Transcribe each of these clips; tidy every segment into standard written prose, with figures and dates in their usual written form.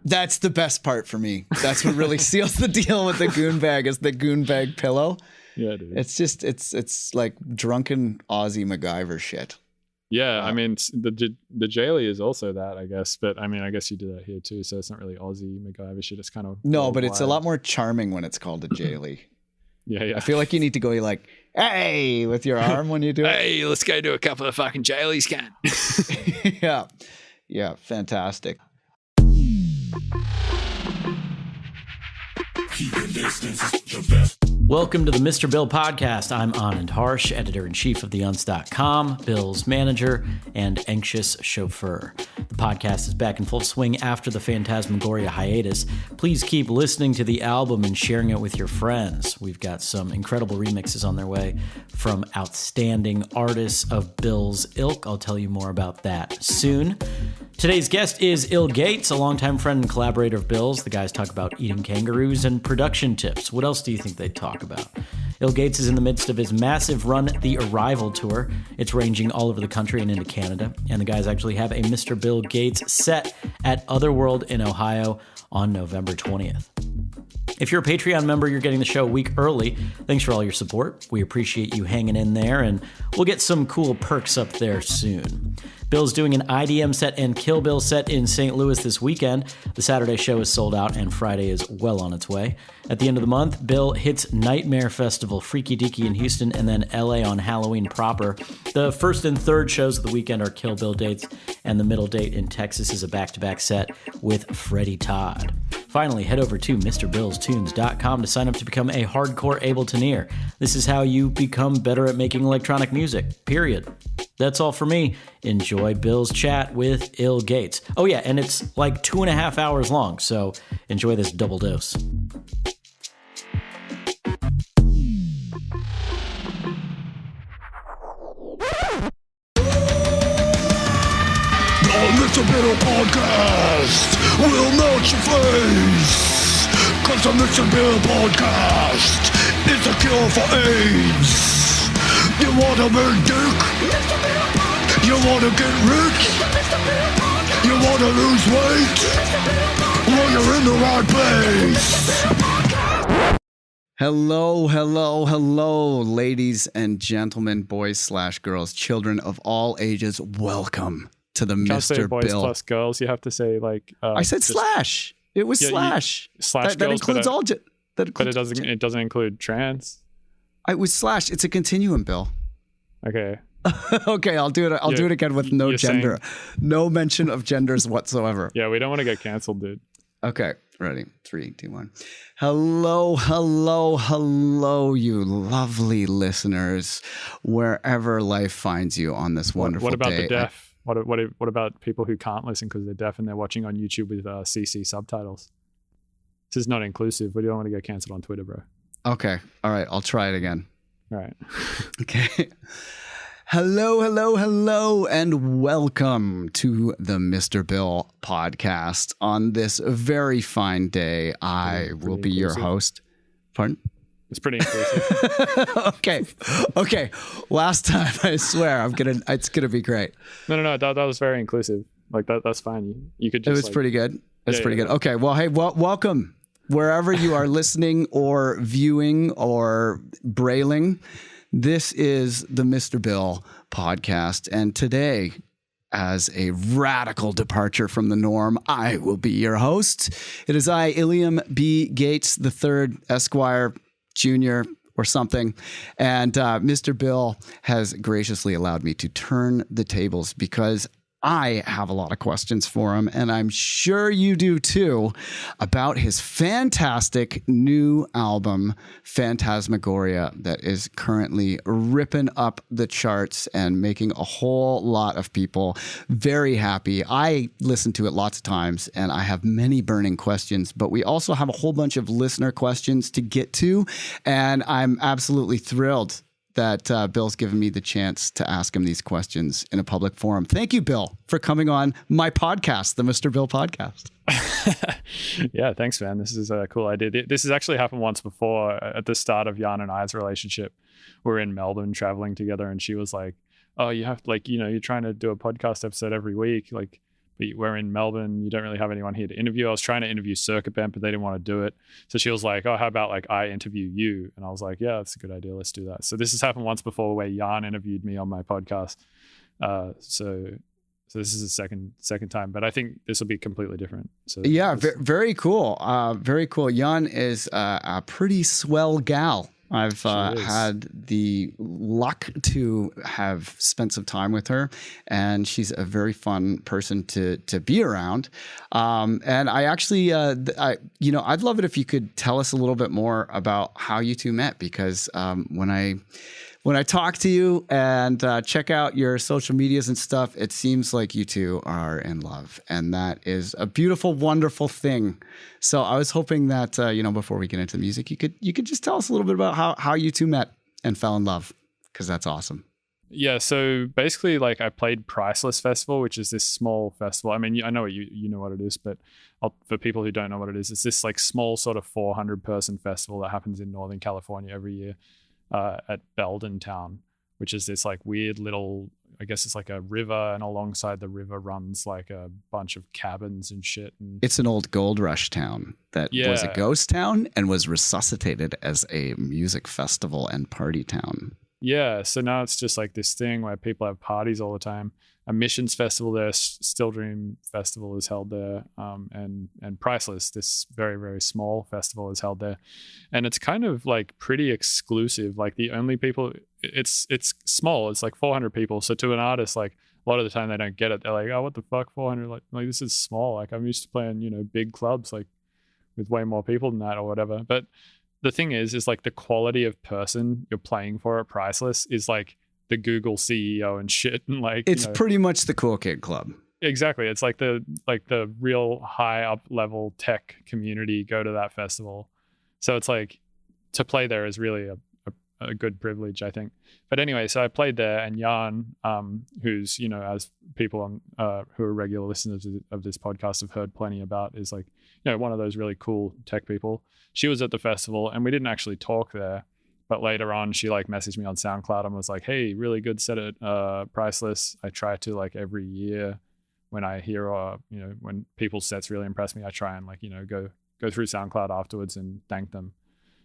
That's the best part for me. That's what really seals the deal with the goon bag is the goon bag pillow. Yeah, dude. It's like drunken Aussie MacGyver shit. Yeah, I mean, the jailie is also that, I guess. But I mean, I guess you do that here too. So it's not really Aussie MacGyver shit. It's kind of no, but it's a lot more charming when it's called a jailie. Yeah. I feel like you need to go like, hey, with your arm when you do it. Hey, let's go do a couple of fucking jailies, can. Yeah, fantastic. Welcome to the Mr. Bill podcast. I'm Anand Harsh, editor-in-chief of TheUnst.com, Bill's manager and anxious chauffeur. The podcast is back in full swing after the Phantasmagoria hiatus. Please keep listening to the album and sharing it with your friends. We've got some incredible remixes on their way from outstanding artists of Bill's ilk. I'll tell you more about that soon. Today's guest is ill.Gates, a longtime friend and collaborator of Bill's. The guys talk about eating kangaroos and production tips. What else do you think they talk about? ill.Gates is in the midst of his massive Run the Arrival tour. It's ranging all over the country and into Canada. And the guys actually have a Mr. Bill Gates set at Otherworld in Ohio on November 20th. If you're a Patreon member, you're getting the show a week early. Thanks for all your support. We appreciate you hanging in there, and we'll get some cool perks up there soon. Bill's doing an IDM set and Kill Bill set in St. Louis this weekend. The Saturday show is sold out, and Friday is well on its way. At the end of the month, Bill hits Nightmare Festival, Freaky Deaky in Houston, and then LA on Halloween proper. The first and third shows of the weekend are Kill Bill dates, and the middle date in Texas is a back-to-back set with Freddie Todd. Finally, head over to MrBillsTunes.com to sign up to become a hardcore Ableton-ear. This is how you become better at making electronic music, period. That's all for me. Enjoy Bill's chat with ill.Gates. Oh yeah, and it's like 2.5 hours long, so enjoy this double dose. The Mr. Bill podcast will melt your face, 'cause the Mr. Bill podcast is a cure for AIDS. You wanna make dick? You wanna get rich? You wanna lose weight? Well, you're in the right place. Hello, ladies and gentlemen, boys/girls, children of all ages. Welcome to the Can't say Mr. boys Bill. plus girls. You have to say like. I said slash. It was slash. Slash that girls, includes all. But it doesn't. It doesn't include trans. It was slash. It's a continuum, Bill. Okay. Okay, I'll do it. I'll do it again with no gender, no mention of genders whatsoever. Yeah, we don't want to get canceled, dude. Okay, ready? 3, 2, 1. Hello, you lovely listeners, wherever life finds you on this wonderful day. What about the deaf? What about people who can't listen because they're deaf and they're watching on YouTube with CC subtitles? This is not inclusive. We don't want to get canceled on Twitter, bro. Okay, all right. I'll try it again. All right. Okay. Hello, and welcome to the Mr. Bill podcast. On this very fine day, I will be your host. Pardon? It's pretty inclusive. Okay. Last time, I swear, it's gonna be great. No. That was very inclusive. Like that's fine. You could just. It was pretty good. It's pretty good. Okay. Well, hey, welcome wherever you are listening or viewing or brailing. This is the Mr. Bill podcast, and today, as a radical departure from the norm, I will be your host. It is I, ill.Gates III, Esquire, Jr., or something, and Mr. Bill has graciously allowed me to turn the tables because I have a lot of questions for him, and I'm sure you do too, about his fantastic new album, Phantasmagoria, that is currently ripping up the charts and making a whole lot of people very happy. I listened to it lots of times, and I have many burning questions, but we also have a whole bunch of listener questions to get to, and I'm absolutely thrilled that Bill's given me the chance to ask him these questions in a public forum. Thank you, Bill, for coming on my podcast, the Mr. Bill podcast. Yeah, thanks, man. This is a cool idea. This has actually happened once before at the start of Jan and I's relationship. We're in Melbourne traveling together, and she was like, oh, you have you're trying to do a podcast episode every week. Like, we're in Melbourne. You don't really have anyone here to interview. I was trying to interview Circuit Band, but they didn't want to do it. So she was like, oh, how about like I interview you? And I was like, yeah, that's a good idea. Let's do that. So this has happened once before where Jan interviewed me on my podcast. So this is the second time, but I think this will be completely different. So yeah, very cool. Very cool. Jan is a pretty swell gal. I've had the luck to have spent some time with her, and she's a very fun person to be around. And I actually, I'd love it if you could tell us a little bit more about how you two met, because when I talk to you and check out your social medias and stuff, it seems like you two are in love, and that is a beautiful, wonderful thing. So I was hoping that before we get into music, you could just tell us a little bit about how you two met and fell in love, because that's awesome. Yeah, so basically, like, I played Priceless Festival, which is this small festival. I mean, I know you know what it is, but for people who don't know what it is, it's this like small sort of 400-person festival that happens in Northern California every year. At Belden Town, which is this like weird little, I guess it's like a river, and alongside the river runs like a bunch of cabins and shit. And it's an old gold rush town that was a ghost town and was resuscitated as a music festival and party town. Yeah, so now it's just like this thing where people have parties all the time. A missions festival there, Still Dream Festival is held there, and Priceless, this very, very small festival, is held there. And it's kind of like pretty exclusive. Like the only people, it's small, it's like 400 people. So to an artist, like a lot of the time they don't get it. They're like, oh, what the fuck, 400? Like this is small. Like I'm used to playing, big clubs like with way more people than that or whatever. But the thing is like the quality of person you're playing for at Priceless is like the Google CEO and shit, and like it's pretty much the Cool Kid Club. Exactly. It's like the real high up level tech community go to that festival. So it's like to play there is really a good privilege, I think. But anyway, so I played there, and Jan, who's, as people who are regular listeners of this podcast have heard plenty about, is like, one of those really cool tech people. She was at the festival, and we didn't actually talk there. But later on, she like messaged me on SoundCloud and was like, hey, really good set at Priceless. I try to like every year when I hear, when people's sets really impress me, I try and like, go through SoundCloud afterwards and thank them.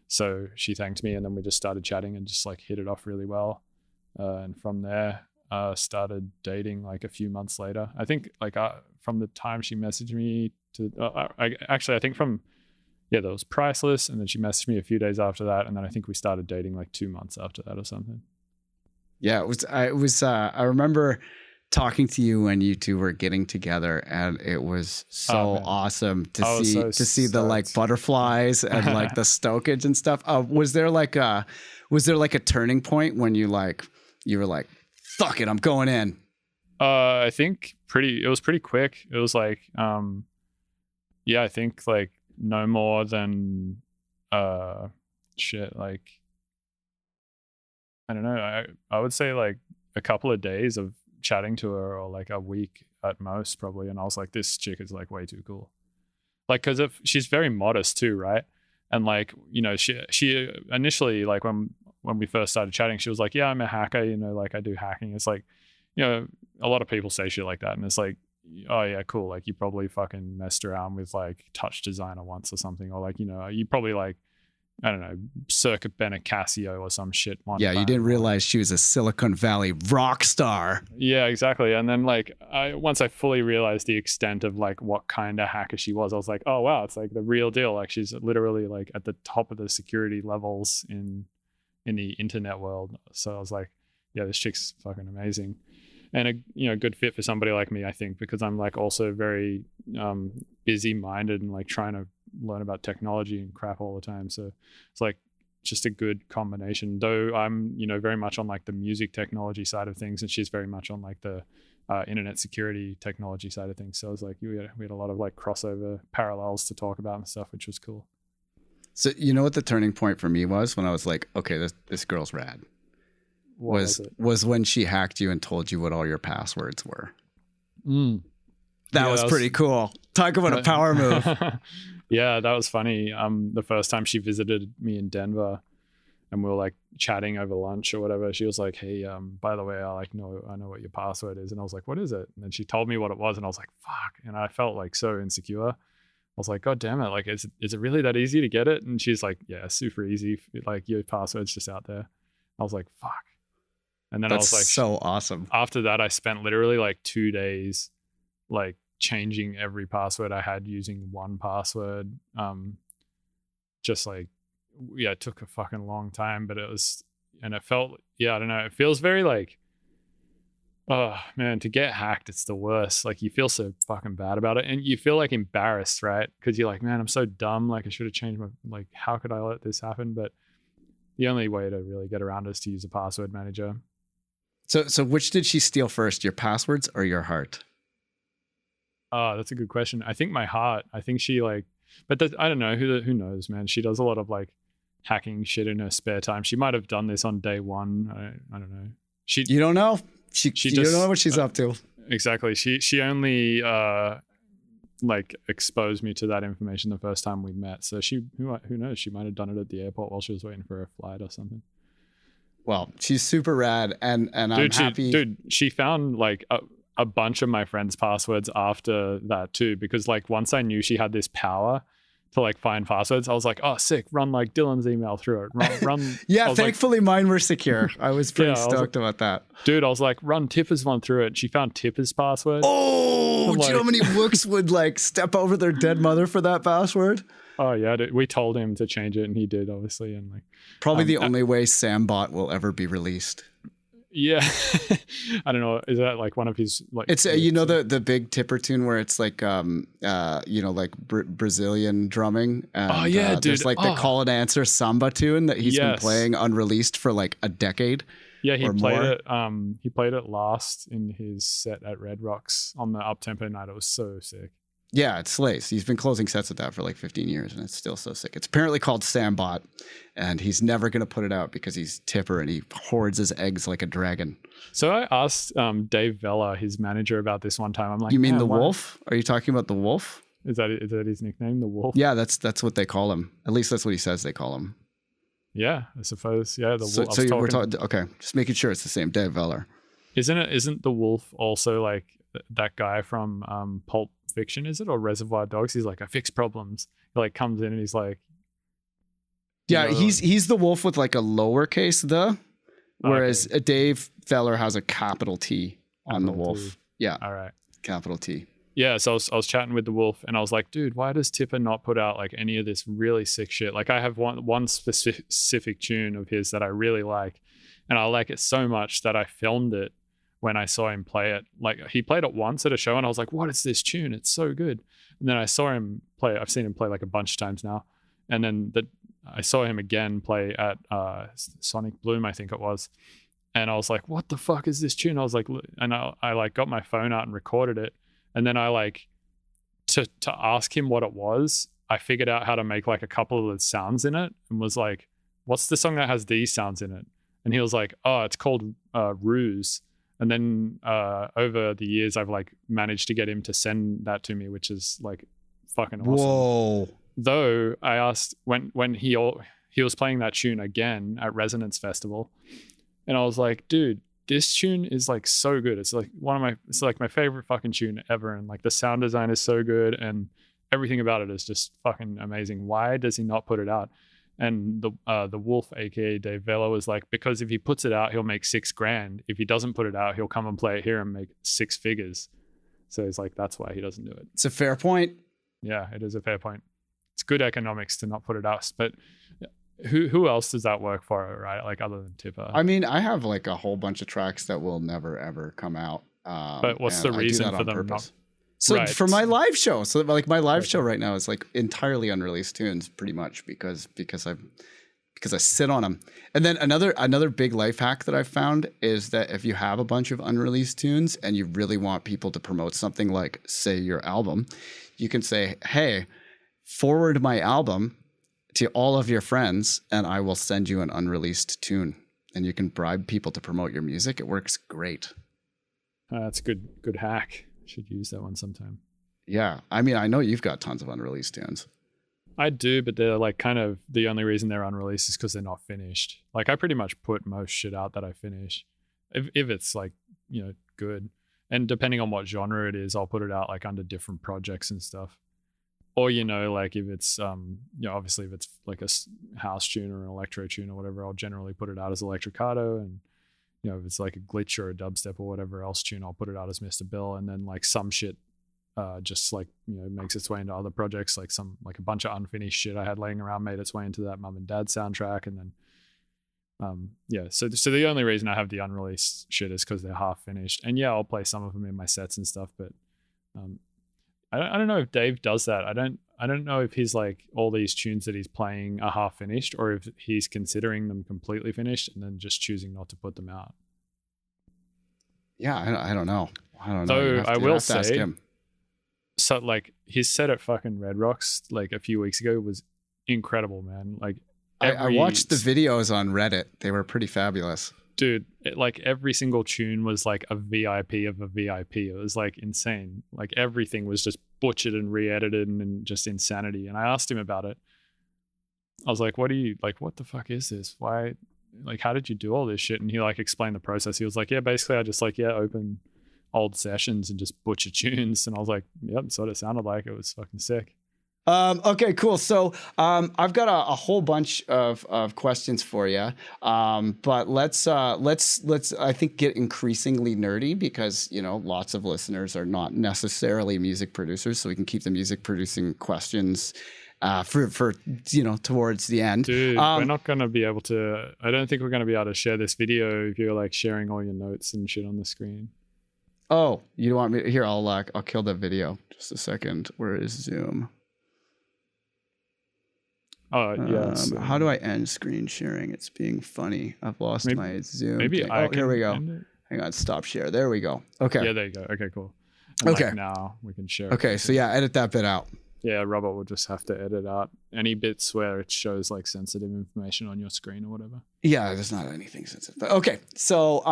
So she thanked me, and then we just started chatting and just like hit it off really well. And from there, started dating like a few months later. I think like from the time she messaged me to, I think from, there was Priceless, and then she messaged me a few days after that, and then I think we started dating like 2 months after that or something. Yeah, I remember talking to you when you two were getting together, and it was so awesome to see the like butterflies and like the stokage and stuff. Was there like a turning point when you were like, fuck it, I'm going in? I think it was pretty quick. It was like, I think like no more than like I don't know, I would say like a couple of days of chatting to her, or like a week at most probably, and I was like, this chick is like way too cool. Like, because if she's very modest too, right? And like, she initially, like when we first started chatting, she was like, yeah, I'm a hacker, like I do hacking. It's like, a lot of people say shit like that, and it's like, oh yeah, cool, like you probably fucking messed around with like Touch Designer once or something, or like, you probably like, I don't know, Circuit Band Casio or some shit. Yeah, you didn't realize she was a Silicon Valley rock star. Yeah, exactly. And then like once I fully realized the extent of like what kind of hacker she was, I was like, oh wow, it's like the real deal. Like she's literally like at the top of the security levels in the internet world. So I was like, yeah, this chick's fucking amazing. And a good fit for somebody like me, I think, because I'm like also very busy minded and like trying to learn about technology and crap all the time. So it's like just a good combination, though I'm, very much on like the music technology side of things, and she's very much on like the internet security technology side of things. So I was like, we had a lot of like crossover parallels to talk about and stuff, which was cool. So you know what the turning point for me was? When I was like, okay, this girl's rad. Was when she hacked you and told you what all your passwords were. That was pretty cool. Talk about a power move. Yeah, that was funny. The first time she visited me in Denver, and we were like chatting over lunch or whatever. She was like, "Hey, by the way, I know what your password is." And I was like, "What is it?" And then she told me what it was, and I was like, "Fuck!" And I felt like so insecure. I was like, "God damn it! Like, is it really that easy to get it?" And she's like, "Yeah, super easy. Like, your password's just out there." I was like, "Fuck!" And then That's I was like, so awesome. After that, I spent literally like 2 days, like changing every password I had using one password. Just like, yeah, it took a fucking long time, but it felt, I don't know. It feels very like, oh man, to get hacked, it's the worst. Like, you feel so fucking bad about it, and you feel like embarrassed, right? Because you're like, man, I'm so dumb. Like, I should have changed like, how could I let this happen? But the only way to really get around it is to use a password manager. So which did she steal first, your passwords or your heart? Oh, that's a good question. I think my heart. I think she like, but I don't know. Who knows, man? She does a lot of like hacking shit in her spare time. She might have done this on day one. I don't know. You don't know. You don't know what she's up to. Exactly. She only like exposed me to that information the first time we met. So who knows? She might have done it at the airport while she was waiting for her flight or something. Well, she's super rad, and I'm happy. She found like a bunch of my friends' passwords after that too, because like once I knew she had this power to like find passwords, I was like, oh, sick, run like Dylan's email through it. Run. Yeah, thankfully mine were secure. I was pretty stoked about that. Dude, I was like, run Tipper's one through it. She found Tipper's password. Oh, do you know how many wooks would like step over their dead mother for that password? Oh yeah, we told him to change it, and he did, obviously, and like probably the only way Sambot will ever be released. Yeah, I don't know. Is that like one of his like? It's you know the big Tipper tune where it's like like Brazilian drumming. And, oh yeah, dude. There's like the call and answer samba tune that he's been playing unreleased for like a decade. Yeah, he played it. He played it last in his set at Red Rocks on the Uptempo night. It was so sick. Yeah, it slays. He's been closing sets with that for like 15 years, and it's still so sick. It's apparently called Sambot, and he's never going to put it out because he's Tipper and he hoards his eggs like a dragon. So I asked Dave Vella, his manager, about this one time. I'm like, you mean the Wolf? Are you talking about the Wolf? Is that his nickname, the Wolf? Yeah, that's what they call him. At least that's what he says they call him. Yeah, I suppose. Yeah, the Wolf. So we're talking. Okay, just making sure it's the same Dave Vella. Isn't the Wolf also like that guy from Pulp Fiction, is it, or Reservoir Dogs? He's like, I fix problems. He like comes in and he's like, yeah, he's the Wolf with like a lowercase the, whereas Dave Feller has a capital T on the Wolf. T. Yeah, all right, capital T. Yeah, so I was chatting with the Wolf, and I was like, dude, why does Tipper not put out like any of this really sick shit? Like, I have one specific tune of his that I really like, and I like it so much that I filmed it when I saw him play it. Like, he played it once at a show, and I was like, what is this tune? It's so good. And then I saw him play. I've seen him play like a bunch of times now. And then I saw him again play at Sonic Bloom, I think it was. And I was like, what the fuck is this tune? I was like, and I like got my phone out and recorded it. And then I like, to ask him what it was, I figured out how to make like a couple of the sounds in it, and was like, what's the song that has these sounds in it? And he was like, oh, it's called Ruse. And then over the years, I've like managed to get him to send that to me, which is like fucking awesome. Whoa! Though I asked when he was playing that tune again at Resonance Festival, and I was like, dude, this tune is like so good. It's like it's like my favorite fucking tune ever, and like the sound design is so good, and everything about it is just fucking amazing. Why does he not put it out? And the Wolf, aka Dave Vella, was like, because if he puts it out, he'll make $6,000. If he doesn't put it out, he'll come and play it here and make 6 figures. So he's like, that's why he doesn't do it. It's a fair point. Yeah, it is a fair point. It's good economics to not put it out. But who else does that work for, right? Like, other than Tipper? I mean, I have like a whole bunch of tracks that will never ever come out. But what's the reason for them not? So right. For my live show, so like my live show right now is like entirely unreleased tunes, pretty much because I sit on them. And then another big life hack that I've found is that if you have a bunch of unreleased tunes and you really want people to promote something like, say, your album, you can say, hey, forward my album to all of your friends and I will send you an unreleased tune. And you can bribe people to promote your music. It works great. That's a good hack. Should use that one sometime. Yeah. I mean, I know you've got tons of unreleased tunes. I do, but they're like kind of the only reason they're unreleased is because they're not finished. Like I pretty much put most shit out that I finish, if it's like, you know, good. And depending on what genre it is, I'll put it out like under different projects and stuff. Or, you know, like if it's, you know, obviously if it's like a house tune or an electro tune or whatever, I'll generally put it out as Electricato. And, you know, if it's like a glitch or a dubstep or whatever else tune, I'll put it out as Mr. Bill. And then like some shit just like, you know, makes its way into other projects, like a bunch of unfinished shit I had laying around made its way into that Mum and Dad soundtrack. And then yeah, so the only reason I have the unreleased shit is because they're half finished. And yeah, I'll play some of them in my sets and stuff, but I don't know if Dave does that. I don't know if he's like all these tunes that he's playing are half finished, or if he's considering them completely finished and then just choosing not to put them out. Yeah, I don't know. So I will say, so like his set at fucking Red Rocks like a few weeks ago was incredible, man. Like I watched the videos on Reddit. They were pretty fabulous. Dude, like every single tune was like a VIP of a VIP. It was like insane. Like everything was just butchered and re-edited and just insanity. And I asked him about it. I was like, what the fuck is this? Why, like, how did you do all this shit? And he like explained the process. He was like, yeah, basically I just like, open old sessions and just butcher tunes. And I was like, yep, that's what it sounded like. It was fucking sick. Okay, cool. So I've got a whole bunch of questions for you, but let's I think get increasingly nerdy because, you know, lots of listeners are not necessarily music producers, so we can keep the music producing questions for you know, towards the end. Dude, we're not gonna be able to. I don't think we're gonna be able to share this video if you're like sharing all your notes and shit on the screen. Oh, you want me here? I'll kill the video. Just a second. Where is Zoom? Oh, yeah. How do I end screen sharing? It's being funny. I've lost my Zoom. Maybe thing. Here we go. Hang on, stop share. There we go. Okay. Yeah, there you go. Okay, cool. And okay. Like now we can share. Okay, so yeah, edit that bit out. Yeah, Robert will just have to edit out any bits where it shows like sensitive information on your screen or whatever. Yeah, there's not anything sensitive. But okay, so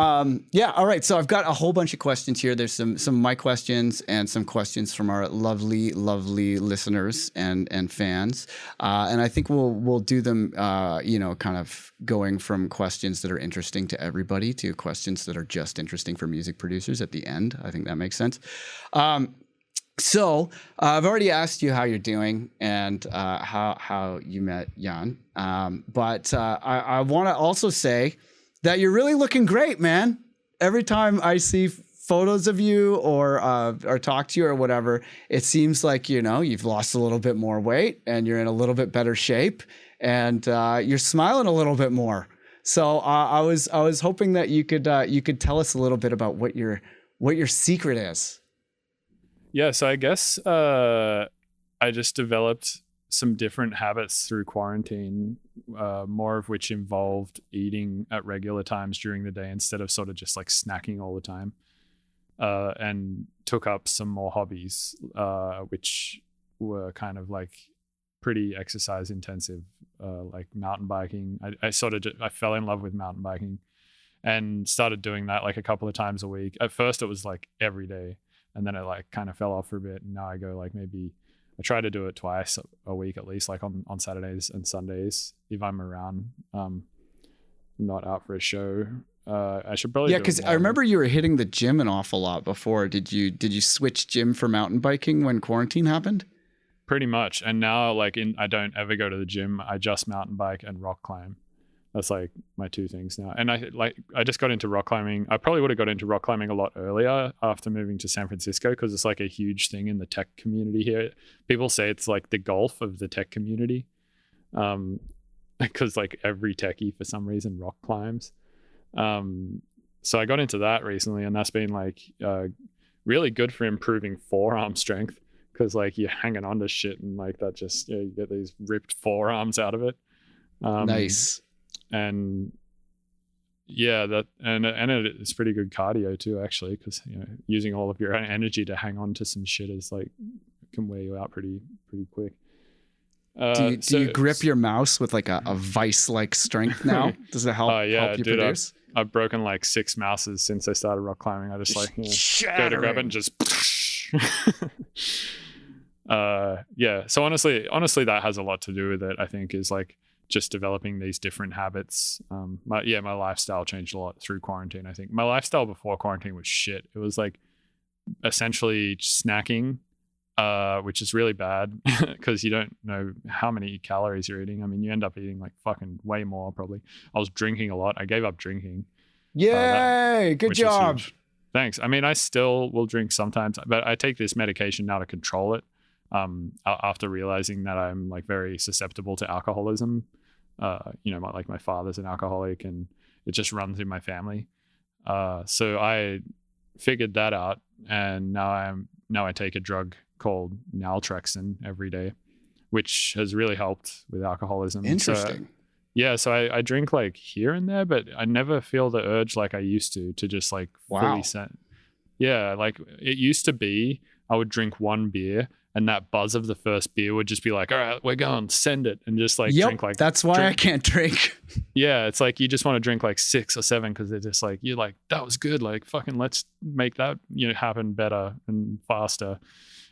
yeah, all right. So I've got a whole bunch of questions here. There's some of my questions and some questions from our lovely listeners and fans. And I think we'll do them, you know, kind of going from questions that are interesting to everybody to questions that are just interesting for music producers at the end. I think that makes sense. So I've already asked you how you're doing and how you met Jan. But I want to also say that you're really looking great, man. Every time I see photos of you or talk to you or whatever, it seems like, you know, you've lost a little bit more weight and you're in a little bit better shape and you're smiling a little bit more. So I was hoping that you could tell us a little bit about what your secret is. Yeah, so I guess I just developed some different habits through quarantine, more of which involved eating at regular times during the day instead of sort of just like snacking all the time, and took up some more hobbies, which were kind of like pretty exercise intensive, like mountain biking. I fell in love with mountain biking and started doing that like a couple of times a week. At first it was like every day. And then it like kind of fell off for a bit. And now I go like maybe I try to do it twice a week at least, like on Saturdays and Sundays if I'm around, not out for a show. I should probably because I remember you were hitting the gym an awful lot before. Did you switch gym for mountain biking when quarantine happened? Pretty much. And now like I don't ever go to the gym. I just mountain bike and rock climb. That's like my two things now. And I just got into rock climbing. I probably would have got into rock climbing a lot earlier after moving to San Francisco because it's like a huge thing in the tech community here. People say it's like the golf of the tech community, because like every techie for some reason rock climbs. So I got into that recently, and that's been like really good for improving forearm strength because like you're hanging on to shit and like that just you get these ripped forearms out of it. Nice. And yeah, it's pretty good cardio too, actually, because you know using all of your energy to hang on to some shit is like can wear you out pretty quick. Do you grip your mouse with like a vice-like strength now? Does it help? Help you produce? I've broken like 6 mouses since I started rock climbing. I just like go to grab it and just. Yeah. So honestly, that has a lot to do with it. I think is like just developing these different habits. My lifestyle changed a lot through quarantine. I think my lifestyle before quarantine was shit. It was like essentially snacking, which is really bad because you don't know how many calories you're eating. I mean, you end up eating like fucking way more probably. I was drinking a lot. I gave up drinking. Yay! Good job. Thanks. I mean, I still will drink sometimes, but I take this medication now to control it. After realizing that I'm like very susceptible to alcoholism, like my father's an alcoholic and it just runs in my family. So I figured that out, and now I take a drug called naltrexone every day, which has really helped with alcoholism. Interesting. So I drink like here and there, but I never feel the urge like I used to just like fully set. Yeah, like it used to be I would drink one beer and that buzz of the first beer would just be like, all right, we're going, send it. And just like drink like. That's why I can't drink. Yeah, it's like you just want to drink like 6 or 7 because they're just like, you're like, that was good. Like fucking let's make that, happen better and faster.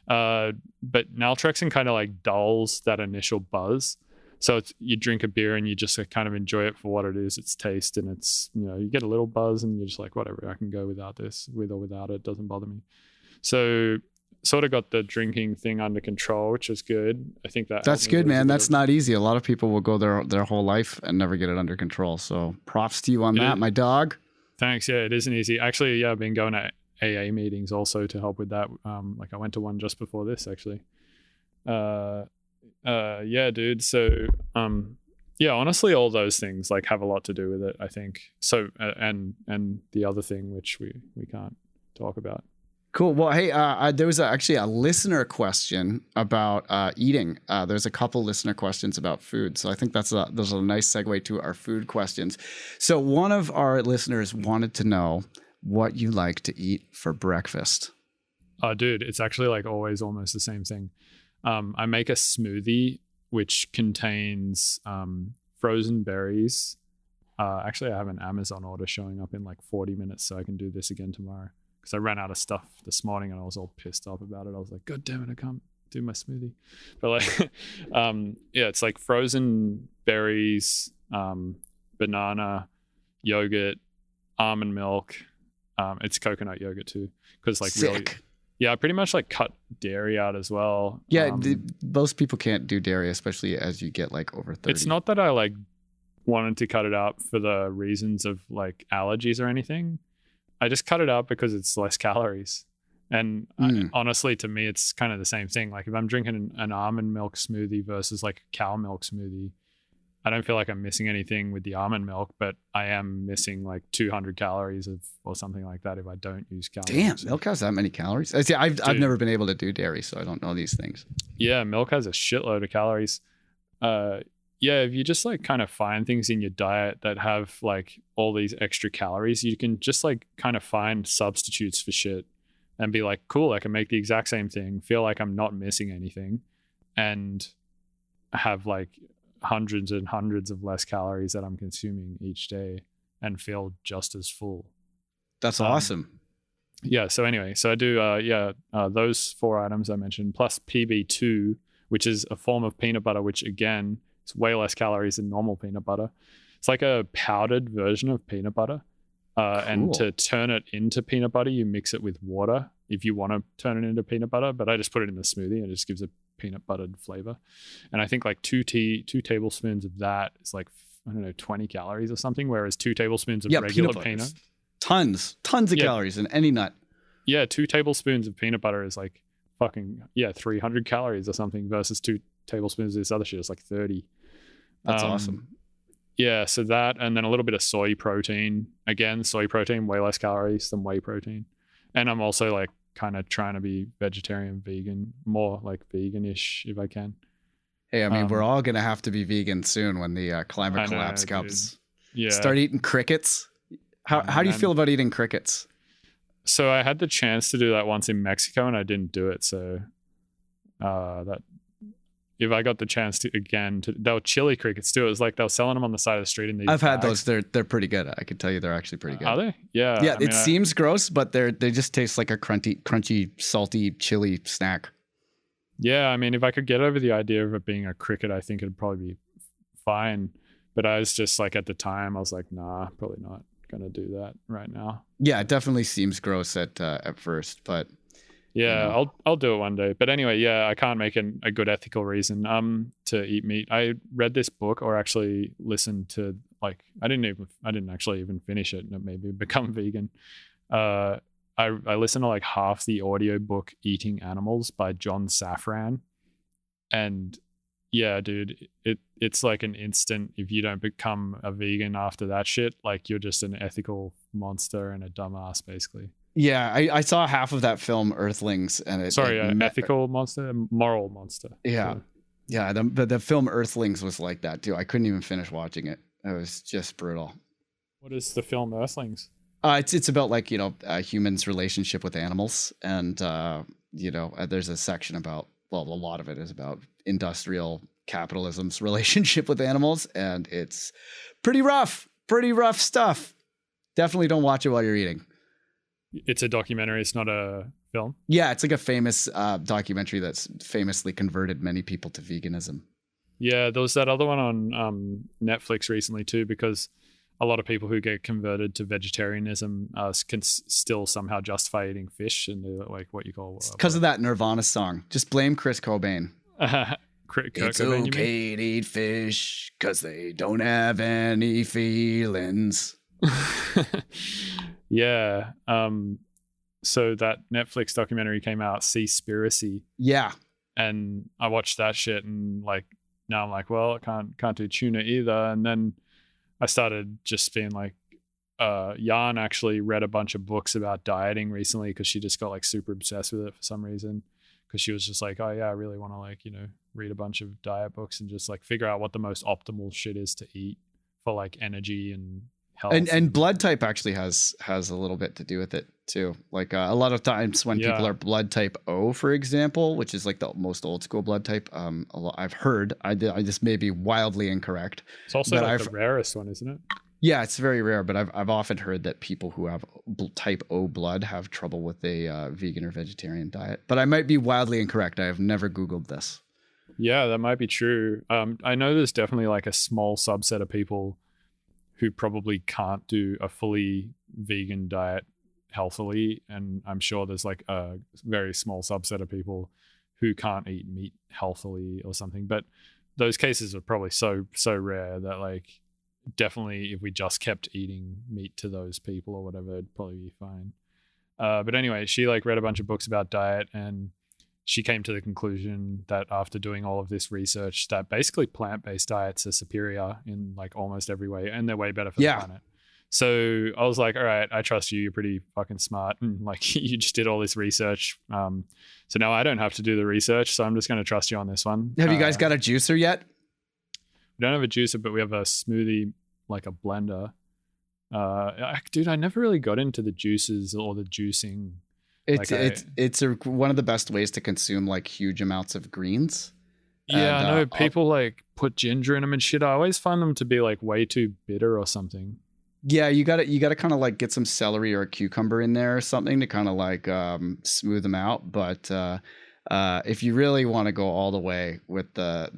But naltrexone kind of like dulls that initial buzz. So you drink a beer and you just kind of enjoy it for what it is, its taste, and it's, you get a little buzz and you're just like, whatever, I can go without this, with or without it, doesn't bother me. So sort of got the drinking thing under control, which is good. I think that's good, man. That's not easy. A lot of people will go their whole life and never get it under control. So props to you on that, my dog. Thanks. Yeah, it isn't easy. Actually, yeah, I've been going to AA meetings also to help with that. Like I went to one just before this, actually. Yeah, dude. So, honestly, all those things like have a lot to do with it, I think. So, and the other thing, which we can't talk about. Cool. Well, hey, there was actually a listener question about eating. There's a couple listener questions about food. So I think there's a nice segue to our food questions. So one of our listeners wanted to know what you like to eat for breakfast. Dude, it's actually like always almost the same thing. I make a smoothie which contains frozen berries. Actually, I have an Amazon order showing up in like 40 minutes, so I can do this again tomorrow. Because I ran out of stuff this morning and I was all pissed off about it. I was like, God damn it, I can't do my smoothie. But like, it's like frozen berries, banana, yogurt, almond milk. It's coconut yogurt too. Because like Sick. Really, yeah, I pretty much like cut dairy out as well. Yeah, most people can't do dairy, especially as you get like over 30. It's not that I like wanted to cut it out for the reasons of like allergies or anything. I just cut it out because it's less calories. And honestly, to me, it's kind of the same thing. Like if I'm drinking an almond milk smoothie versus like a cow milk smoothie, I don't feel like I'm missing anything with the almond milk, but I am missing like 200 calories or something like that if I don't use cow milk. Damn, milk has that many calories? See, I've never been able to do dairy, so I don't know these things. Yeah, milk has a shitload of calories. If you just like kind of find things in your diet that have like all these extra calories, you can just like kind of find substitutes for shit and be like, cool, I can make the exact same thing, feel like I'm not missing anything, and have like hundreds and hundreds of less calories that I'm consuming each day and feel just as full. That's awesome. Yeah. So anyway, so I do, those 4 items I mentioned, plus PB2, which is a form of peanut butter, which again, it's way less calories than normal peanut butter. It's like a powdered version of peanut butter. Cool. And to turn it into peanut butter, you mix it with water if you want to turn it into peanut butter. But I just put it in the smoothie and it just gives a peanut buttered flavor. And I think like 2 tablespoons of that is like, 20 calories or something. Whereas 2 tablespoons of regular peanut. Tons of calories in any nut. Yeah, 2 tablespoons of peanut butter is like fucking 300 calories or something versus 2 tablespoons of this other shit is like 30. That's awesome. Yeah, so that, and then a little bit of soy protein. Again, soy protein, way less calories than whey protein. And I'm also like kind of trying to be vegetarian, vegan, more like vegan-ish if I can. Hey, I mean, we're all going to have to be vegan soon when the climate collapse comes. Yeah. Start eating crickets. How do you feel about eating crickets? So I had the chance to do that once in Mexico and I didn't do it. So that if I got the chance to again, they were chili crickets too. It was like they were selling them on the side of the street in these. I've had those. They're pretty good. I can tell you they're actually pretty good. Are they? Yeah. Yeah. It seems gross, but they just taste like a crunchy, salty chili snack. Yeah, I mean, if I could get over the idea of it being a cricket, I think it'd probably be fine. But I was just like, at the time, I was like, nah, probably not gonna do that right now. Yeah, it definitely seems gross at first, but Yeah, you know. I'll do it one day. But anyway, yeah, I can't make a good ethical reason to eat meat. I read this book, or actually listened to, like, I didn't actually even finish it, and maybe become vegan. I listened to like half the audiobook Eating Animals by John Safran. And yeah, dude, it's like an instant, if you don't become a vegan after that shit, like you're just an ethical monster and a dumbass, basically. Yeah, I saw half of that film Earthlings, and Ethical monster, moral monster. Yeah, So, yeah. The film Earthlings was like that too. I couldn't even finish watching it. It was just brutal. what is the film Earthlings? It's about like humans' relationship with animals, and there's a section about, well, a lot of it is about industrial capitalism's relationship with animals, and it's pretty rough stuff. Definitely don't watch it while you're eating. It's a documentary. It's not a film. Yeah, it's like a famous documentary that's famously converted many people to veganism. Yeah, there was that other one on Netflix recently too, because a lot of people who get converted to vegetarianism can still somehow justify eating fish, and they're like what you call because of that Nirvana song. Just blame Chris Cobain. It's Cobain, okay to eat fish because they don't have any feelings. Yeah. So that Netflix documentary came out, Seaspiracy. Yeah. And I watched that shit, and like now I'm like, well, I can't do tuna either. And then I started just being like, Jan actually read a bunch of books about dieting recently, because she just got like super obsessed with it for some reason. Because she was just like, oh yeah, I really want to like, read a bunch of diet books and just like figure out what the most optimal shit is to eat for like energy and health. And blood type actually has a little bit to do with it too. Like a lot of times when people are blood type O, for example, which is like the most old school blood type, I've heard, I just may be wildly incorrect. It's also like the rarest one, isn't it? Yeah, it's very rare, but I've often heard that people who have type O blood have trouble with a vegan or vegetarian diet. But I might be wildly incorrect. I have never Googled this. Yeah, that might be true. I know there's definitely like a small subset of people who probably can't do a fully vegan diet healthily, and I'm sure there's like a very small subset of people who can't eat meat healthily or something. But those cases are probably so rare that like definitely if we just kept eating meat to those people or whatever, it'd probably be fine. But anyway, she like read a bunch of books about diet, and she came to the conclusion that after doing all of this research, that basically plant-based diets are superior in like almost every way, and they're way better for the planet. So I was like, all right, I trust you. You're pretty fucking smart. And like, you just did all this research. So now I don't have to do the research. So I'm just going to trust you on this one. Have you guys got a juicer yet? We don't have a juicer, but we have a smoothie, like a blender. Dude, I never really got into the juices or the juicing. It's one of the best ways to consume like huge amounts of greens. Yeah, I know people like put ginger in them and shit. I always find them to be like way too bitter or something. Yeah, you got to kind of like get some celery or a cucumber in there or something to kind of like smooth them out. But if you really want to go all the way with the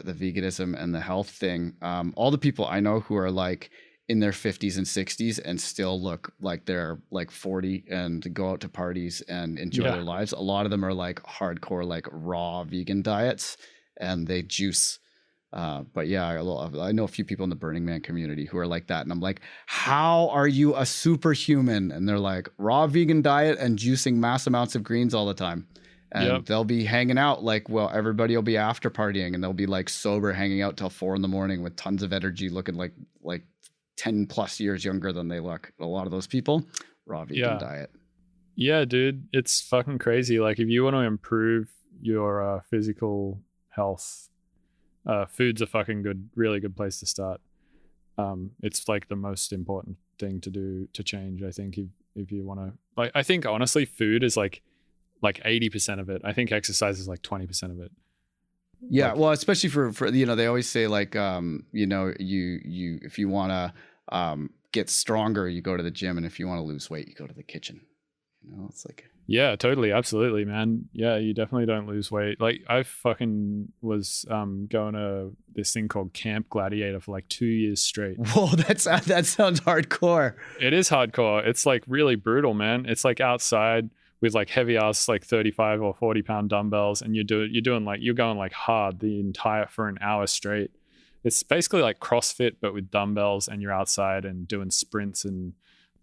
veganism and the health thing, all the people I know who are like in their 50s and 60s and still look like they're like 40 and go out to parties and enjoy their lives, a lot of them are like hardcore like raw vegan diets, and they juice. But yeah, I know a few people in the Burning Man community who are like that, and I'm like, how are you a superhuman? And they're like, raw vegan diet and juicing mass amounts of greens all the time. And they'll be hanging out like, well, everybody will be after partying, and they'll be like sober, hanging out till 4 a.m. with tons of energy, looking like 10 plus years younger than they look. A lot of those people, raw vegan diet. Yeah, dude, it's fucking crazy. Like if you want to improve your physical health, food's a fucking really good place to start. It's like the most important thing to do to change. I think if you want to, like, I think honestly, food is like 80% of it. I think exercise is like 20% of it. Yeah, well, especially for they always say like you if you want to get stronger, you go to the gym, and if you want to lose weight, you go to the kitchen. It's like Yeah, totally. Absolutely, man. Yeah, you definitely don't lose weight. Like I fucking was going to this thing called Camp Gladiator for like 2 years straight. Whoa, that sounds hardcore. It is hardcore. It's like really brutal, man. It's like outside with like heavy ass like 35 or 40 pound dumbbells, and you're going like hard for an hour straight. It's basically like CrossFit but with dumbbells, and you're outside and doing sprints and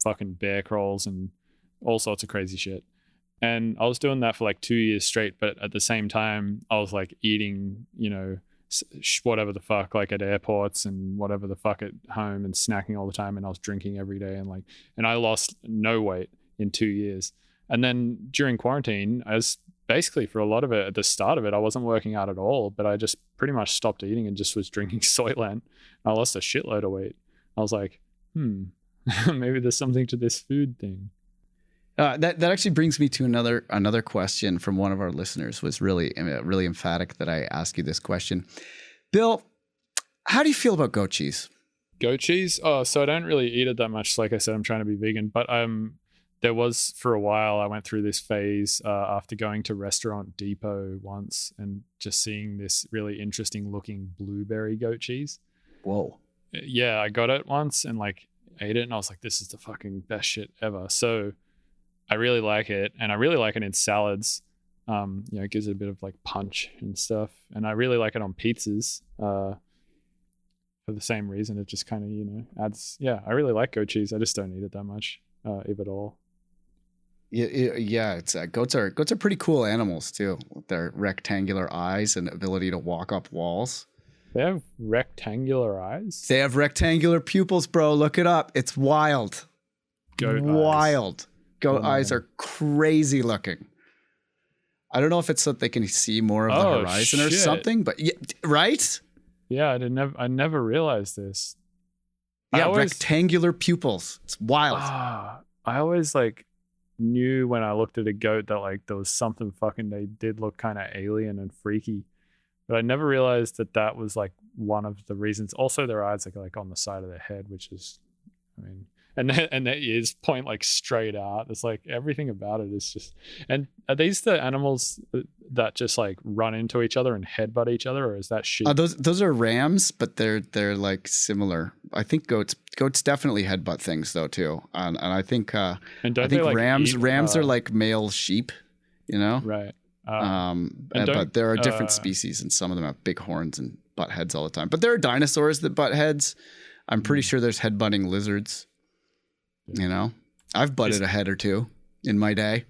fucking bear crawls and all sorts of crazy shit. And I was doing that for like 2 years straight, but at the same time I was like eating, whatever the fuck, like at airports and whatever the fuck at home, and snacking all the time, and I was drinking every day, and I lost no weight in 2 years. And then during quarantine, as basically for a lot of it, at the start of it, I wasn't working out at all, but I just pretty much stopped eating and just was drinking Soylent. I lost a shitload of weight. I was like, maybe there's something to this food thing. That actually brings me to another question from one of our listeners. Was really emphatic that I ask you this question. Bill, how do you feel about goat cheese? Goat cheese? Oh, so I don't really eat it that much. Like I said, I'm trying to be vegan, but there was, for a while, I went through this phase after going to Restaurant Depot once and just seeing this really interesting looking blueberry goat cheese. Whoa. Yeah, I got it once and like ate it, and I was like, this is the fucking best shit ever. So I really like it, and I really like it in salads. It gives it a bit of like punch and stuff, and I really like it on pizzas for the same reason. It just kind of adds. Yeah, I really like goat cheese. I just don't eat it that much, if at all. Yeah, it's goats are pretty cool animals too, with their rectangular eyes and ability to walk up walls. They have rectangular eyes? They have rectangular pupils, bro. Look it up. It's wild. Wild. Goat eyes are crazy looking. I don't know if it's so that they can see more of the horizon or something, but right? Yeah, I never realized this. Yeah, rectangular pupils. It's wild. I always like knew when I looked at a goat that like there was something fucking, they did look kind of alien and freaky, but I never realized that was like one of the reasons. Also, their eyes are like on the side of their head, which is, and their ears point like straight out. It's like everything about it is just. And are these the animals that just like run into each other and headbutt each other, or is that sheep? Those are rams, but they're like similar. I think goats definitely headbutt things though too, and I think I think like rams are like male sheep, Right. But there are different species, and some of them have big horns and butt heads all the time. But there are dinosaurs that butt heads. I'm pretty sure there's headbutting lizards. I've butted a head or two in my day.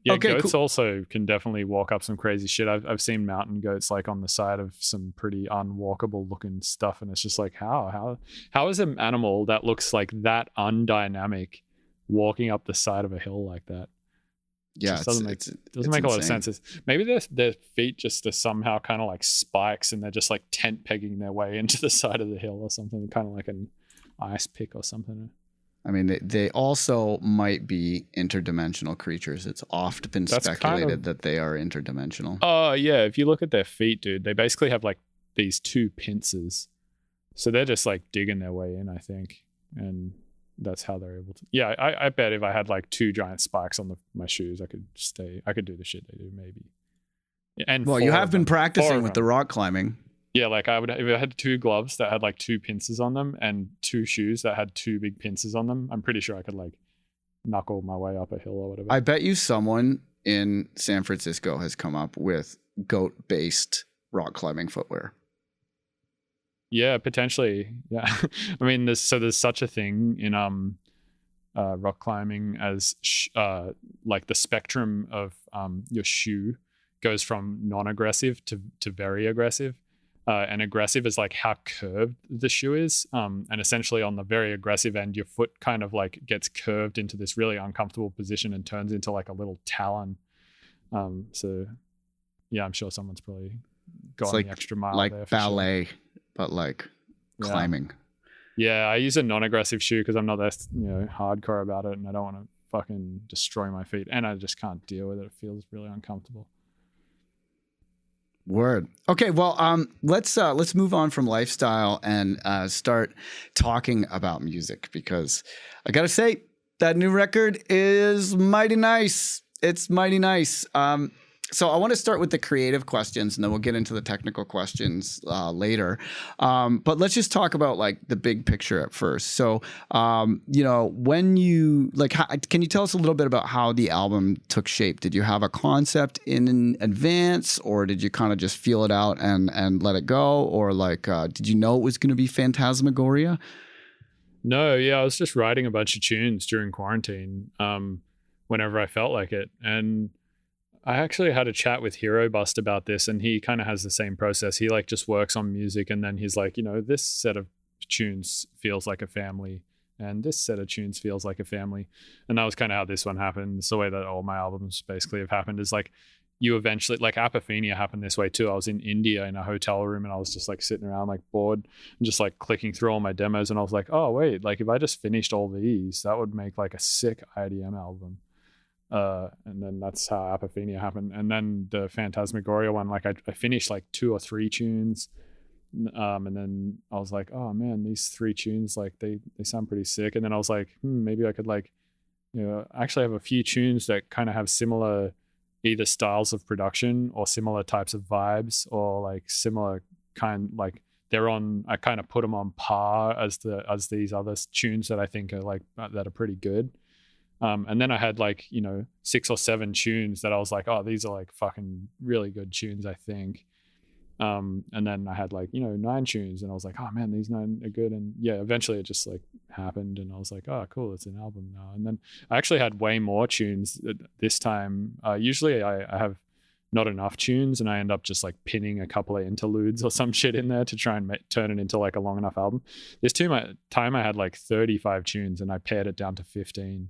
Goats also can definitely walk up some crazy shit. I've seen mountain goats like on the side of some pretty unwalkable looking stuff, and it's just like how is an animal that looks like that undynamic walking up the side of a hill like that? Yeah, it doesn't make a lot of sense. Maybe their feet just are somehow kind of like spikes, and they're just like tent pegging their way into the side of the hill or something, kind of like an ice pick or something. I mean, they also might be interdimensional creatures. It's often been speculated that they are interdimensional. Oh yeah, if you look at their feet, dude, they basically have like these two pincers, so they're just like digging their way in, I think, and that's how they're able to. Yeah, I bet if I had like two giant spikes on my shoes, I could do the shit they do, maybe. And you have been practicing with the rock climbing. Yeah, like if I had two gloves that had like two pincers on them and two shoes that had two big pincers on them, I'm pretty sure I could like knuckle my way up a hill or whatever. I bet you someone in San Francisco has come up with goat-based rock climbing footwear. Yeah, potentially. Yeah. I mean, there's such a thing in rock climbing as like the spectrum of your shoe goes from non-aggressive to very aggressive. And aggressive is like how curved the shoe is. And essentially on the very aggressive end, your foot kind of like gets curved into this really uncomfortable position and turns into like a little talon. So yeah, I'm sure someone's probably gone the extra mile like there. Like ballet. Sure. But like climbing. Yeah, I use a non-aggressive shoe because I'm not that hardcore about it, and I don't want to fucking destroy my feet, and I just can't deal with it. It feels really uncomfortable. Word. Okay, well, let's move on from lifestyle and start talking about music, because I gotta say, That new record is mighty nice. It's mighty nice. So I want to start with the creative questions, and then we'll get into the technical questions later. But let's just talk about like the big picture at first. So, when you can you tell us a little bit about how the album took shape? Did you have a concept in advance, or did you kind of just feel it out and let it go, or did you know it was going to be Phantasmagoria? No, yeah, I was just writing a bunch of tunes during quarantine, whenever I felt like it, and I actually had a chat with Hero Bust about this, and he kind of has the same process. He like just works on music, and then he's like, this set of tunes feels like a family, and this set of tunes feels like a family. And that was kind of how this one happened. It's the way that all my albums basically have happened, is like you eventually, like Apophenia happened this way too. I was in India in a hotel room, and I was just like sitting around like bored and just like clicking through all my demos, and I was like, oh wait, like if I just finished all these, that would make like a sick IDM album. And then that's how Apophenia happened. And then the Phantasmagoria one, like I finished like 2 or 3 tunes, and then I was like, oh man, these 3 tunes, like they sound pretty sick. And then I was like, maybe I could actually have a few tunes that kind of have similar either styles of production or similar types of vibes, or like similar kind, like I kind of put them on par as these other tunes that I think are like that are pretty good. And then I had 6 or 7 tunes that I was like, oh, these are like fucking really good tunes, I think. And then I had 9 tunes, and I was like, oh man, these 9 are good. And yeah, eventually it just like happened, and I was like, oh cool, it's an album now. And then I actually had way more tunes this time. Usually I have not enough tunes, and I end up just like pinning a couple of interludes or some shit in there to try and turn it into like a long enough album. This time I had like 35 tunes, and I pared it down to 15.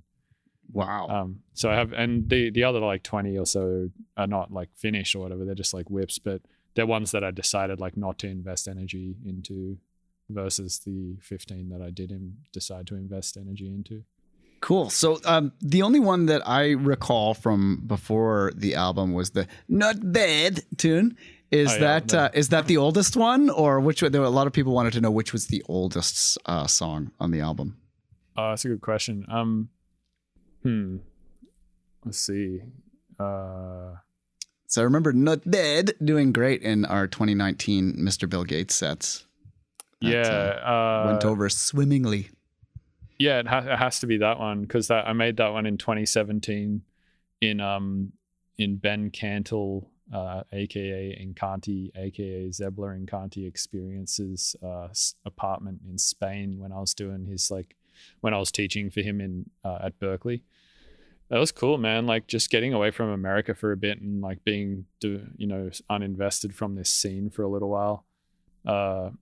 Wow. So I have, and the other like 20 or so are not like finished or whatever. They're just like whips, but they're ones that I decided like not to invest energy into, versus the 15 that I did decide to invest energy into. Cool. So the only one that I recall from before the album was the Not Bad tune. Is that the oldest one, or which? There were a lot of people wanted to know which was the oldest song on the album. That's a good question. Let's see. So I remember Not Dead doing great in our 2019 Mr. Bill Gates sets. That, went over swimmingly. Yeah, it has to be that one, because I made that one in 2017 in Ben Cantle, aka Encanti, aka Zebler Encanti Experiences apartment in Spain, when I was doing when I was teaching for him at Berkeley. That was cool, man. Like just getting away from America for a bit and like being uninvested from this scene for a little while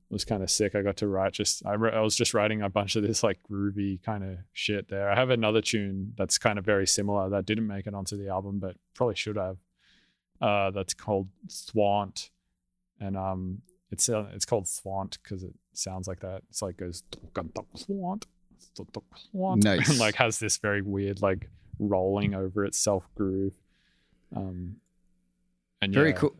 was kind of sick. I got to write I was just writing a bunch of this like groovy kind of shit there. I have another tune that's kind of very similar that didn't make it onto the album, but probably should have. That's called Thwant, and it's called Thwant because it sounds like that. It's like goes Thwant, nice, and like has this very weird like rolling over itself groove. And very cool.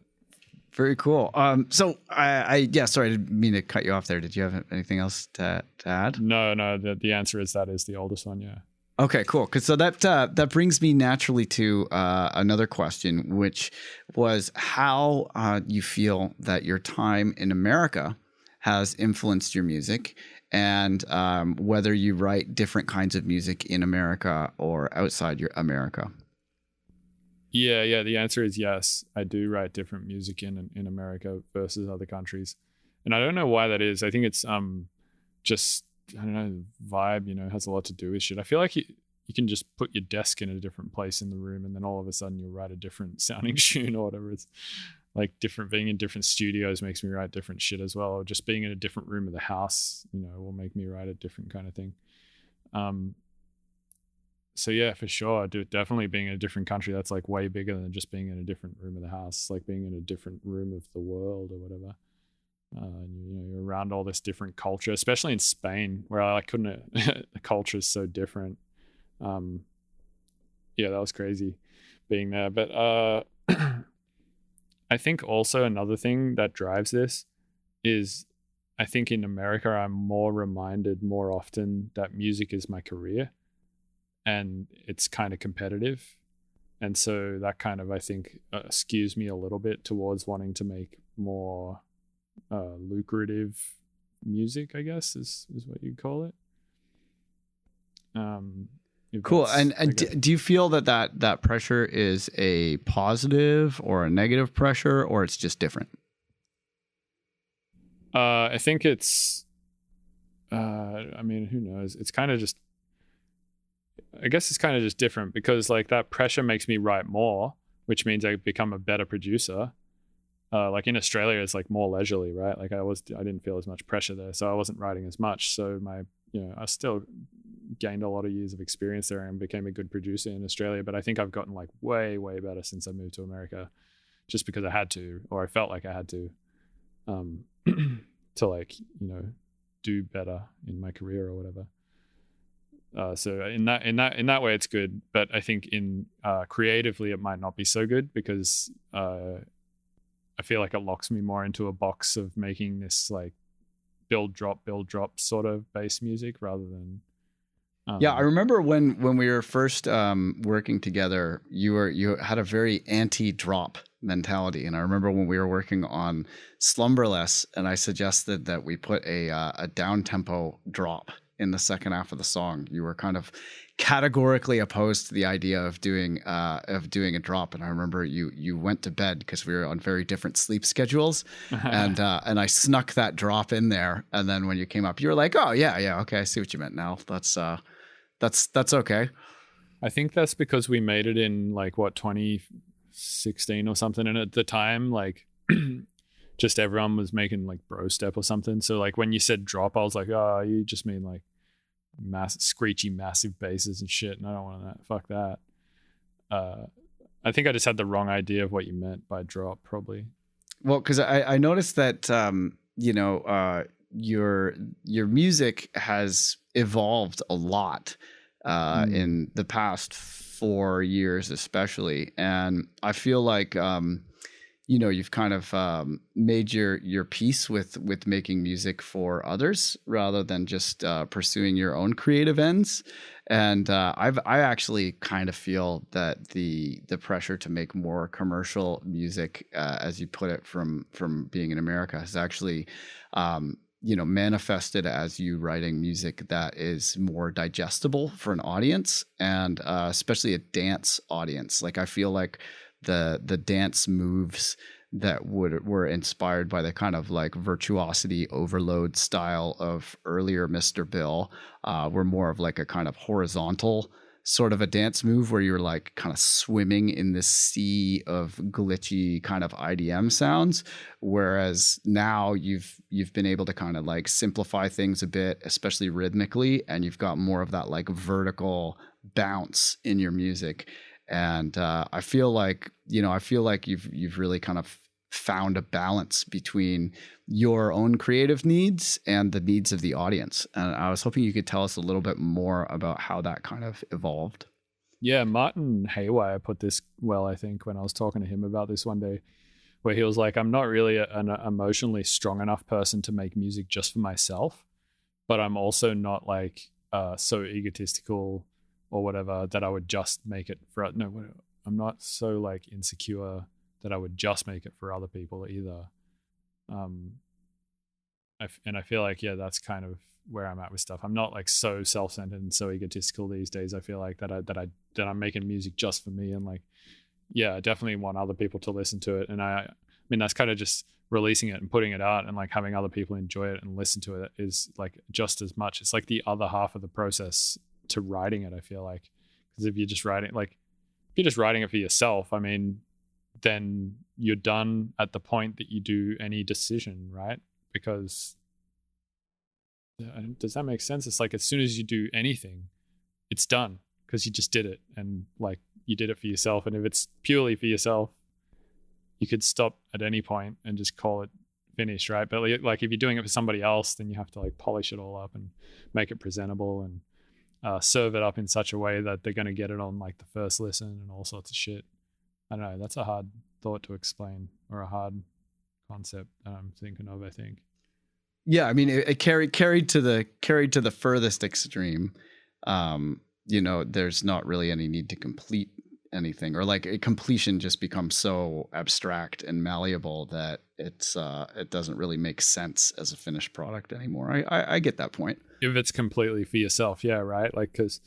Very cool. So I sorry, I didn't mean to cut you off there. Did you have anything else to add? No. The answer is that is the oldest one. Yeah. Okay, cool. So that brings me naturally to another question, which was how you feel that your time in America has influenced your music, and whether you write different kinds of music in America or outside your America. Yeah. The answer is yes. I do write different music in America versus other countries, and I don't know why that is. I think it's just, I don't know, vibe. Has a lot to do with shit. I feel like you can just put your desk in a different place in the room, and then all of a sudden you'll write a different sounding tune or whatever. It's like being in different studios makes me write different shit as well. Or just being in a different room of the house, will make me write a different kind of thing. So yeah, for sure. Definitely being in a different country, that's like way bigger than just being in a different room of the house, like being in a different room of the world or whatever. You're around all this different culture, especially in Spain, where I couldn't, the culture is so different. Yeah, that was crazy being there. But I think also another thing that drives this is, I think in America, I'm more reminded more often that music is my career. and it's kind of competitive. And so that kind of, I think, skews me a little bit towards wanting to make more lucrative music, I guess is what you'd call it. Cool. And do you feel that pressure is a positive or a negative pressure, or it's just different? I think it's, I mean, who knows? It's kind of just, I guess it's kind of just different, because like that pressure makes me write more, which means I become a better producer. Like in Australia, it's like more leisurely, right? Like I didn't feel as much pressure there, so I wasn't writing as much. So I still gained a lot of years of experience there and became a good producer in Australia. But I think I've gotten like way, way better since I moved to America, just because I had to, or I felt like I had to, to like, do better in my career or whatever. So in that way, it's good. But I think in creatively, it might not be so good, because I feel like it locks me more into a box of making this like build drop sort of bass music rather than. Yeah, I remember when we were first working together, you had a very anti-drop mentality, and I remember when we were working on Slumberless, and I suggested that we put a down tempo drop in the second half of the song. You were kind of categorically opposed to the idea of doing a drop, and I remember you went to bed because we were on very different sleep schedules, and I snuck that drop in there, and then when you came up, you were like, "Oh yeah, okay, I see what you meant now. That's okay." I think that's because we made it in like 2016 or something, and at the time, like just everyone was making like bro step or something. So like when you said drop, I was like, oh, you just mean like screechy massive basses and shit, and I don't want that. Fuck that. I think I just had the wrong idea of what you meant by drop, probably. Well, because I noticed that your music has evolved a lot in the past 4 years, especially, and I feel like you've kind of made your peace with making music for others rather than just pursuing your own creative ends. And I actually kind of feel that the pressure to make more commercial music, as you put it, from being in America, has actually manifested as you writing music that is more digestible for an audience, and especially a dance audience. Like I feel like the dance moves that were inspired by the kind of like virtuosity overload style of earlier Mr. Bill were more of like a kind of horizontal sort of a dance move where you're like kind of swimming in this sea of glitchy kind of IDM sounds, whereas now you've been able to kind of like simplify things a bit, especially rhythmically, and you've got more of that like vertical bounce in your music. And I feel like you've really kind of found a balance between your own creative needs and the needs of the audience. And I was hoping you could tell us a little bit more about how that kind of evolved. Yeah, Martin Haywire put this well, I think, when I was talking to him about this one day, where he was like, I'm not really an emotionally strong enough person to make music just for myself, but I'm also not like so egotistical or whatever that I would just make it for, no, I'm not so like insecure that I would just make it for other people either. And I feel like, yeah, that's kind of where I'm at with stuff. I'm not like so self-centered and so egotistical these days. I feel like that I'm making music just for me, and like, yeah, I definitely want other people to listen to it. And I mean, that's kind of just releasing it and putting it out, and like having other people enjoy it and listen to it is like just as much. It's like the other half of the process to writing it, I feel like, because if you're just writing it for yourself, I mean, then you're done at the point that you do any decision, right? Because does that make sense? It's like as soon as you do anything, it's done because you just did it, and like you did it for yourself. And if it's purely for yourself, you could stop at any point and just call it finished, right? But like if you're doing it for somebody else, then you have to like polish it all up and make it presentable and serve it up in such a way that they're going to get it on like the first listen and all sorts of shit. I don't know. That's a hard thought to explain, or a hard concept that I'm thinking of, I think. Yeah, I mean, it carried to the furthest extreme. there's not really any need to complete anything, or like a completion just becomes so abstract and malleable that it doesn't really make sense as a finished product anymore. I get that point. If it's completely for yourself, yeah, right. Like, because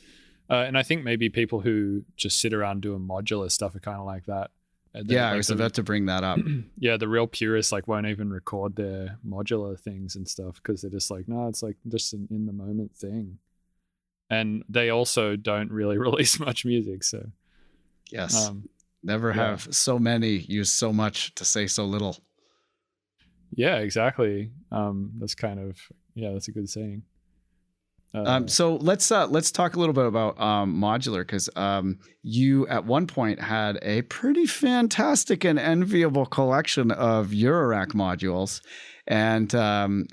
and I think maybe people who just sit around doing modular stuff are kind of like that. I was about to bring that up. Yeah, the real purists like won't even record their modular things and stuff because they're just like, no, it's like just an in the moment thing. And they also don't really release much music, so yes, never have so many use so much to say so little. Yeah, exactly. That's kind of that's a good saying. So let's talk a little bit about modular, because you at one point had a pretty fantastic and enviable collection of Eurorack modules, and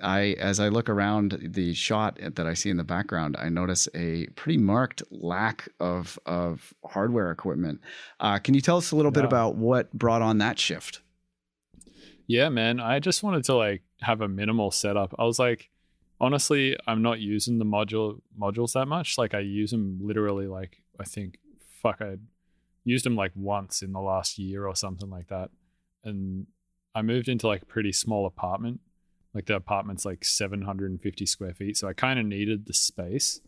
as I look around the shot that I see in the background, I notice a pretty marked lack of hardware equipment. Can you tell us a little bit about what brought on that shift? Yeah, man, I just wanted to like have a minimal setup. I was like, honestly, I'm not using the modules that much. Like I use them literally like, I used them like once in the last year or something like that. And I moved into like a pretty small apartment. Like the apartment's like 750 square feet. So I kind of needed the space.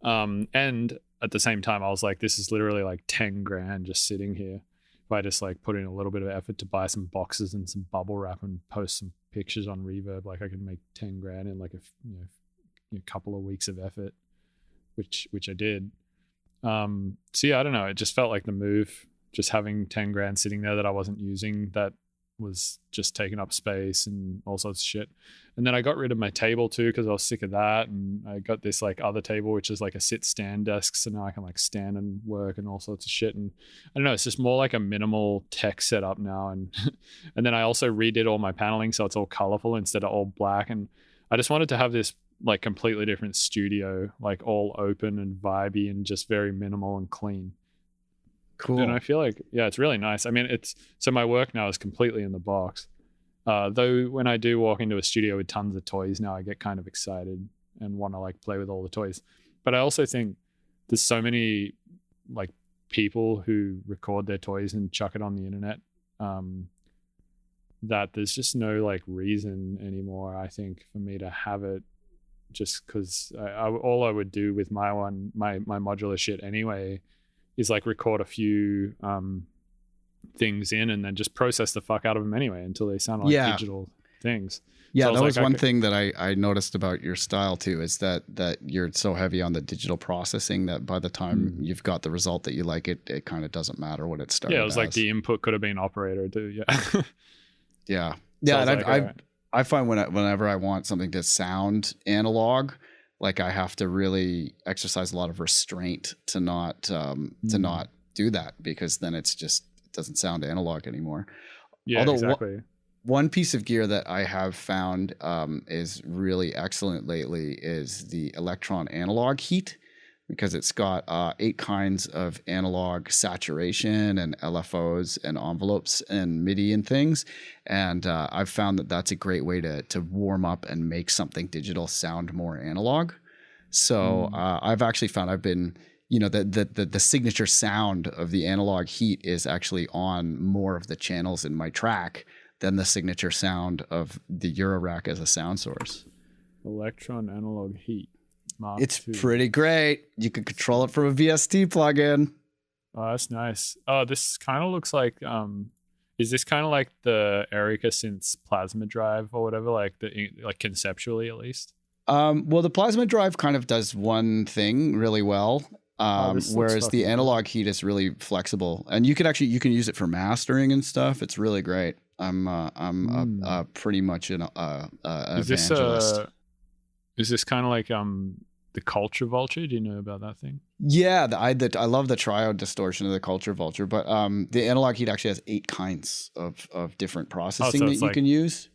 And at the same time, I was like, this is literally like 10 grand just sitting here. If I just like put in a little bit of effort to buy some boxes and some bubble wrap and post some pictures on Reverb, like I could make 10 grand in like a couple of weeks of effort, which I did. So yeah, I don't know. It just felt like the move, just having 10 grand sitting there that I wasn't using, that was just taking up space and all sorts of shit. And then I got rid of my table too because I was sick of that, and I got this like other table which is like a sit stand desk, so now I can like stand and work and all sorts of shit. And I don't know, it's just more like a minimal tech setup now. And and then I also redid all my paneling so it's all colorful instead of all black, and I just wanted to have this like completely different studio, like all open and vibey and just very minimal and clean. Cool. And I feel like, it's really nice. I mean, so my work now is completely in the box. Though when I do walk into a studio with tons of toys now, I get kind of excited and want to like play with all the toys. But I also think there's so many like people who record their toys and chuck it on the internet, that there's just no like reason anymore, I think, for me to have it, just because all I would do with my modular shit anyway is like record a few things in and then just process the fuck out of them anyway until they sound like digital things. Yeah, so that was one thing that I noticed about your style too, is that you're so heavy on the digital processing that by the time you've got the result that you like, it kind of doesn't matter what it started. Yeah, it was like the input could have been operator too. Yeah. Yeah. So and I find whenever I want something to sound analog, like I have to really exercise a lot of restraint to not do that, because then it doesn't sound analog anymore. Yeah, exactly. One piece of gear that I have found is really excellent lately is the Electron Analog Heat, because it's got 8 kinds of analog saturation and LFOs and envelopes and MIDI and things. And I've found that that's a great way to warm up and make something digital sound more analog. So I've actually found the signature sound of the Analog Heat is actually on more of the channels in my track than the signature sound of the Eurorack as a sound source. Electron Analog Heat. Mark it's II. Pretty great. You can control it from a VST plugin. Oh, that's nice. Oh, this kind of looks like is this kind of like the Erica Synth's plasma drive or whatever, like conceptually at least? Well, the plasma drive kind of does one thing really well, whereas the Analog Heat is really flexible, and you can use it for mastering and stuff. It's really great. I'm pretty much an evangelist. Is this kind of like the Culture Vulture? Do you know about that thing? Yeah, I love the triode distortion of the Culture Vulture, but the Analog Heat actually has 8 kinds of different processing that you can use.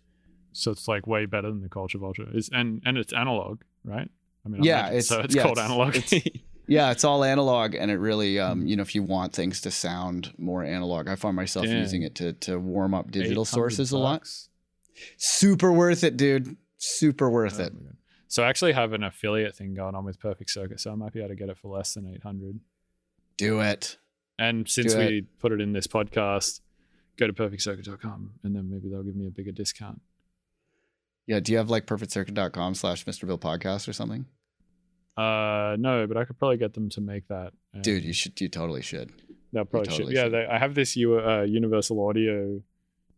So it's like way better than the Culture Vulture. And it's analog, right? I mean, it's called Analog Heat. Yeah, it's all analog, and it really, if you want things to sound more analog, I find myself using it to warm up digital sources a lot. Super worth it, dude. Super worth it. So I actually have an affiliate thing going on with Perfect Circuit, so I might be able to get it for less than 800. Do it. And since we put it in this podcast, go to perfectcircuit.com and then maybe they'll give me a bigger discount. Yeah. Do you have like perfectcircuit.com/Mr. Bill podcast or something? No, but I could probably get them to make that. Dude, you should. You totally should. They'll probably should. Yeah, I have this Universal Audio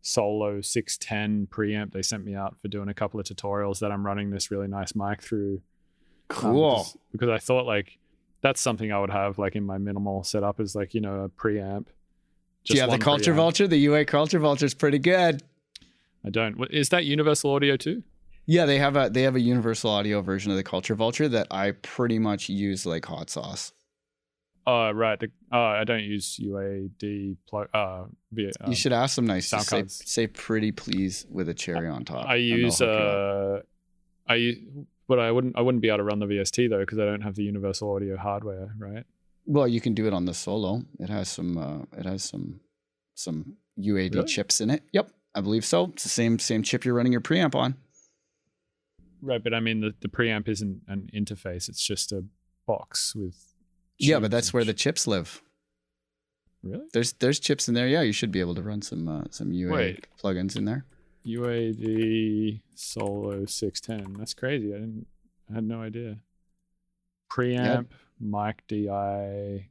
Solo 610 preamp they sent me out for doing a couple of tutorials that I'm running this really nice mic through. Cool. Because I thought like that's something I would have like in my minimal setup is like, a preamp. Do you have the Culture Vulture? The UA Culture Vulture is pretty good. I don't. Is that Universal Audio too? Yeah, they have a Universal Audio version of the Culture Vulture that I pretty much use like hot sauce. Oh, right. I don't use UAD plug. You should ask them nice. Sound cards. Say pretty please with a cherry on top. I use but I wouldn't be able to run the VST though because I don't have the Universal Audio hardware, right? Well, you can do it on the Solo. It has some UAD chips in it. Yep, I believe so. It's the same chip you're running your preamp on. Right, but I mean the preamp isn't an interface; it's just a box with. Yeah, but that's where the chips live. Really? There's chips in there. Yeah, you should be able to run some UA plugins in there. UAD Solo 610. That's crazy. I had no idea. Preamp, mic DI.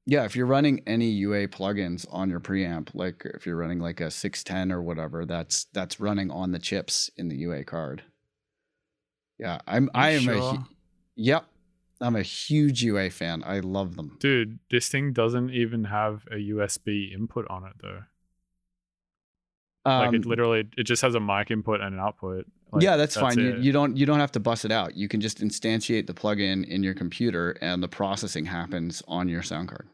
Yeah, if you're running any UA plugins on your preamp, like if you're running like a 610 or whatever, that's running on the chips in the UA card. Yeah, I'm a huge UA fan. I love them. Dude, this thing doesn't even have a USB input on it though. Like it just has a mic input and an output. Like, yeah, that's fine. You don't have to bust it out. You can just instantiate the plugin in your computer and the processing happens on your sound card.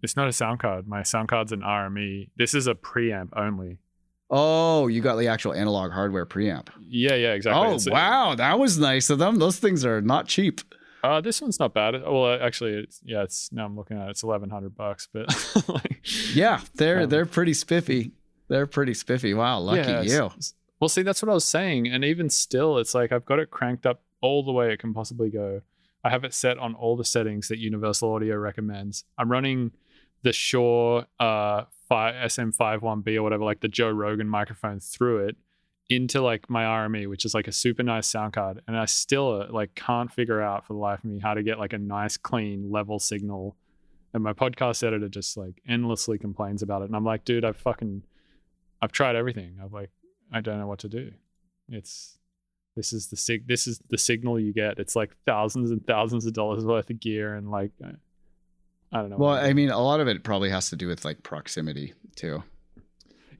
It's not a sound card. My sound card's an RME. This is a preamp only. Oh, you got the actual analog hardware preamp. Yeah, exactly. Oh, wow. That was nice of them. Those things are not cheap. This one's not bad. Well, actually, it's now I'm looking at it. It's $1,100, but yeah, they're pretty spiffy. They're pretty spiffy. Wow, lucky you. Well, see, that's what I was saying. And even still, it's like I've got it cranked up all the way it can possibly go. I have it set on all the settings that Universal Audio recommends. I'm running the Shure SM51B or whatever, like the Joe Rogan microphone through it into like my RME, which is like a super nice sound card. And I still like can't figure out for the life of me how to get like a nice, clean, level signal. And my podcast editor just like endlessly complains about it. And I'm like, dude, I've tried everything. I don't know what to do. This is the signal you get. It's like thousands and thousands of dollars worth of gear and like I don't know. Well, I mean, a lot of it probably has to do with like proximity too.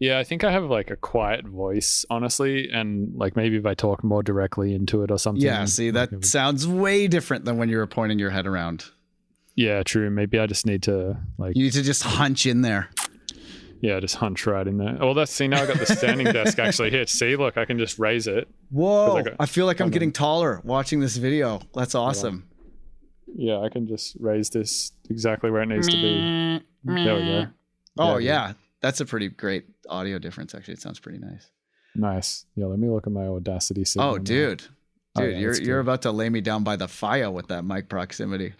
Yeah, I think I have like a quiet voice, honestly, and like maybe if I talk more directly into it or something. Yeah, see, that sounds way different than when you were pointing your head around. Yeah, true. Maybe I just need to like. You need to just hunch in there. Yeah, just hunch right in there. Oh, now I got the standing desk actually here. See, look, I can just raise it. Whoa! I feel like I'm getting taller watching this video. That's awesome. Yeah, I can just raise this exactly where it needs to be. There we go. Oh yeah, that's a pretty great audio difference. Actually, it sounds pretty nice. Nice. Yeah, let me look at my Audacity signal. Oh, dude, you're about to lay me down by the fire with that mic proximity.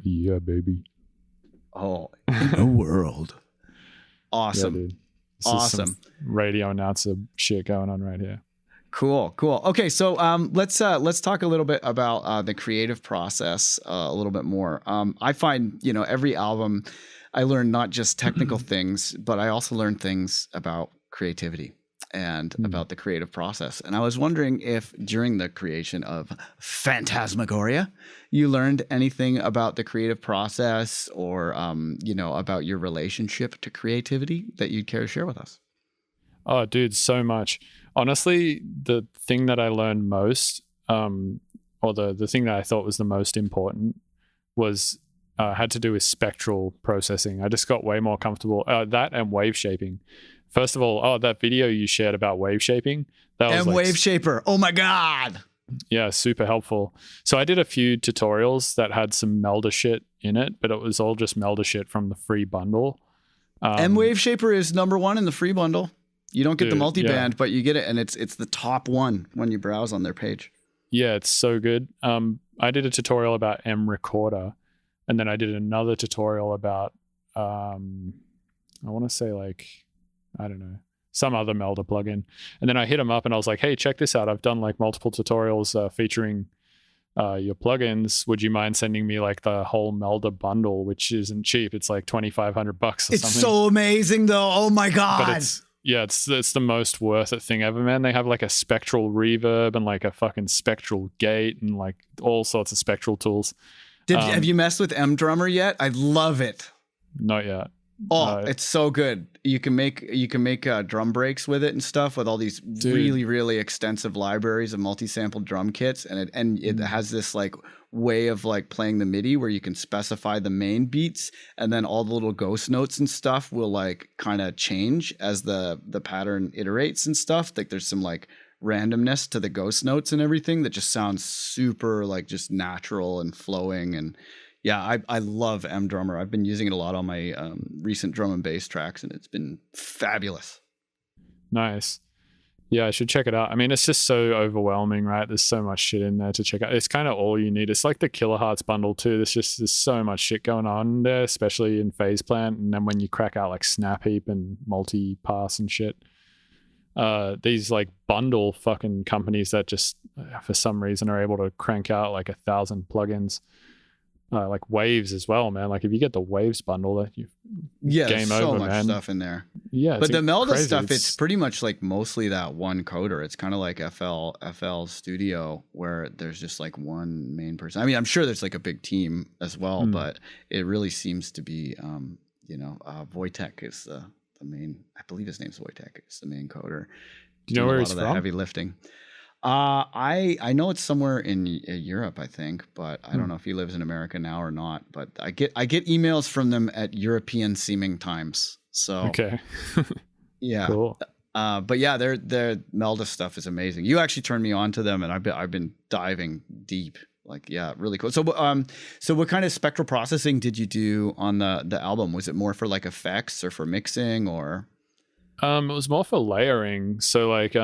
Yeah, baby. Oh, in a world. Awesome. Yeah, dude. This awesome. Is some radio announcer shit going on right here. Cool. Okay, so let's talk a little bit about the creative process a little bit more. I find every album I learn not just technical things, but I also learn things about creativity and about the creative process. And I was wondering if during the creation of Phantasmagoria, you learned anything about the creative process or about your relationship to creativity that you'd care to share with us. Oh, dude, so much. Honestly, the thing that I learned most, or the thing that I thought was the most important was had to do with spectral processing. I just got way more comfortable. That and wave shaping. First of all, that video you shared about wave shaping. That was Wave Shaper. Oh my God. Yeah, super helpful. So I did a few tutorials that had some Melda shit in it, but it was all just Melda shit from the free bundle. Wave Shaper is number one in the free bundle. You don't get the Dude, multi-band, yeah. but you get it, and it's the top one when you browse on their page. Yeah, it's so good. I did a tutorial about M Recorder, and then I did another tutorial about I want to say like, I don't know, some other Melder plugin. And then I hit them up and I was like, hey, check this out. I've done like multiple tutorials featuring your plugins. Would you mind sending me like the whole Melder bundle, which isn't cheap? It's like $2,500 or something. It's so amazing though. Oh my God. But it's the most worth it thing ever, man. They have like a spectral reverb and like a fucking spectral gate and like all sorts of spectral tools. Have you messed with M Drummer yet? I love it. Not yet. Oh, it's so good. You can make drum breaks with it and stuff, with all these really, really extensive libraries of multi-sampled drum kits, and it has this like way of like playing the MIDI where you can specify the main beats, and then all the little ghost notes and stuff will like kind of change as the pattern iterates and stuff. Like there's some like randomness to the ghost notes and everything that just sounds super like just natural and flowing. And yeah, I love M Drummer. I've been using it a lot on my recent drum and bass tracks, and it's been fabulous. Nice. Yeah, I should check it out. I mean, it's just so overwhelming, right? There's so much shit in there to check out. It's kind of all you need. It's like the Kilohertz bundle too. There's so much shit going on there, especially in Phase Plant. And then when you crack out like Snap Heap and Multi-Pass and shit, these like bundle fucking companies that just for some reason are able to crank out like 1,000 plugins. Like Waves as well, man. Like if you get the Waves bundle, that you game so over, much man. stuff in there. Yeah, but the Melda crazy. stuff, it's pretty much like mostly that one coder. It's kind of like FL Studio, where there's just like one main person. I mean, I'm sure there's like a big team as well, but it really seems to be, Wojtek is the main. I believe his name's Wojtek. Is the main coder. Do you know where he's from? from? Heavy lifting. I know it's somewhere in Europe, I think, but I don't know if he lives in America now or not. But I get emails from them at European seeming times. So okay, yeah, cool. But yeah, their Melda stuff is amazing. You actually turned me on to them, and I've been diving deep. Like, yeah, really cool. So what kind of spectral processing did you do on the album? Was it more for like effects or for mixing or? It was more for layering. So like,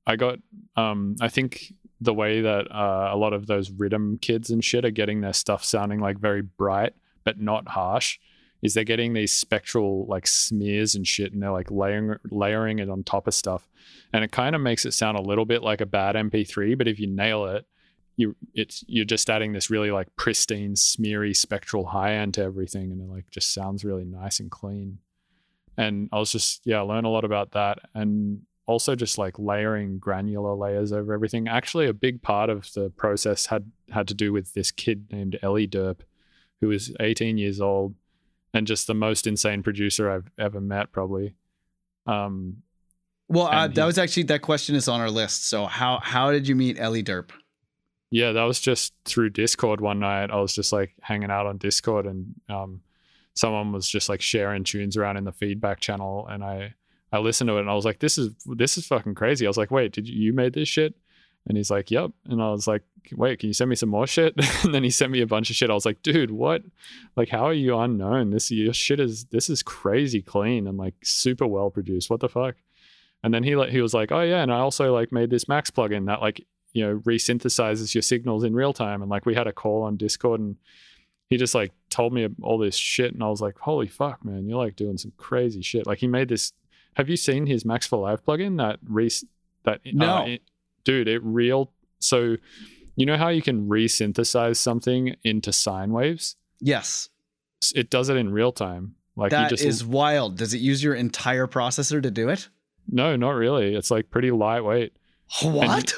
I got, I think the way that a lot of those rhythm kids and shit are getting their stuff sounding like very bright but not harsh is they're getting these spectral like smears and shit, and they're like layering it on top of stuff, and it kind of makes it sound a little bit like a bad MP3, but if you nail it, you're just adding this really like pristine, smeary spectral high end to everything, and it like just sounds really nice and clean. And I was just learn a lot about that, and also just like layering granular layers over everything. Actually, a big part of the process had to do with this kid named ill.Derp, who was 18 years old and just the most insane producer I've ever met, probably. That question is on our list. So how did you meet ill.Derp? Yeah, that was just through Discord one night. I was just like hanging out on Discord, and someone was just like sharing tunes around in the feedback channel, and I listened to it and I was like, this is fucking crazy. I was like, wait, you made this shit? And he's like, yep. And I was like, wait, can you send me some more shit? And then he sent me a bunch of shit. I was like, dude, what? Like, how are you unknown? This is crazy clean and like super well produced. What the fuck? And then he was like, oh yeah, and I also like made this Max plugin that like, resynthesizes your signals in real time. And like we had a call on Discord, and he just like told me all this shit, and I was like, holy fuck, man, you're like doing some crazy shit. Like he made this. Have you seen his Max for Live plugin? No, dude, so you know how you can resynthesize something into sine waves? Yes. It does it in real time. Like that is wild. Does it use your entire processor to do it? No, not really. It's like pretty lightweight. What?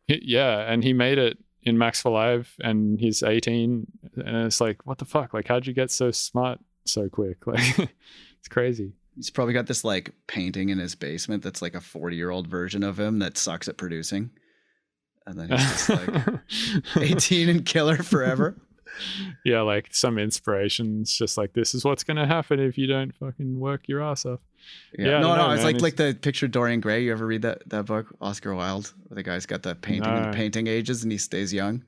And he made it in Max for Live, and he's 18, and it's like, what the fuck? Like, how'd you get so smart so quick? Like, it's crazy. He's probably got this like painting in his basement that's like a 40-year-old version of him that sucks at producing. And then he's just like 18 and killer forever. Yeah, like some inspirations, just like, this is what's going to happen if you don't fucking work your ass off. Yeah. No, it's like the picture Dorian Gray. You ever read that book, Oscar Wilde, where the guy's got the painting and painting ages and he stays young?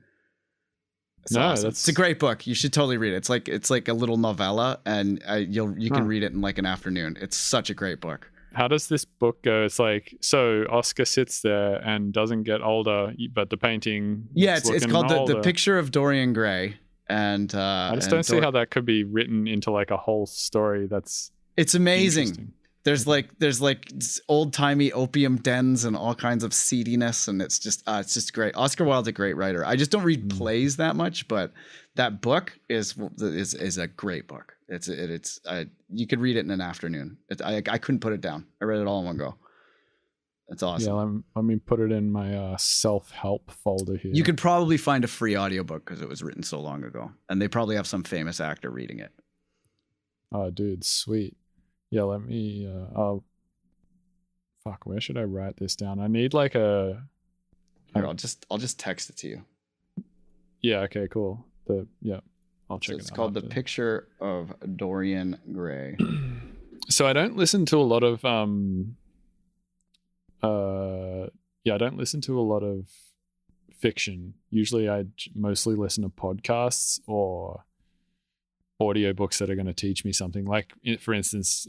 It's awesome. It's a great book. You should totally read it. It's like a little novella, and you can read it in like an afternoon. It's such a great book. how does this book go? It's like, so Oscar sits there and doesn't get older, but the painting it's called the Picture of Dorian Gray. And I just don't see how that could be written into like a whole story. It's amazing. There's like old timey opium dens and all kinds of seediness, and it's just great. Oscar Wilde's a great writer. I just don't read plays that much, but that book is a great book. You could read it in an afternoon. I couldn't put it down. I read it all in one go. It's awesome. Yeah, let me put it in my self-help folder here. You could probably find a free audiobook because it was written so long ago, and they probably have some famous actor reading it. Oh, dude, sweet. Yeah, let me. Fuck. Where should I write this down? I need like a. Here, I'll just text it to you. Yeah. Okay. Cool. I'll check it out. It's called The Picture of Dorian Gray. So I don't listen to a lot of I don't listen to a lot of fiction. Usually I mostly listen to podcasts or audiobooks that are going to teach me something. Like, for instance,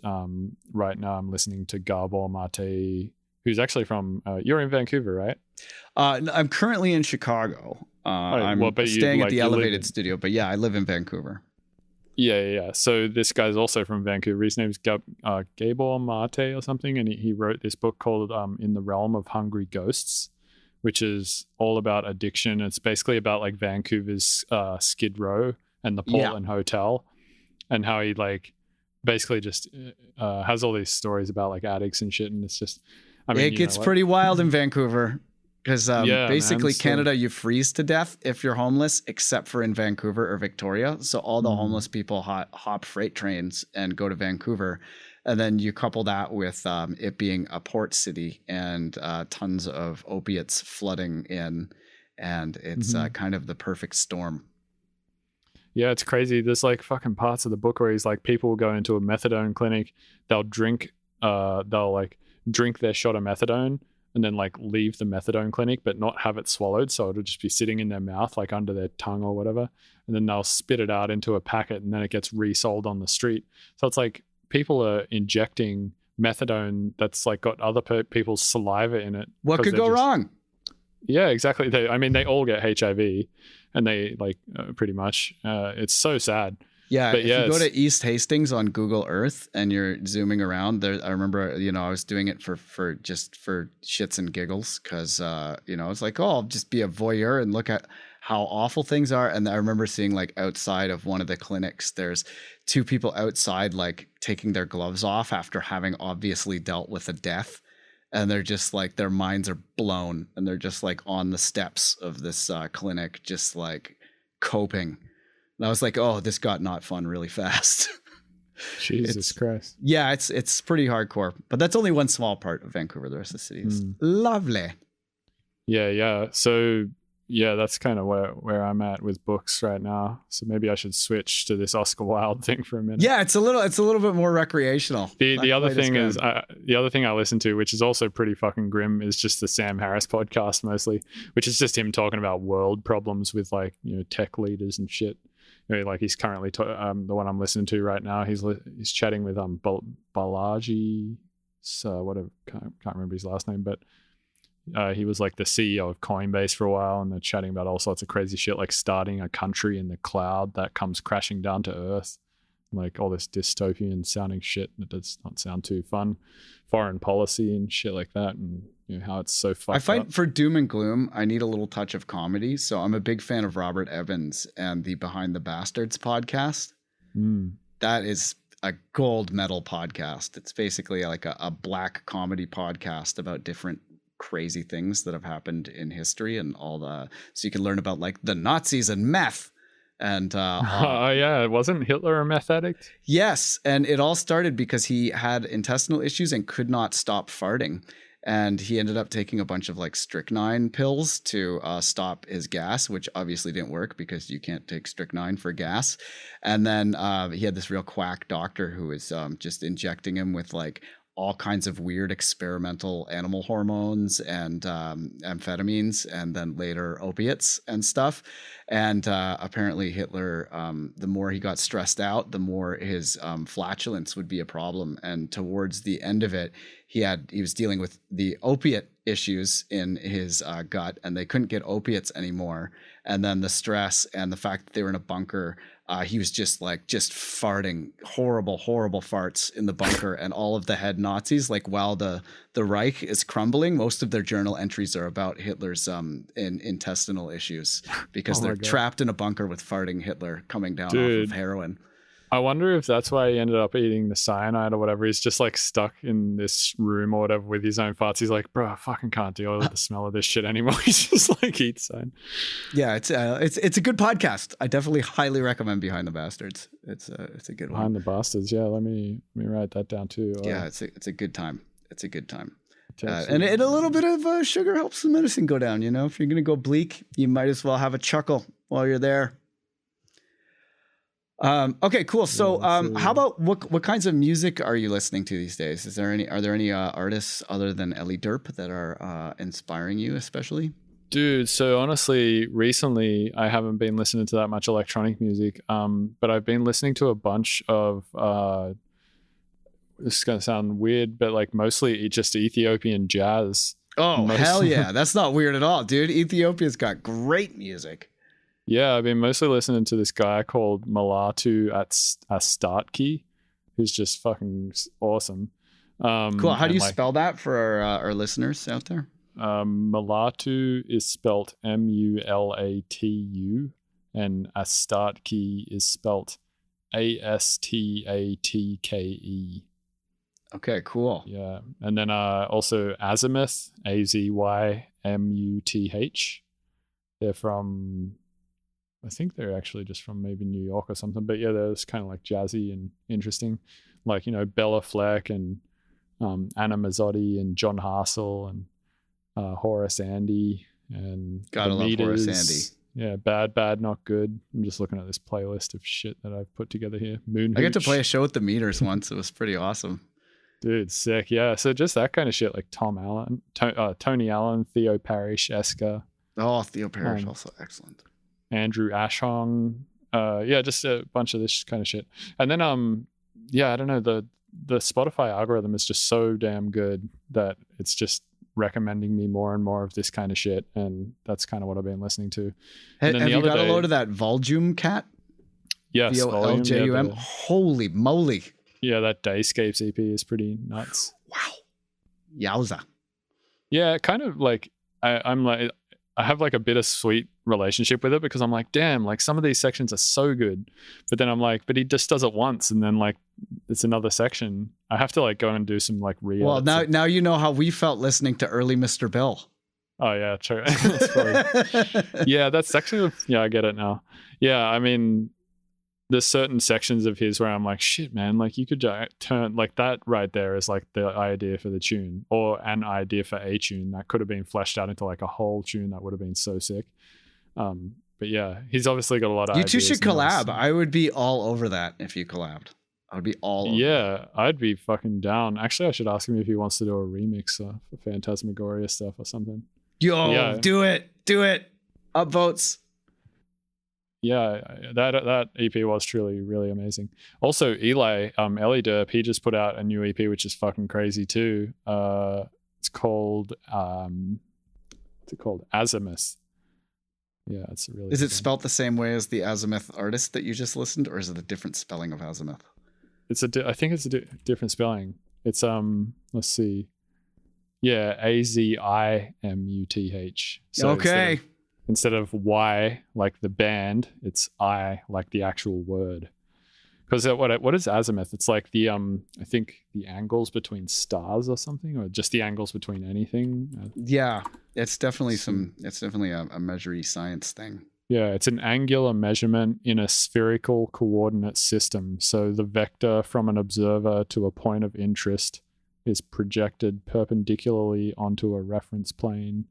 right now I'm listening to Gabor Mate, who's actually from you're in Vancouver, right? I'm currently in Chicago. I'm staying at the Elevated Studio, but yeah, I live in Vancouver. Yeah. So this guy's also from Vancouver. His name's Gabor Mate or something, and he wrote this book called In the Realm of Hungry Ghosts, which is all about addiction. It's basically about like Vancouver's Skid Row and the Portland Hotel, and how he like basically just has all these stories about like addicts and shit. And it's just, I mean, it gets pretty wild in Vancouver. Because basically Canada, you freeze to death if you're homeless, except for in Vancouver or Victoria. So all the homeless people hop freight trains and go to Vancouver. And then you couple that with it being a port city and tons of opiates flooding in. And it's kind of the perfect storm. Yeah, it's crazy. There's like fucking parts of the book where he's like, people will go into a methadone clinic. They'll drink their shot of methadone, and then like leave the methadone clinic but not have it swallowed, so it'll just be sitting in their mouth, like under their tongue or whatever, and then they'll spit it out into a packet, and then it gets resold on the street. So it's like people are injecting methadone that's like got other people's saliva in it. What could go wrong? Yeah, exactly. They all get HIV, and they like pretty much it's so sad. Yeah, if you go to East Hastings on Google Earth and you're zooming around there, I remember, I was doing it for shits and giggles because, it's like, I'll just be a voyeur and look at how awful things are. And I remember seeing like outside of one of the clinics, there's two people outside, like taking their gloves off after having obviously dealt with a death. And they're just like, their minds are blown. And they're just like on the steps of this clinic, just like coping. And I was like, oh, this got not fun really fast. Jesus Christ. Yeah, it's pretty hardcore. But that's only one small part of Vancouver. The rest of the city is lovely. Yeah. So, yeah, that's kind of where I'm at with books right now. So maybe I should switch to this Oscar Wilde thing for a minute. Yeah, it's a little bit more recreational. The other thing is, the other thing I listen to, which is also pretty fucking grim, is just the Sam Harris podcast mostly, which is just him talking about world problems with like, tech leaders and shit. Like he's currently the one I'm listening to right now. He's chatting with Balaji, whatever, can't remember his last name, but he was like the CEO of Coinbase for a while, and they're chatting about all sorts of crazy shit, like starting a country in the cloud that comes crashing down to Earth, like all this dystopian sounding shit that does not sound too fun, foreign policy and shit like that, and how it's so fucked I find up. For doom and gloom, I need a little touch of comedy. So I'm a big fan of Robert Evans and the Behind the Bastards podcast. That is a gold medal podcast. It's basically like a black comedy podcast about different crazy things that have happened in history and so you can learn about like the Nazis and meth. And yeah, wasn't Hitler a meth addict? Yes, and it all started because he had intestinal issues and could not stop farting. And he ended up taking a bunch of like strychnine pills to stop his gas, which obviously didn't work because you can't take strychnine for gas. And then he had this real quack doctor who was just injecting him with like all kinds of weird experimental animal hormones and amphetamines, and then later opiates and stuff. And apparently Hitler, the more he got stressed out, the more his flatulence would be a problem. And towards the end of it, he was dealing with the opiate issues in his gut, and they couldn't get opiates anymore. And then the stress and the fact that they were in a bunker, he was just farting horrible farts in the bunker. And all of the head Nazis, like while the Reich is crumbling, most of their journal entries are about Hitler's intestinal issues because they're trapped in a bunker with farting Hitler coming down off of heroin. I wonder if that's why he ended up eating the cyanide or whatever. He's just like stuck in this room or whatever with his own farts. He's like, bro, I fucking can't deal with the smell of this shit anymore. He's just like, eats cyanide. Yeah, it's a good podcast. I definitely highly recommend Behind the Bastards. It's a good one. Behind the Bastards. Yeah, let me write that down too. Yeah, it's a good time. It's a good time. And a little bit of sugar helps the medicine go down. You know, if you're gonna go bleak, you might as well have a chuckle while you're there. Okay, cool. So, how about what kinds of music are you listening to these days? Are there any artists other than Ellie Derp that are inspiring you, especially? Dude, so honestly, recently I haven't been listening to that much electronic music, but I've been listening to a bunch of. This is gonna sound weird, but like mostly just Ethiopian jazz. Oh, hell yeah! That's not weird at all, dude. Ethiopia's got great music. Yeah, I've been mostly listening to this guy called Malatu Astatki, who's just fucking awesome. Cool. How do you spell that for our listeners out there? Malatu is spelt Mulatu, and Astatki is spelt Astatke. Okay, cool. Yeah, and then also Azimuth, Azymouth. They're from. I think they're actually just from maybe New York or something, but yeah, they're just kind of like jazzy and interesting, like, you know, Bella Fleck and Anna Mazzotti and John Hassel and Horace Andy and gotta love Horace Andy. Yeah, bad, not good. I'm just looking at this playlist of shit that I've put together here. Moon. I got to play a show with the Meters once. It was pretty awesome. Dude, sick. Yeah, so just that kind of shit, like Tom Allen, Tony Allen, Theo Parrish, Eska. Oh, Theo Parrish, also excellent. Andrew Ashong, just a bunch of this kind of shit. And then I don't know, the Spotify algorithm is just so damn good that it's just recommending me more and more of this kind of shit, and that's kind of what I've been listening to. Have you got a load of that Volume Cat? Yes, VOLJUM. Yeah, holy moly! Yeah, that Dayscapes EP is pretty nuts. Wow, yowza! Yeah, kind of like I'm like. I have like a bittersweet relationship with it because I'm like, damn, like some of these sections are so good, but then I'm like, but he just does it once and then like it's another section. I have to like go and do some like re. Well, now you know how we felt listening to early Mr. Bill. Oh yeah, true. Yeah, that section of I get it now. Yeah, I mean, there's certain sections of his where I'm like, shit, man, like you could turn like that right there is like the idea for the tune or an idea for a tune that could have been fleshed out into like a whole tune that would have been so sick. But yeah, he's obviously got a lot of ideas. You two should collab. I would be all over that if you collabed. I would be all over that. I'd be fucking down. Actually, I should ask him if he wants to do a remix for Phantasmagoria stuff or something. Yo, do it. Upvotes. Yeah, that EP was truly really amazing. Also, Ellie Derp, he just put out a new EP which is fucking crazy too. It's called Azimuth. Yeah, it's really. Is it spelt the same way as the Azimuth artist that you just listened, or is it a different spelling of Azimuth? I think it's a different spelling. It's let's see. Yeah, Azimuth. So okay. Instead of Y like the band, it's I like the actual word. Because what is azimuth? It's like the I think the angles between stars or something, or just the angles between anything. Yeah, it's definitely a measury science thing. Yeah, it's an angular measurement in a spherical coordinate system. So the vector from an observer to a point of interest is projected perpendicularly onto a reference plane.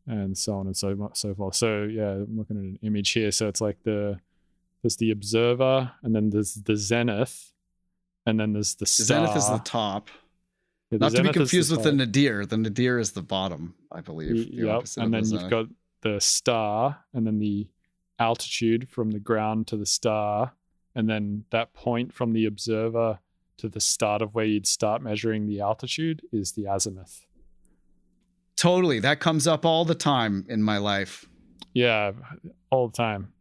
And so on and so forth. So yeah, I'm looking at an image here. So it's like there's the observer, and then there's the zenith, and then there's the star. Zenith is the top. Yeah, the Not to be zenith is confused the with the top. nadir. The nadir is the bottom, I believe. The Yep. opposite And of then the you've zenith. got the star, and then the altitude from the ground to the star, and then that point from the observer to the start of where you'd start measuring the altitude is the azimuth. Totally. That comes up all the time in my life. Yeah, all the time.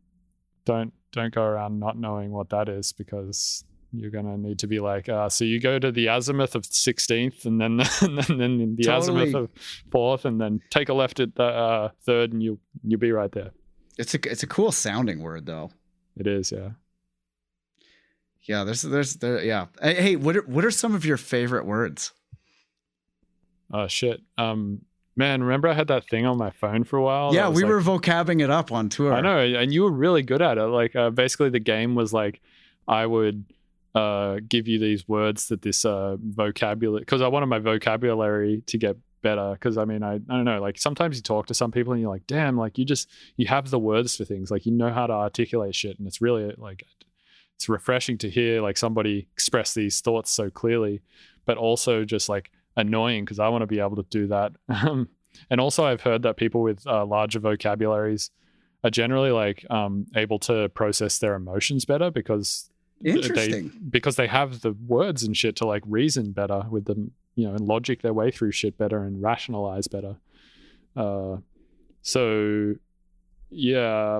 Don't go around not knowing what that is, because you're gonna need to be like, so you go to the azimuth of 16th, and then and then the azimuth of 4th, and then take a left at the 3rd, and you'll be right there. It's a cool sounding word though. It is, yeah. Yeah, yeah. Hey, what are some of your favorite words? Oh shit. Man, remember I had that thing on my phone for a while? Yeah, that was we like, were vocabbing it up on tour. I know, and you were really good at it. Like, basically, the game was like, I would give you these words that this vocabulary, because I wanted my vocabulary to get better. Because I mean, I don't know, like sometimes you talk to some people and you're like, damn, like you have the words for things, like you know how to articulate shit, and it's really like, it's refreshing to hear like somebody express these thoughts so clearly, but also just like annoying, because I want to be able to do that. And also I've heard that people with larger vocabularies are generally like able to process their emotions better, because they have the words and shit to like reason better with them, you know, and logic their way through shit better and rationalize better. So yeah,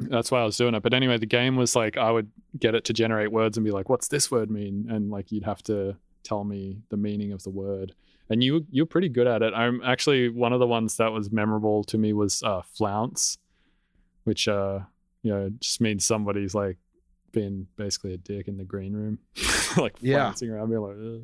that's why I was doing it. But anyway, the game was like, I would get it to generate words and be like, what's this word mean? And like, you'd have to tell me the meaning of the word. And you're pretty good at it. I'm actually, one of the ones that was memorable to me was flounce, which just means somebody's like being basically a dick in the green room. Like flouncing around, being like, ugh.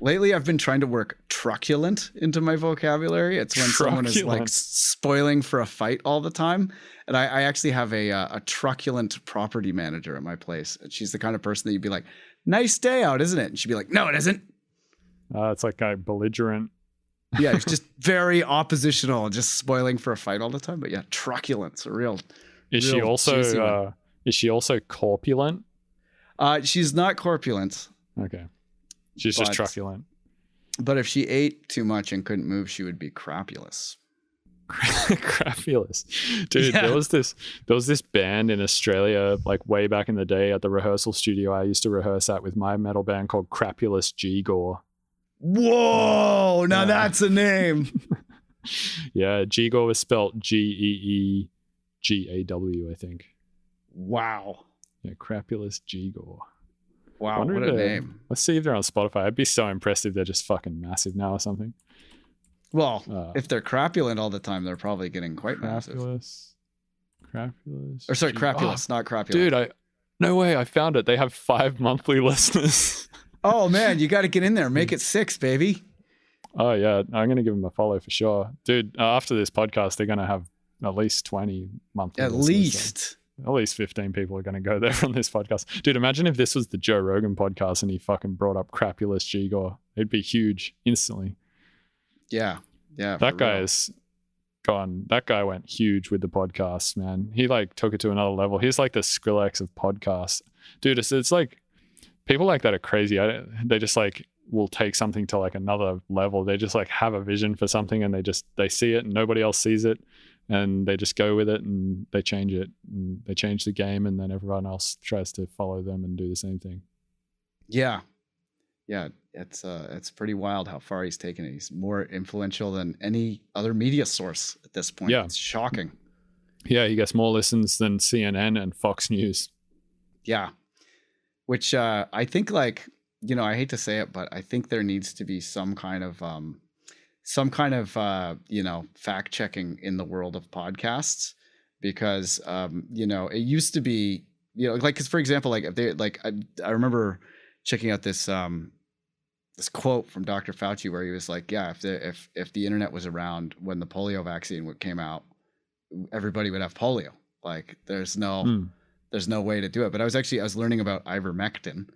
Lately, I've been trying to work truculent into my vocabulary. It's when someone is like spoiling for a fight all the time. And I actually have a truculent property manager at my place. And she's the kind of person that you'd be like, nice day out, isn't it? And she'd be like, no, it isn't. It's like a belligerent. Yeah, it's just very oppositional, just spoiling for a fight all the time. But yeah, truculent's a real. Is she also corpulent? She's not corpulent. Okay. She's just truculent. But if she ate too much and couldn't move, she would be crapulous. Crapulous. Dude, yeah. there was this band in Australia, like way back in the day, at the rehearsal studio I used to rehearse at with my metal band, called Crapulous G-Gore. Whoa, now that's a name. Yeah, G-Gore was spelled Geeegaw, I think. Wow. Yeah, Crapulous G-Gore. Wow, what a name. Let's see if they're on Spotify. I'd be so impressed if they're just fucking massive now or something. Well, if they're crapulent all the time, they're probably getting quite massive. Crapulous. Or sorry, crapulous, not crapulent. Dude, no way, I found it. They have 5 monthly listeners. Oh man, you got to get in there. Make it 6, baby. Oh yeah, I'm going to give them a follow for sure. Dude, after this podcast, they're going to have at least 20 monthly listeners. At least 15 people are going to go there from this podcast. Dude, imagine if this was the Joe Rogan podcast and he fucking brought up Crapulous G-Gore. It'd be huge instantly. Yeah. Yeah. That guy is gone. That guy went huge with the podcast, man. He like took it to another level. He's like the Skrillex of podcasts. Dude, it's like people like that are crazy. They just like will take something to like another level. They just like have a vision for something and they see it and nobody else sees it. And they just go with it and they change it and they change the game, and then everyone else tries to follow them and do the same thing. Yeah. Yeah. It's pretty wild how far he's taken it. He's more influential than any other media source at this point. Yeah. It's shocking. Yeah. He gets more listens than CNN and Fox News. Yeah. Which I think like, I hate to say it, but I think there needs to be some kind of fact checking in the world of podcasts, because it used to be, like, cause for example, like if they like, I remember checking out this quote from Dr. Fauci where he was like, yeah, if the internet was around when the polio vaccine came out, everybody would have polio. Like there's no way to do it. But I was learning about ivermectin.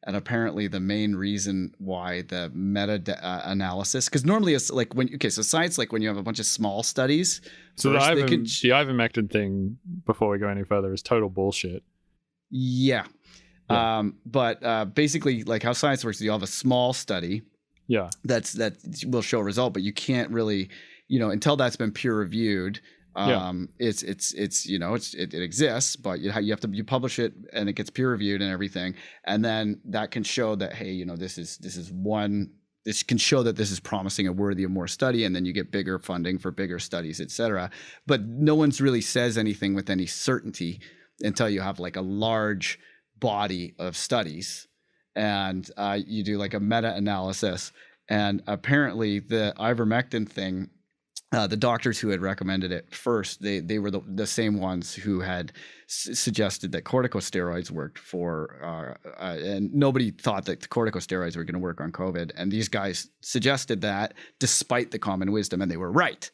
And apparently the main reason why the meta-analysis, because normally it's like so science, like when you have a bunch of small studies. So the ivermectin thing, before we go any further, is total bullshit. Yeah. But basically, like how science works, you have a small study that will show a result, but you can't really, until that's been peer reviewed. It exists, but you publish it and it gets peer reviewed and everything, and then that can show that, hey, this can show that this is promising and worthy of more study, and then you get bigger funding for bigger studies, etc. But no one's really says anything with any certainty until you have like a large body of studies, and you do like a meta-analysis. And apparently the ivermectin thing, the doctors who had recommended it first, they were the same ones who had suggested that corticosteroids worked for, and nobody thought that the corticosteroids were going to work on COVID. And these guys suggested that despite the common wisdom, and they were right.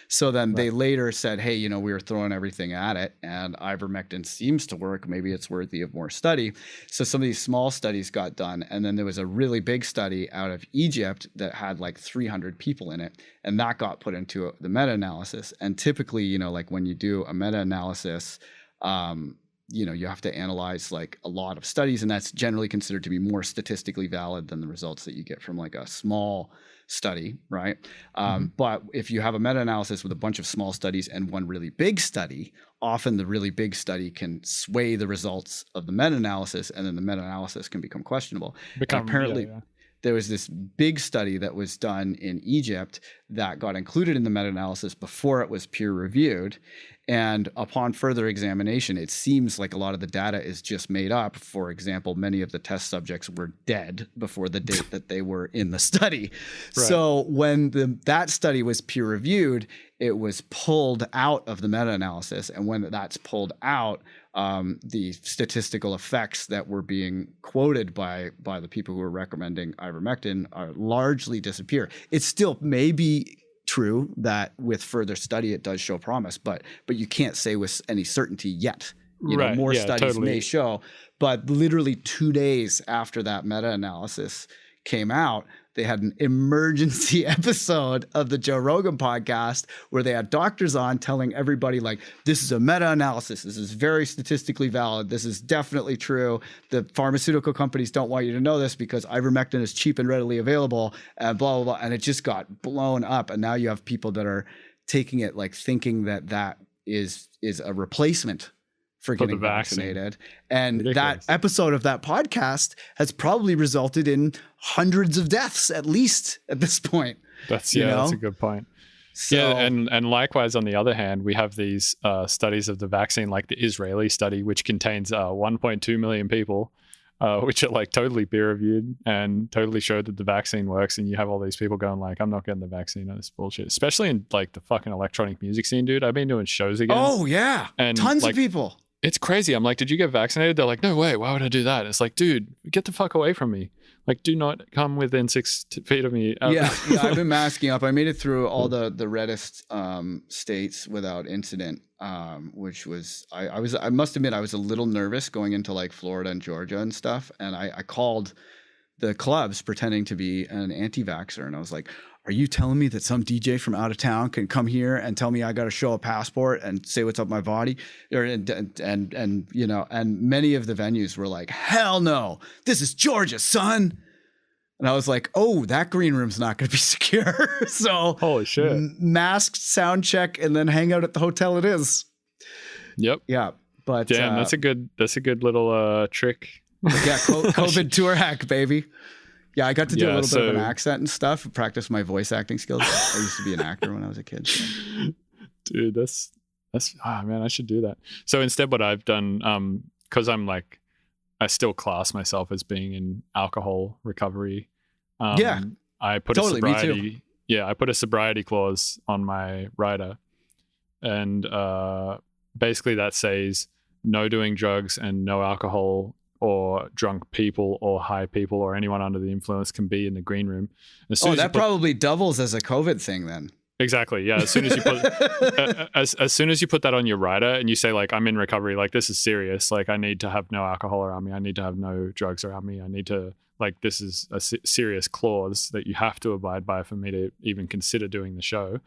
So then they later said, hey, we were throwing everything at it, and ivermectin seems to work. Maybe it's worthy of more study. So some of these small studies got done. And then there was a really big study out of Egypt that had like 300 people in it. And that got put into the meta-analysis. And typically, like when you do a meta-analysis, you have to analyze like a lot of studies, and that's generally considered to be more statistically valid than the results that you get from like a small study, right? But if you have a meta-analysis with a bunch of small studies and one really big study, often the really big study can sway the results of the meta-analysis, and then the meta-analysis can become questionable. Apparently, there was this big study that was done in Egypt that got included in the meta-analysis before it was peer-reviewed. And upon further examination, it seems like a lot of the data is just made up. For example, many of the test subjects were dead before the date that they were in the study. Right. So when that study was peer-reviewed, it was pulled out of the meta-analysis. And when that's pulled out, the statistical effects that were being quoted by the people who were recommending ivermectin are largely disappear. It still may be true that with further study it does show promise, but you can't say with any certainty yet. More studies may show. But literally 2 days after that meta-analysis came out, they had an emergency episode of the Joe Rogan podcast where they had doctors on telling everybody, like, this is a meta-analysis. This is very statistically valid. This is definitely true. The pharmaceutical companies don't want you to know this because ivermectin is cheap and readily available, and blah, blah, blah. And it just got blown up. And now you have people that are taking it, like, thinking that is a replacement for getting vaccinated. And ridiculous. That episode of that podcast has probably resulted in hundreds of deaths, at least at this point. That's a good point. So, and likewise, on the other hand, we have these studies of the vaccine, like the Israeli study, which contains 1.2 million people, which are like totally peer reviewed and totally showed that the vaccine works. And you have all these people going like, I'm not getting the vaccine. That's bullshit. Especially in like the fucking electronic music scene, dude. I've been doing shows again. Oh yeah, and tons of people. It's crazy. I'm like, did you get vaccinated? They're like, no way. Why would I do that? And it's like, dude, get the fuck away from me. Like, do not come within 6 feet of me. Yeah, I've been masking up. I made it through all the reddest states without incident, which was, I must admit, I was a little nervous going into like Florida and Georgia and stuff. And I called the clubs pretending to be an anti-vaxxer. And I was like, are you telling me that some DJ from out of town can come here and tell me I got to show a passport and say what's up my body? And many of the venues were like, hell no, this is Georgia, son. And I was like, oh, that green room's not going to be secure. So holy shit, masked, sound check, and then hang out at the hotel it is. Yep. Yeah. But damn, that's a good little trick. Yeah. COVID tour hack, baby. Yeah, I got to do a little bit of an accent and stuff, practice my voice acting skills. I used to be an actor when I was a kid. So. Dude, that's man, I should do that. So instead what I've done, because I'm like, I still class myself as being in alcohol recovery. I put totally, a sobriety. Me too. Yeah, I put a sobriety clause on my rider. And basically that says no doing drugs and no alcohol or drunk people or high people or anyone under the influence can be in the green room. That probably doubles as a COVID thing then. Exactly. Yeah. As soon as you put as soon as you put that on your rider and you say like, I'm in recovery, like this is serious. Like I need to have no alcohol around me. I need to have no drugs around me. I need to like, this is a serious clause that you have to abide by for me to even consider doing the show.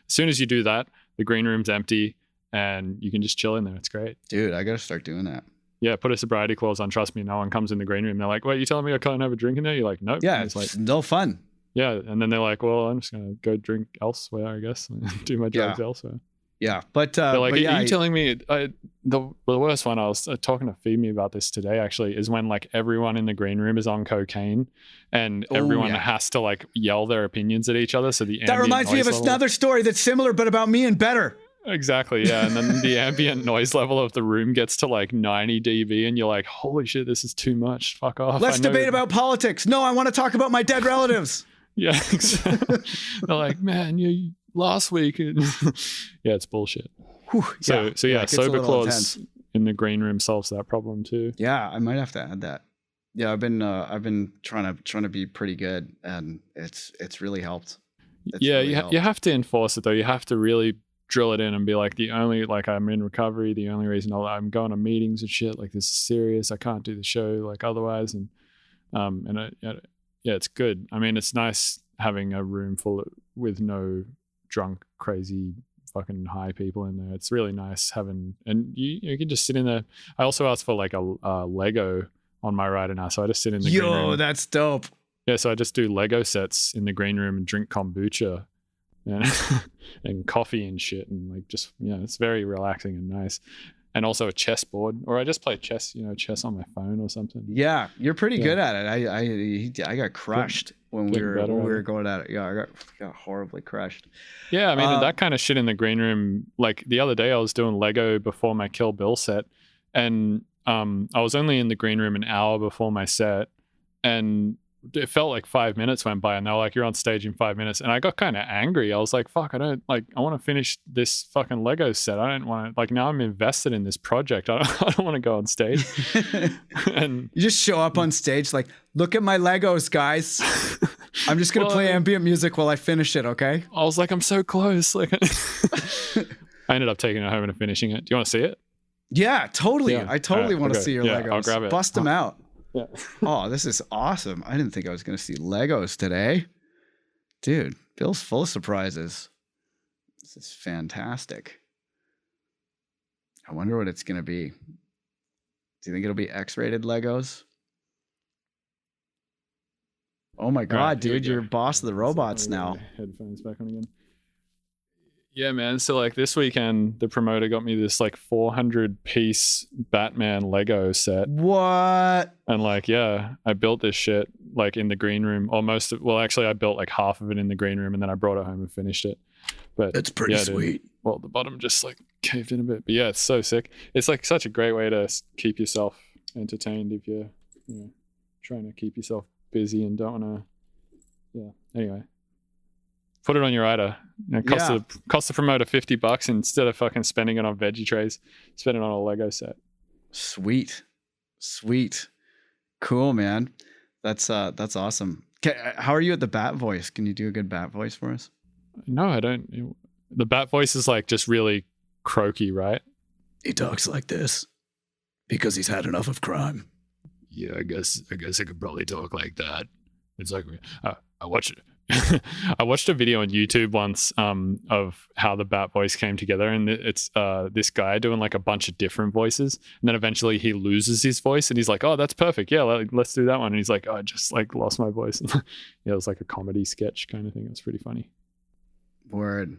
As soon as you do that, the green room's empty and you can just chill in there. It's great. Dude, I got to start doing that. yeah, put a sobriety clause on. Trust me, no one comes in the green room. They're like, wait, you telling me I can't have a drink in there? You're like, nope. Yeah, And it's like, no fun. yeah. And then they're like, well, I'm just going to go drink elsewhere, I guess. Do my drugs elsewhere. Yeah. But, they're like, but are you telling me the worst one, I was talking to Feed Me about this today, actually, is when like everyone in the green room is on cocaine and everyone has to like yell their opinions at each other. So that reminds me of another story that's similar, but about me and better. Exactly, yeah. And then the ambient noise level of the room gets to like 90 dB and you're like, holy shit, this is too much. Fuck off. Let's debate about politics. No, I want to talk about my dead relatives. Yeah, exactly. They're like, man, you last week. Yeah, it's bullshit. Whew, so sober clause in the green room solves that problem too. Yeah, I might have to add that. Yeah, I've been trying to be pretty good, and it's really helped. You have to enforce it though. You have to really drill it in and be like, the only, like, I'm in recovery, the only reason I'm going to meetings and shit, like, this is serious, I can't do the show like otherwise. And it's good. I mean, it's nice having a room with no drunk crazy fucking high people in there. It's really nice having, and you can just sit in there. I also asked for like a Lego on my rider now, so I just sit in the green room. That's dope. Yeah, so I just do Lego sets in the green room and drink kombucha and coffee and shit, and like, just, it's very relaxing and nice. And also a chessboard, or I just play chess on my phone or something. Yeah, you're pretty good at it. I got crushed when we were going at it. Yeah, I got horribly crushed. Yeah, I mean, that kind of shit in the green room. Like the other day, I was doing Lego before my Kill Bill set, and I was only in the green room an hour before my set, and it felt like 5 minutes went by, and they were like, you're on stage in 5 minutes. And I got kind of angry. I was like, fuck, I want to finish this fucking Lego set. I don't want to, like, now I'm invested in this project. I don't want to go on stage. And you just show up on stage like, look at my Legos, guys. I'm just going to play ambient music while I finish it, okay? I was like, I'm so close. Like, I ended up taking it home and finishing it. Do you want to see it? Yeah, totally. Yeah. I totally want to see your Legos. I'll grab it. Bust them out. Yeah. Oh, this is awesome. I didn't think I was going to see Legos today. Dude, Bill's full of surprises. This is fantastic. I wonder what it's going to be. Do you think it'll be X-rated Legos? Oh my God, right, dude, you're boss of the robots now. Headphones back on again. Yeah, man. So like this weekend, the promoter got me this like 400-piece Batman Lego set. What? And like, yeah, I built this shit like in the green room. Actually, I built like half of it in the green room, and then I brought it home and finished it. But that's pretty sweet. Dude, well, the bottom just like caved in a bit. But yeah, it's so sick. It's like such a great way to keep yourself entertained if you're trying to keep yourself busy and don't want to. Yeah. Anyway. Put it on your rider. Cost the promoter $50 instead of fucking spending it on veggie trays. Spend it on a Lego set. Sweet, cool, man. That's awesome. How are you at the bat voice? Can you do a good bat voice for us? No, I don't. The bat voice is like just really croaky, right? He talks like this because he's had enough of crime. Yeah, I guess I could probably talk like that. It's like I watch it. I watched a video on YouTube once of how the bat voice came together, and it's this guy doing like a bunch of different voices, and then eventually he loses his voice, and he's like, "Oh, that's perfect. Yeah, let's do that one." And he's like, "Oh, I just like lost my voice." Yeah, it was like a comedy sketch kind of thing. It was pretty funny. Word.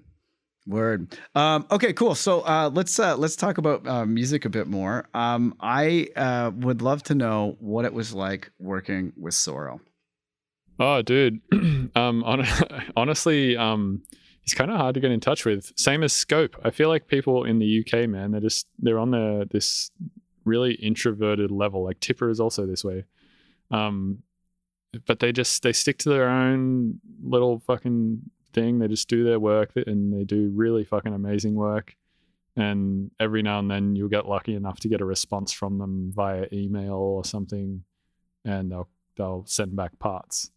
Okay, cool. So let's talk about music a bit more. I would love to know what it was like working with Sorrow. Oh, dude. Honestly, he's kind of hard to get in touch with. Same as Scope. I feel like people in the UK, man, they're on this really introverted level. Like Tipper is also this way. But they stick to their own little fucking thing. They just do their work, and they do really fucking amazing work. And every now and then you'll get lucky enough to get a response from them via email or something, and they'll send back parts.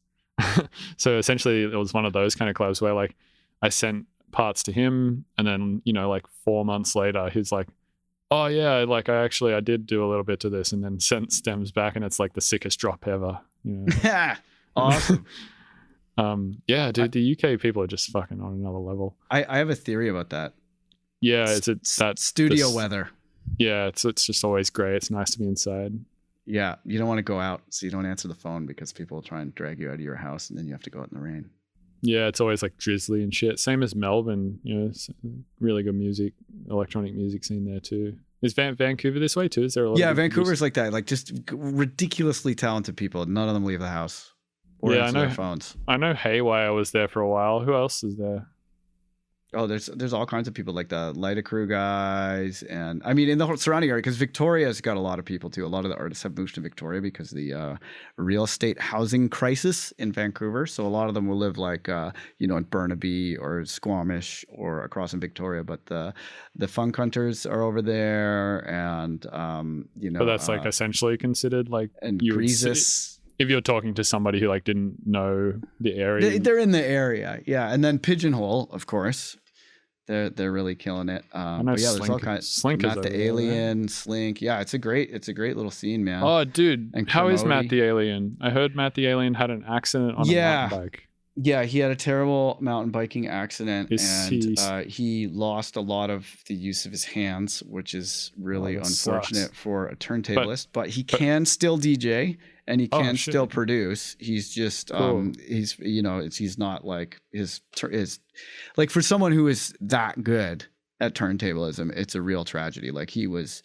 So essentially it was one of those kind of clubs where like I sent parts to him, and then like 4 months later he's like, oh yeah, like I did do a little bit to this, and then sent stems back, and it's like the sickest drop ever. Awesome. Yeah, dude, the UK people are just fucking on another level. I have a theory about that. Yeah, it's that studio weather. Yeah, it's just always great. It's nice to be inside. Yeah, you don't want to go out, so you don't answer the phone because people will try and drag you out of your house, and then you have to go out in the rain. Yeah, it's always like drizzly and shit. Same as Melbourne, it's really good music, electronic music scene there too. Is Vancouver this way too? Is there a lot? Yeah, Vancouver's like that. Like just ridiculously talented people. None of them leave the house or answer their phones. I know Haywire was there for a while. Who else is there? Oh, there's all kinds of people like the Lighta Crew guys, and I mean in the whole surrounding area, because Victoria's got a lot of people too. A lot of the artists have moved to Victoria because of the real estate housing crisis in Vancouver. So a lot of them will live like in Burnaby or Squamish or across in Victoria. But the Funk Hunters are over there, and But that's like essentially considered like and Greasus. If you're talking to somebody who like didn't know the area, they're in the area, yeah. And then Pigeonhole, of course. They're really killing it. But yeah, there's all kinds. Slink Matt the there, Alien, right? Slink. Yeah, it's a great little scene, man. Oh, dude, and how is Matt the Alien? I heard Matt the Alien had an accident on a mountain bike. Yeah, he had a terrible mountain biking accident, and he lost a lot of the use of his hands, which is really unfortunate for a turntablist. But he can still DJ. And he can still produce. He's just cool. He's not like his like for someone who is that good at turntablism, it's a real tragedy. Like he was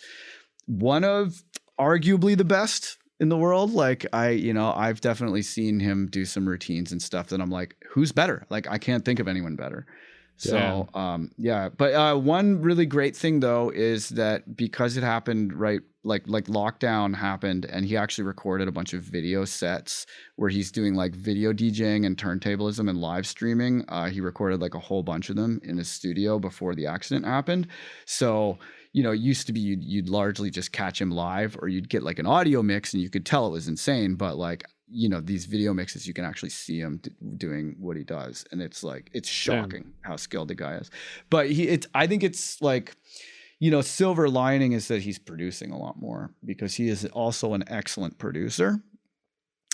one of arguably the best in the world. Like I've definitely seen him do some routines and stuff that I'm like, who's better? Like I can't think of anyone better. So but one really great thing though is that because it happened right like lockdown happened, and he actually recorded a bunch of video sets where he's doing like video DJing and turntablism and live streaming. He recorded like a whole bunch of them in his studio before the accident happened. So it used to be you'd largely just catch him live, or you'd get like an audio mix and you could tell it was insane, but like these video mixes, you can actually see him doing what he does, and it's like it's shocking how skilled the guy is. But I think it's like silver lining is that he's producing a lot more, because he is also an excellent producer.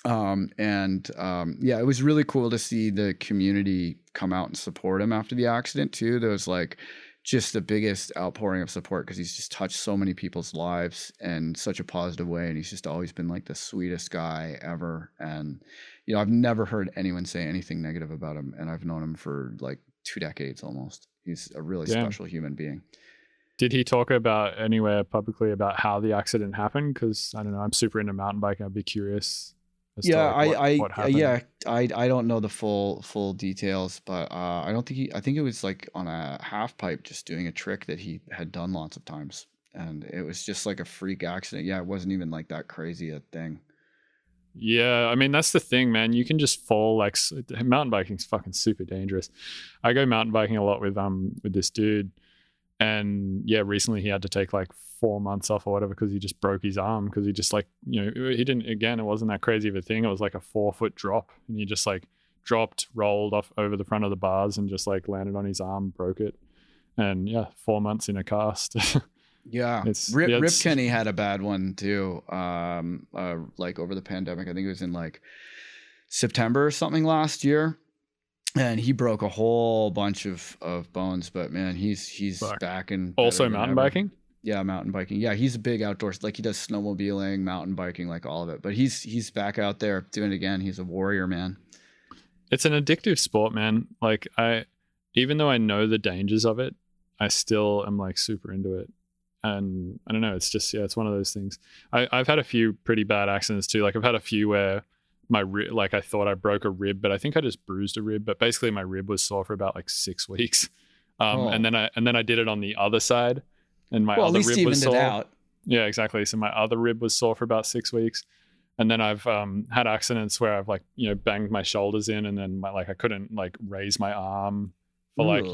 It was really cool to see the community come out and support him after the accident too. There was like just the biggest outpouring of support, because he's just touched so many people's lives in such a positive way. And he's just always been like the sweetest guy ever. And, I've never heard anyone say anything negative about him. And I've known him for like 2 decades almost. He's a really special human being. Did he talk about anywhere publicly about how the accident happened? Because I don't know, I'm super into mountain biking. I'd be curious. What happened. I don't know the full details, but I think it was like on a half pipe, just doing a trick that he had done lots of times, and it was just like a freak accident. Yeah, it wasn't even like that crazy a thing. Yeah, I mean that's the thing, man. You can just fall. Like mountain biking's fucking super dangerous. I go mountain biking a lot with this dude, and yeah, recently he had to take like 4 months off or whatever because he just broke his arm, because he just like he didn't, again, it wasn't that crazy of a thing. It was like a 4-foot drop, and he just like dropped, rolled off over the front of the bars, and just like landed on his arm, broke it, and 4 months in a cast. Yeah, Rip Kenny had a bad one too. Like over the pandemic, I think it was in like September or something last year. And he broke a whole bunch of bones, but man, he's back and also mountain biking. Yeah, mountain biking. Yeah, he's a big outdoors. Like he does snowmobiling, mountain biking, like all of it. But he's back out there doing it again. He's a warrior, man. It's an addictive sport, man. Like even though I know the dangers of it, I still am like super into it. And I don't know. It's just it's one of those things. I've had a few pretty bad accidents too. Like I've had a few where my rib, like I thought I broke a rib, but I think I just bruised a rib. But basically, my rib was sore for about like 6 weeks. And then I did it on the other side, and my other rib was sore. Out. Yeah, exactly. So my other rib was sore for about 6 weeks, and then I've had accidents where I've like banged my shoulders in, and then I couldn't like raise my arm for like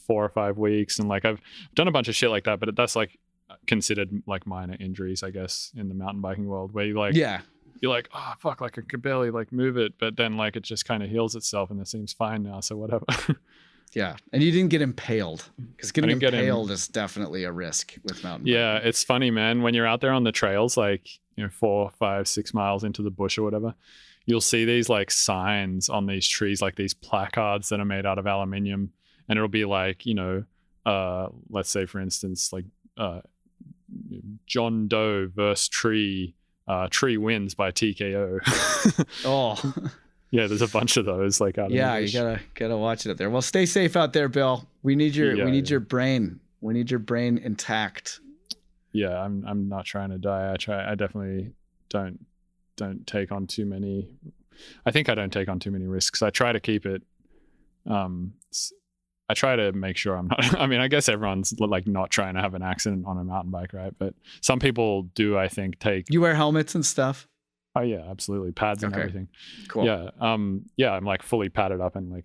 4 or 5 weeks, and like I've done a bunch of shit like that. But that's like considered like minor injuries, I guess, in the mountain biking world, where you like you're like, oh fuck, like I could barely like move it, but then like it just kind of heals itself and it seems fine now, so whatever. Yeah, and you didn't get impaled, because getting impaled is definitely a risk with mountain biking. Yeah, it's funny, man. When you're out there on the trails, like 4, 5, 6 miles into the bush or whatever, you'll see these like signs on these trees, like these placards that are made out of aluminium, and it'll be like let's say for instance like John Doe versus Tree. Tree wins by TKO. Oh, yeah, there's a bunch of those. Like, out of English. You gotta watch it up there. Well, stay safe out there, Bill. We need your your brain. We need your brain intact. Yeah, I'm not trying to die. I definitely don't take on too many. I think I don't take on too many risks. I try to keep it. I try to make sure I'm not. I mean, I guess everyone's like not trying to have an accident on a mountain bike, right? But some people do. I think take. You wear helmets and stuff. Oh yeah, absolutely, pads and everything. Cool. Yeah, I'm like fully padded up and like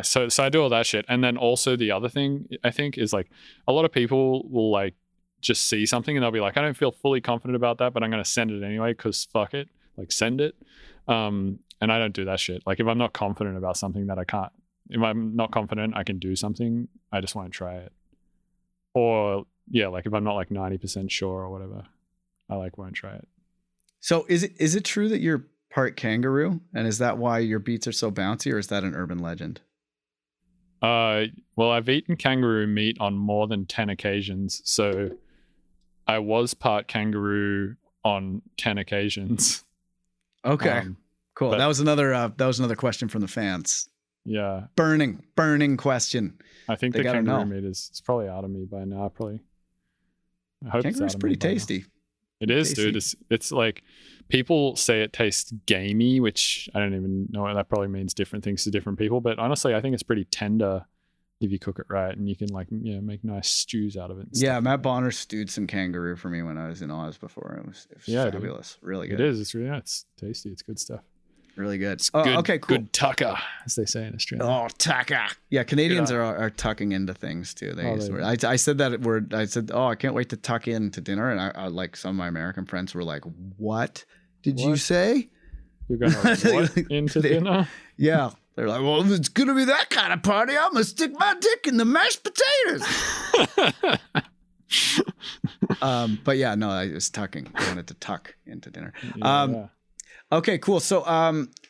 so I do all that shit. And then also the other thing I think is like a lot of people will like just see something and they'll be like, I don't feel fully confident about that, but I'm gonna send it anyway because fuck it, like send it. And I don't do that shit. Like if I'm not confident about something that I can't, if I'm not confident I can do something, I just won't try it. Or yeah, like if I'm not like 90% sure or whatever, I like won't try it. So is it true that you're part kangaroo, and is that why your beats are so bouncy, or is that an urban legend? Well, I've eaten kangaroo meat on more than 10 occasions, so I was part kangaroo on 10 occasions. Okay, cool. That was another question from the fans. Yeah, burning question. I think the kangaroo meat is probably out of me by now. I hope kangaroo's pretty tasty. It is, dude. It's like people say it tastes gamey, which I don't even know. That probably means different things to different people. But honestly, I think it's pretty tender if you cook it right, and you can like make nice stews out of it. Yeah, Matt Bonner stewed some kangaroo for me when I was in Oz before. It was fabulous, dude. Really good. It is. It's tasty. It's good stuff. Really good. It's good. Okay, cool. Good tucker, as they say in Australia. Oh, tucker. Yeah, Canadians are tucking into things too. I said that word. I said, oh, I can't wait to tuck into dinner, and I like some of my American friends were like, "What did you say? You're gonna what into dinner?" Yeah, they're like, "Well, if it's gonna be that kind of party, I'm gonna stick my dick in the mashed potatoes." But yeah, no, I was tucking. I wanted to tuck into dinner. Yeah. Okay, cool. So,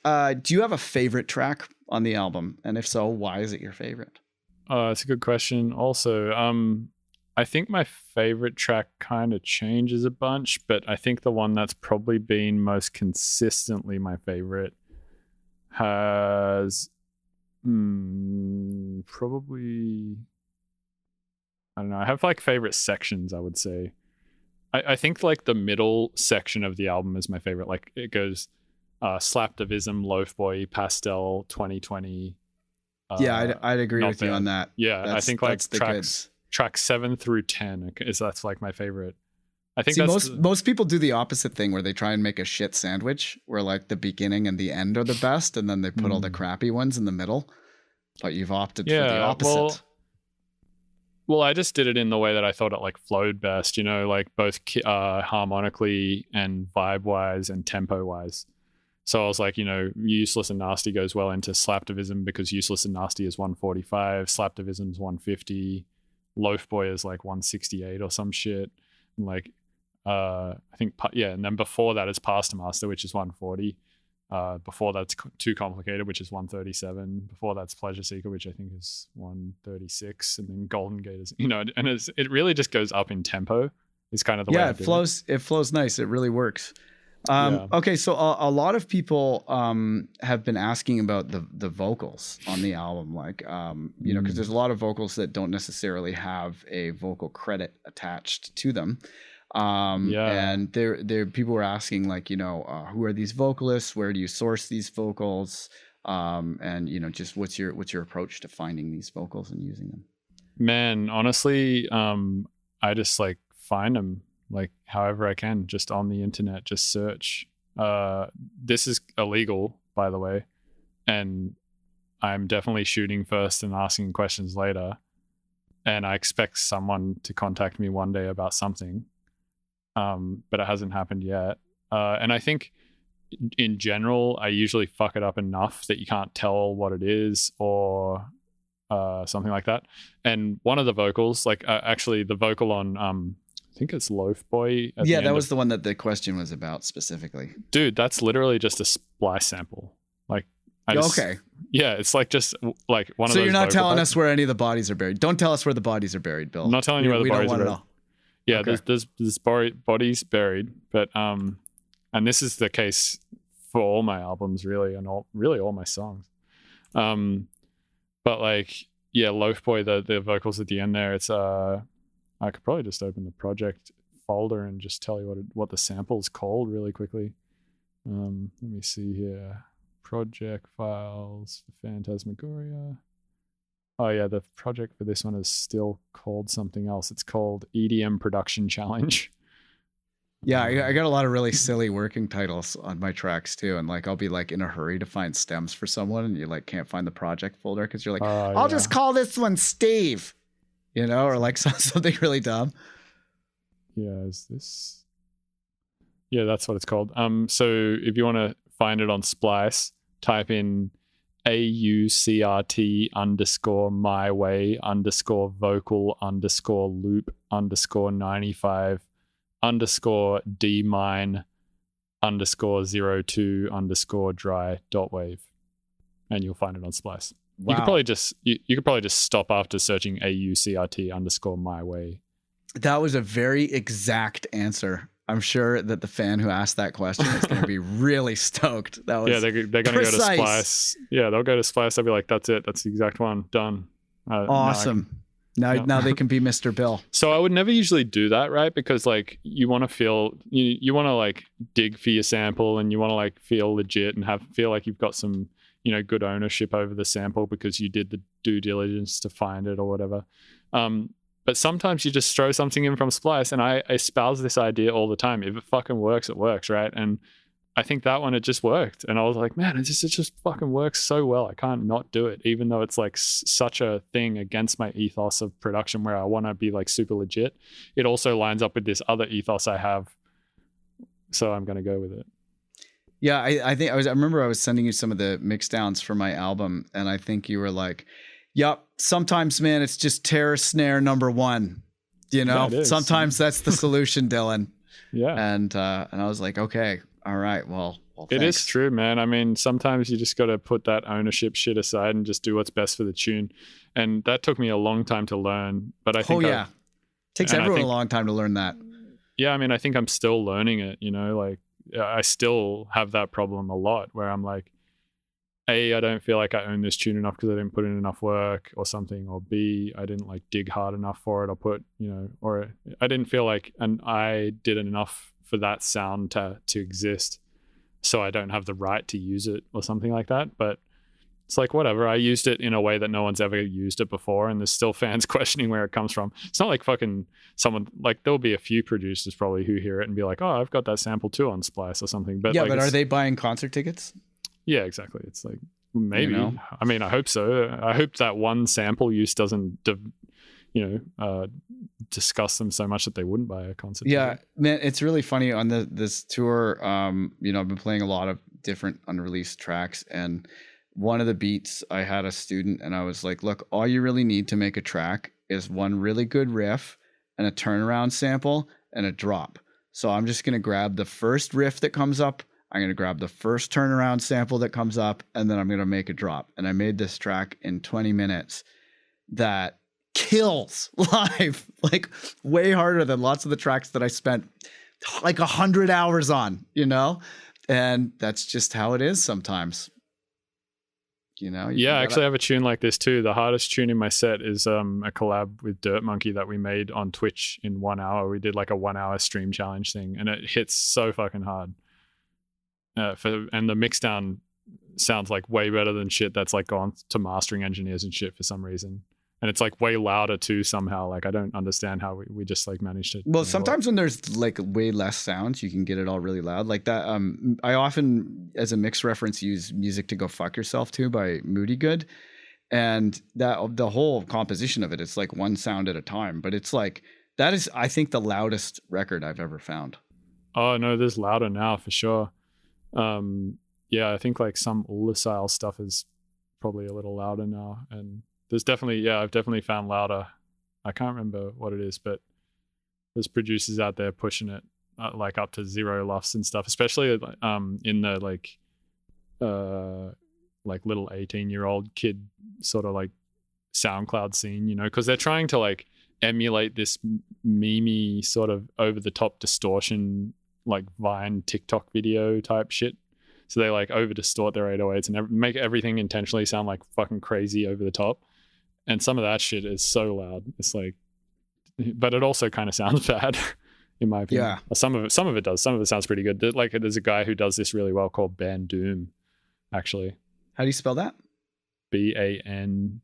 do you have a favorite track on the album? And if so, why is it your favorite? It's a good question. Also, I think my favorite track kind of changes a bunch, but I think the one that's probably been most consistently my favorite has probably, I don't know. I have like favorite sections, I would say. I think like the middle section of the album is my favorite. Like it goes Slaptivism, Loaf Boy, Pastel, 2020. Yeah, I'd agree with you on that. Yeah, I think like tracks 7 through 10 that's like my favorite. I think most people do the opposite thing where they try and make a shit sandwich where like the beginning and the end are the best, and then they put all the crappy ones in the middle. But you've opted for the opposite. Well, I just did it in the way that I thought it like flowed best, like both harmonically and vibe-wise and tempo-wise. So I was like, Useless and Nasty goes well into Slaptivism because Useless and Nasty is 145, Slaptivism is 150, Loaf Boy is like 168 or some shit. And like, I think, and then before that is Pasta Master, which is 140. Before that's Too Complicated, which is 137. Before that's Pleasure Seeker, which I think is 136, and then Golden Gate is, and it really just goes up in tempo. Is kind of the way it flows. It flows nice. It really works. Okay, so a lot of people have been asking about the vocals on the album, like because there's a lot of vocals that don't necessarily have a vocal credit attached to them. And there people were asking like, who are these vocalists? Where do you source these vocals? And just what's your approach to finding these vocals and using them? Man, honestly, I just like find them like however I can, just on the internet, just search. This is illegal, by the way, and I'm definitely shooting first and asking questions later. And I expect someone to contact me one day about something. But it hasn't happened yet. And I think in general, I usually fuck it up enough that you can't tell what it is or something like that. And one of the vocals, like actually the vocal on, I think it's Loaf Boy. Yeah, that was the one that the question was about specifically. Dude, that's literally just a splice sample. Like, okay. Yeah, it's like just like one of those. So you're not telling us where any of the bodies are buried. Don't tell us where the bodies are buried, Bill. I'm not telling you where the bodies are buried. Yeah, Okay. there's bodies buried, but and this is the case for all my albums really, and all my songs. But like, yeah, Loaf Boy, the vocals at the end there, it's I could probably just open the project folder and just tell you what the sample's called really quickly. Let me see here. Project files for Phantasmagoria. Oh yeah, the project for this one is still called something else. It's called EDM Production Challenge. Yeah, I got a lot of really silly working titles on my tracks too, and like I'll be like in a hurry to find stems for someone, and you like can't find the project folder because you're like, I'll just call this one Steve, you know, or like something really dumb. Yeah, is this? Yeah, that's what it's called. So if you want to find it on Splice, type in AUCRT_my_way_vocal_loop_D_mine_0_2_dry.wave, and you'll find it on Splice. Wow. You could probably just stop after searching AUCRT_my_way. That was a very exact answer. I'm sure that the fan who asked that question is going to be really stoked. That was they're going to go to Splice. Yeah, they'll go to Splice. They'll be like, that's it. That's the exact one. Done. Awesome. Now they can be Mr. Bill. So I would never usually do that, right? Because like you want to feel, you want to like dig for your sample, and you want to like feel legit and feel like you've got some, good ownership over the sample because you did the due diligence to find it or whatever. But sometimes you just throw something in from Splice, and I espouse this idea all the time. If it fucking works, it works, right? And I think that one, it just worked. And I was like, man, it just fucking works so well. I can't not do it, even though it's like such a thing against my ethos of production where I want to be like super legit. It also lines up with this other ethos I have. So I'm going to go with it. Yeah, I think I remember I was sending you some of the mix downs for my album, and I think you were like, yep, sometimes, man, it's just terror snare number one. Sometimes that's the solution, Dylan. Yeah. And I was like, okay, all right, well it thanks. is true, man. I mean, sometimes you just got to put that ownership shit aside and just do what's best for the tune. And that took me a long time to learn. But I think takes everyone a long time to learn that. Yeah, I mean, I think I'm still learning it. Like I still have that problem a lot where I'm like, A, I don't feel like I own this tune enough because I didn't put in enough work or something, or B, I didn't like dig hard enough for it, or or I didn't feel like I did enough for that sound to exist, so I don't have the right to use it or something like that. But it's like, whatever, I used it in a way that no one's ever used it before, and there's still fans questioning where it comes from. It's not like fucking someone, like there'll be a few producers probably who hear it and be like, oh, I've got that sample too on Splice or something. But yeah, but are they buying concert tickets? Yeah, exactly. It's like, maybe. I mean, I hope so. I hope that one sample use doesn't, disgust them so much that they wouldn't buy a concert. Yeah, man, it's really funny on this tour. I've been playing a lot of different unreleased tracks, and one of the beats I had a student, and I was like, look, all you really need to make a track is one really good riff and a turnaround sample and a drop. So I'm just gonna grab the first riff that comes up. I'm going to grab the first turnaround sample that comes up, and then I'm going to make a drop. And I made this track in 20 minutes that kills live, like way harder than lots of the tracks that I spent like 100 hours on, and that's just how it is sometimes. Yeah, actually I have a tune like this too. The hardest tune in my set is a collab with Dirt Monkey that we made on Twitch in 1 hour. We did like a 1 hour stream challenge thing, and it hits so fucking hard. And the mixdown sounds like way better than shit that's like gone to mastering engineers and shit for some reason, and it's like way louder too somehow. Like I don't understand how we just like managed to. Well, sometimes when there's like way less sounds, you can get it all really loud like that. I often, as a mix reference, use Music to Go Fuck Yourself too by Moody Good, and that the whole composition of it, it's like one sound at a time, but it's like that is, I think, the loudest record I've ever found. Oh no, there's louder now for sure. Yeah, I think like some Ulysile stuff is probably a little louder now, and there's definitely, I've definitely found louder. I can't remember what it is, but there's producers out there pushing it like up to 0 lofts and stuff, especially in the like little 18-year-old kid sort of like SoundCloud scene, because they're trying to like emulate this memey sort of over the top distortion, like Vine TikTok video type shit. So they like over distort their 808s and make everything intentionally sound like fucking crazy over the top. And some of that shit is so loud. It's like, but it also kind of sounds bad in my opinion. Yeah. Some of it does. Some of it sounds pretty good. Like there's a guy who does this really well called Bandoom, actually. How do you spell that? Bandoum.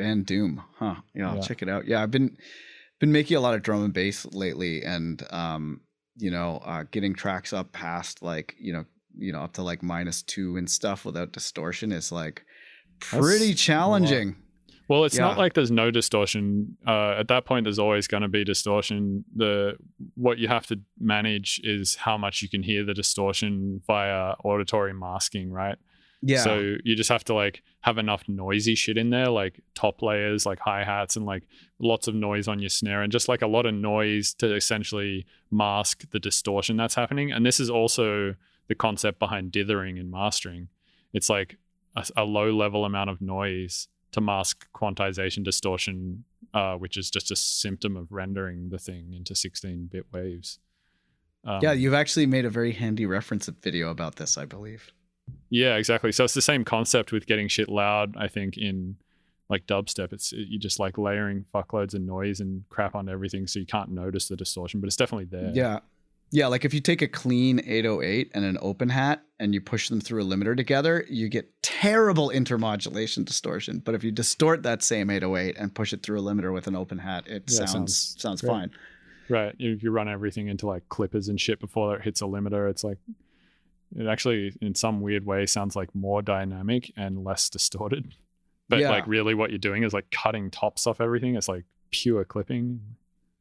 Bandoom. Huh. Yeah, I'll check it out. Yeah, I've been making a lot of drum and bass lately, and getting tracks up past like, up to like -2 and stuff without distortion is like pretty challenging. Well, it's not like there's no distortion. At that point, there's always going to be distortion. What you have to manage is how much you can hear the distortion via auditory masking, right? Yeah. So you just have to like have enough noisy shit in there, like top layers, like hi-hats, and like lots of noise on your snare, and just like a lot of noise to essentially mask the distortion that's happening. And this is also the concept behind dithering and mastering. It's like a low level amount of noise to mask quantization distortion, which is just a symptom of rendering the thing into 16-bit waves. You've actually made a very handy reference video about this, I believe. Yeah, exactly. So it's the same concept with getting shit loud, I think, in like dubstep. You just like layering fuckloads of noise and crap on everything so you can't notice the distortion, but it's definitely there. Yeah. Yeah, like if you take a clean 808 and an open hat and you push them through a limiter together, you get terrible intermodulation distortion. But if you distort that same 808 and push it through a limiter with an open hat, it sounds fine. Right. If you run everything into like clippers and shit before it hits a limiter, it's like, it actually in some weird way sounds like more dynamic and less distorted. But like really what you're doing is like cutting tops off everything. It's like pure clipping.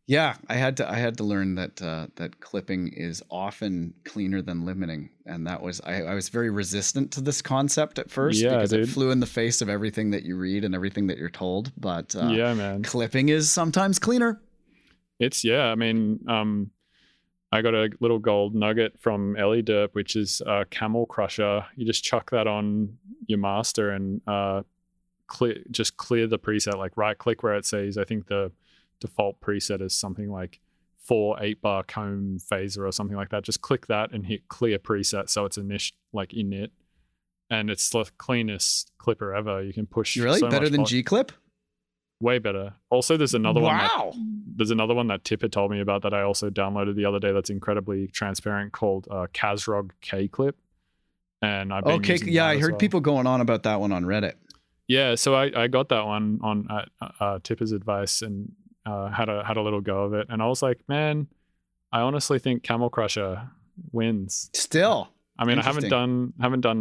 Yeah, I had to learn that that clipping is often cleaner than limiting, and that was I was very resistant to this concept at first because it flew in the face of everything that you read and everything that you're told. But man, clipping is sometimes cleaner. I mean, I got a little gold nugget from ill.Derp, which is Camel Crusher. You just chuck that on your master and clear the preset, like right click where it says, I think the default preset is something like 4 8-bar comb phaser or something like that. Just click that and hit clear preset, so it's init, and it's the cleanest clipper ever. You can push really so better much than G-Clip. Way better. Also, there's another one. Wow. There's another one that Tipper told me about that I also downloaded the other day. That's incredibly transparent, called Kazrog K-Clip, and I've been using that I heard people going on about that one on Reddit. Yeah, so I got that one on Tipper's advice and had a little go of it, and I was like, man, I honestly think Camel Crusher wins. Still, I mean, I haven't done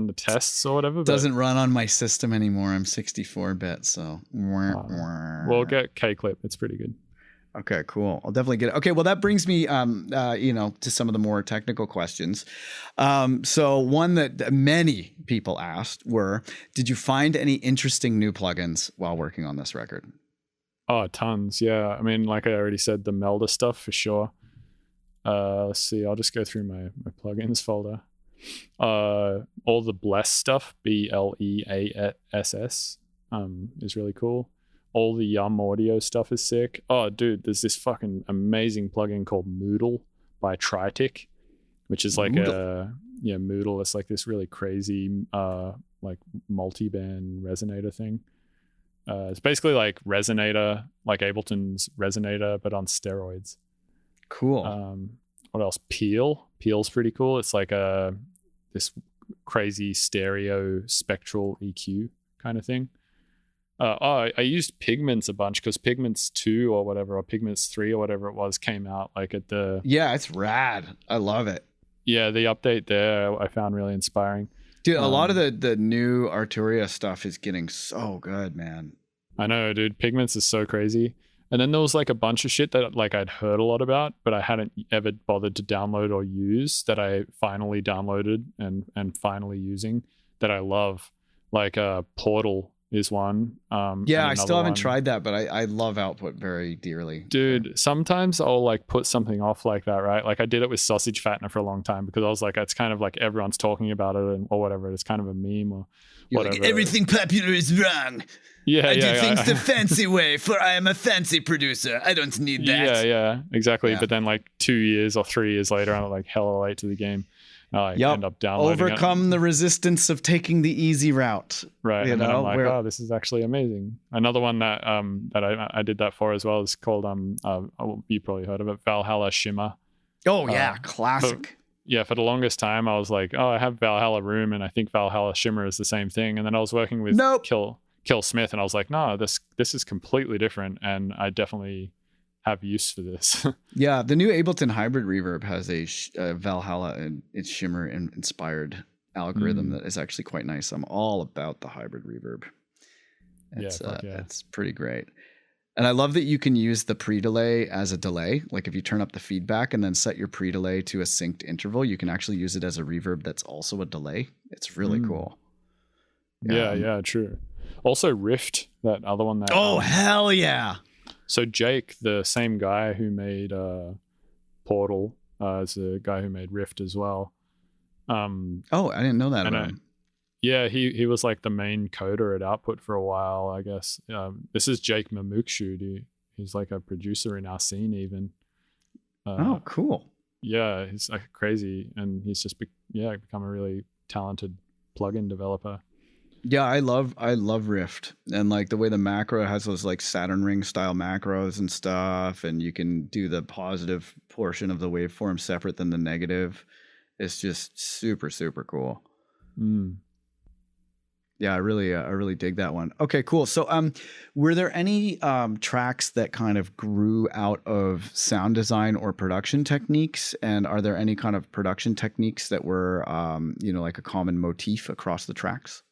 the tests or whatever. Doesn't run on my system anymore. I'm 64-bit, so we'll get K-Clip. It's pretty good. Okay, cool. I'll definitely get it. Okay, well, that brings me, to some of the more technical questions. So one that many people asked were, did you find any interesting new plugins while working on this record? Oh, tons. Yeah. I mean, like I already said, the Melda stuff for sure. Let's see. I'll just go through my plugins folder. All the Bless stuff, BLEASS, is really cool. All the Yum Audio stuff is sick. Oh, dude, there's this fucking amazing plugin called Moodle by Tritic, which is like Moodle. It's like this really crazy, like multi-band resonator thing. It's basically like Resonator, like Ableton's Resonator, but on steroids. Cool. What else? Peel's pretty cool. It's like this crazy stereo spectral EQ kind of thing. I used Pigments a bunch because Pigments 2 or whatever, or Pigments 3 or whatever it was, came out like at the... Yeah, it's rad. I love it. Yeah, the update there I found really inspiring. Dude, a lot of the new Arturia stuff is getting so good, man. I know, dude. Pigments is so crazy. And then there was like a bunch of shit that like I'd heard a lot about, but I hadn't ever bothered to download or use, that I finally downloaded and finally using, that I love. Like Portal is one. I still haven't tried that, but I love Output very dearly. Dude, sometimes I'll like put something off like that, right? Like I did it with Sausage Fattener for a long time because I was like, it's kind of like everyone's talking about it or whatever. It's kind of a meme or whatever. Like, everything popular is wrong. Yeah, I do things the fancy way, for I am a fancy producer. I don't need that. Yeah, exactly. Yeah. But then like 2 years or 3 years later, I'm like hella late to the game. I end up downloading Overcome the resistance of taking the easy route. Right. You And then know, I'm like, where- oh, this is actually amazing. Another one that I did that for as well is called you probably heard of it, Valhalla Shimmer. Oh yeah, classic. For the longest time I was like, oh, I have Valhalla Room and I think Valhalla Shimmer is the same thing. And then I was working with Kill Smith and I was like, no, this is completely different and I definitely have use for this. Yeah, the new Ableton Hybrid Reverb has a Valhalla and its Shimmer inspired algorithm that is actually quite nice. I'm all about the hybrid reverb. It's pretty great. And I love that you can use the pre-delay as a delay. Like if you turn up the feedback and then set your pre-delay to a synced interval, you can actually use it as a reverb that's also a delay. It's really cool. Yeah, true. Also Rift, that other one that hell yeah. So Jake, the same guy who made Portal, is the guy who made Rift as well. I didn't know that about him. Yeah, he was like the main coder at Output for a while, I guess. This is Jake Mamukshu. He's like a producer in our scene even. Cool. Yeah, he's like crazy, and he's just become a really talented plugin developer. Yeah, I love Rift, and like the way the macro has those like Saturn ring style macros and stuff, and you can do the positive portion of the waveform separate than the negative. It's just super, super cool. Yeah, I really dig that one. Okay, cool. So, were there any tracks that kind of grew out of sound design or production techniques? And are there any kind of production techniques that were, like a common motif across the tracks?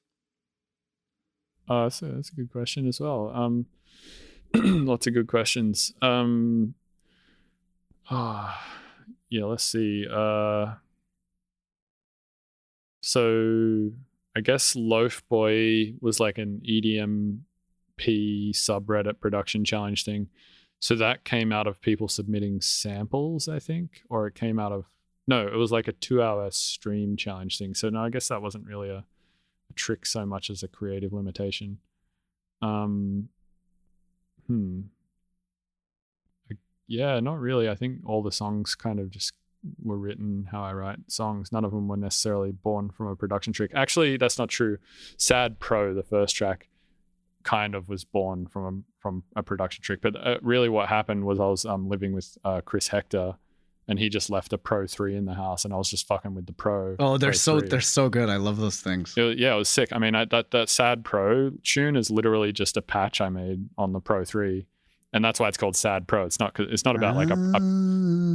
That's a good question as well. Lots of good questions. Let's see. So I guess Loaf Boy was like an EDMP subreddit production challenge thing. So that came out of people submitting samples, I think, or it came out of, no, it was like a 2-hour stream challenge thing. So no, I guess that wasn't really a trick so much as a creative limitation. Yeah, not really. I think all the songs kind of just were written how I write songs. None of them were necessarily born from a production trick. Actually, that's not true. Sad Pro, the first track, kind of was born from a production trick. But really what happened was I was living with Chris Hector, and he just left a Pro 3 in the house, and I was just fucking with the Pro. Oh, they're Pro 3. they're so good. I love those things. It was sick. I mean, that Sad Pro tune is literally just a patch I made on the Pro 3. And that's why it's called Sad Pro. It's not about like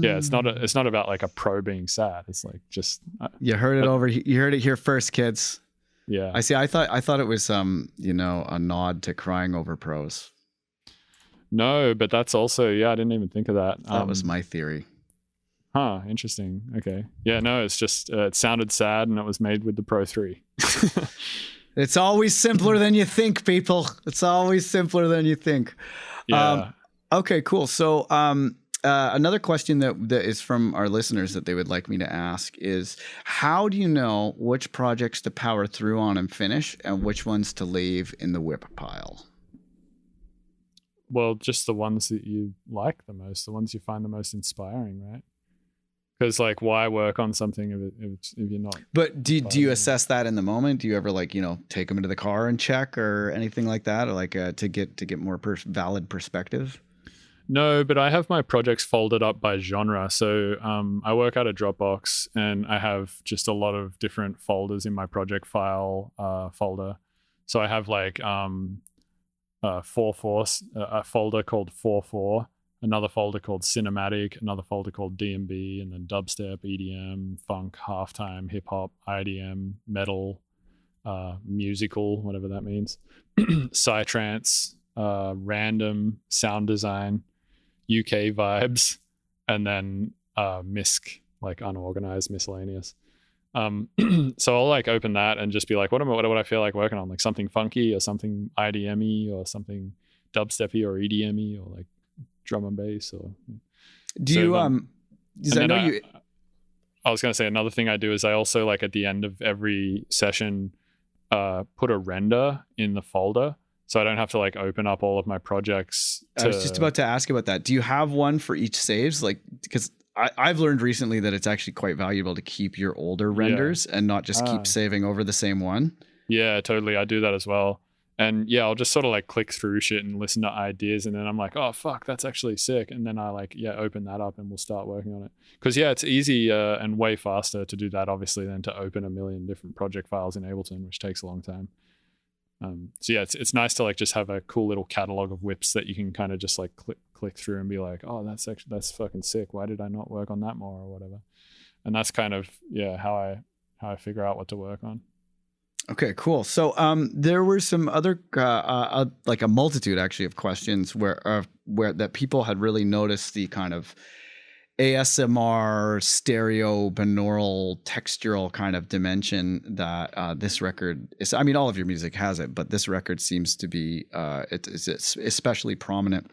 it's not about like a pro being sad. It's like just you heard it here first, kids. Yeah. I see. I thought it was a nod to crying over pros. No, but that's also I didn't even think of that. That was my theory. Huh, interesting. Okay. Yeah, no, it's just it sounded sad and it was made with the Pro 3. It's always simpler than you think, people. It's always simpler than you think. Yeah. Okay, cool. So another question that is from our listeners that they would like me to ask is, how do you know which projects to power through on and finish and which ones to leave in the whip pile? Well, just the ones that you like the most, the ones you find the most inspiring, right? Because like, why work on something if you're not? But do you assess that in the moment? Do you ever take them into the car and check or anything like that, or like to get more valid perspective? No, but I have my projects folded up by genre. So I work out of Dropbox, and I have just a lot of different folders in my project file folder. So I have like 4/4, a folder called 4/4. Another folder called Cinematic, another folder called D&B, and then dubstep, EDM, funk, halftime, hip hop, IDM, metal, musical, whatever that means, psytrance, random, sound design, UK vibes, and then MISC, like unorganized, miscellaneous. So I'll like open that and just be like, what would I feel like working on? Like something funky or something IDM-y or something dubstep-y or EDM-y or like drum and bass or I was going to say another thing I do is I also like at the end of every session put a render in the folder so I don't have to like open up all of my projects. I was just about to ask about that. Do you have one for each saves? Like, because I've learned recently that it's actually quite valuable to keep your older renders and not just keep saving over the same one. Yeah, totally. I do that as well. And yeah, I'll just sort of like click through shit and listen to ideas. And then I'm like, oh, fuck, that's actually sick. And then I like, open that up and we'll start working on it. Because it's easy and way faster to do that, obviously, than to open a million different project files in Ableton, which takes a long time. So yeah, it's nice to like just have a cool little catalog of whips that you can kind of just like click through and be like, oh, that's fucking sick. Why did I not work on that more or whatever? And that's kind of how I figure out what to work on. Okay, cool. So there were some other like a multitude actually of questions where that people had really noticed the kind of ASMR, stereo, binaural, textural kind of dimension that this record is. I mean, all of your music has it, but this record seems to be it's especially prominent.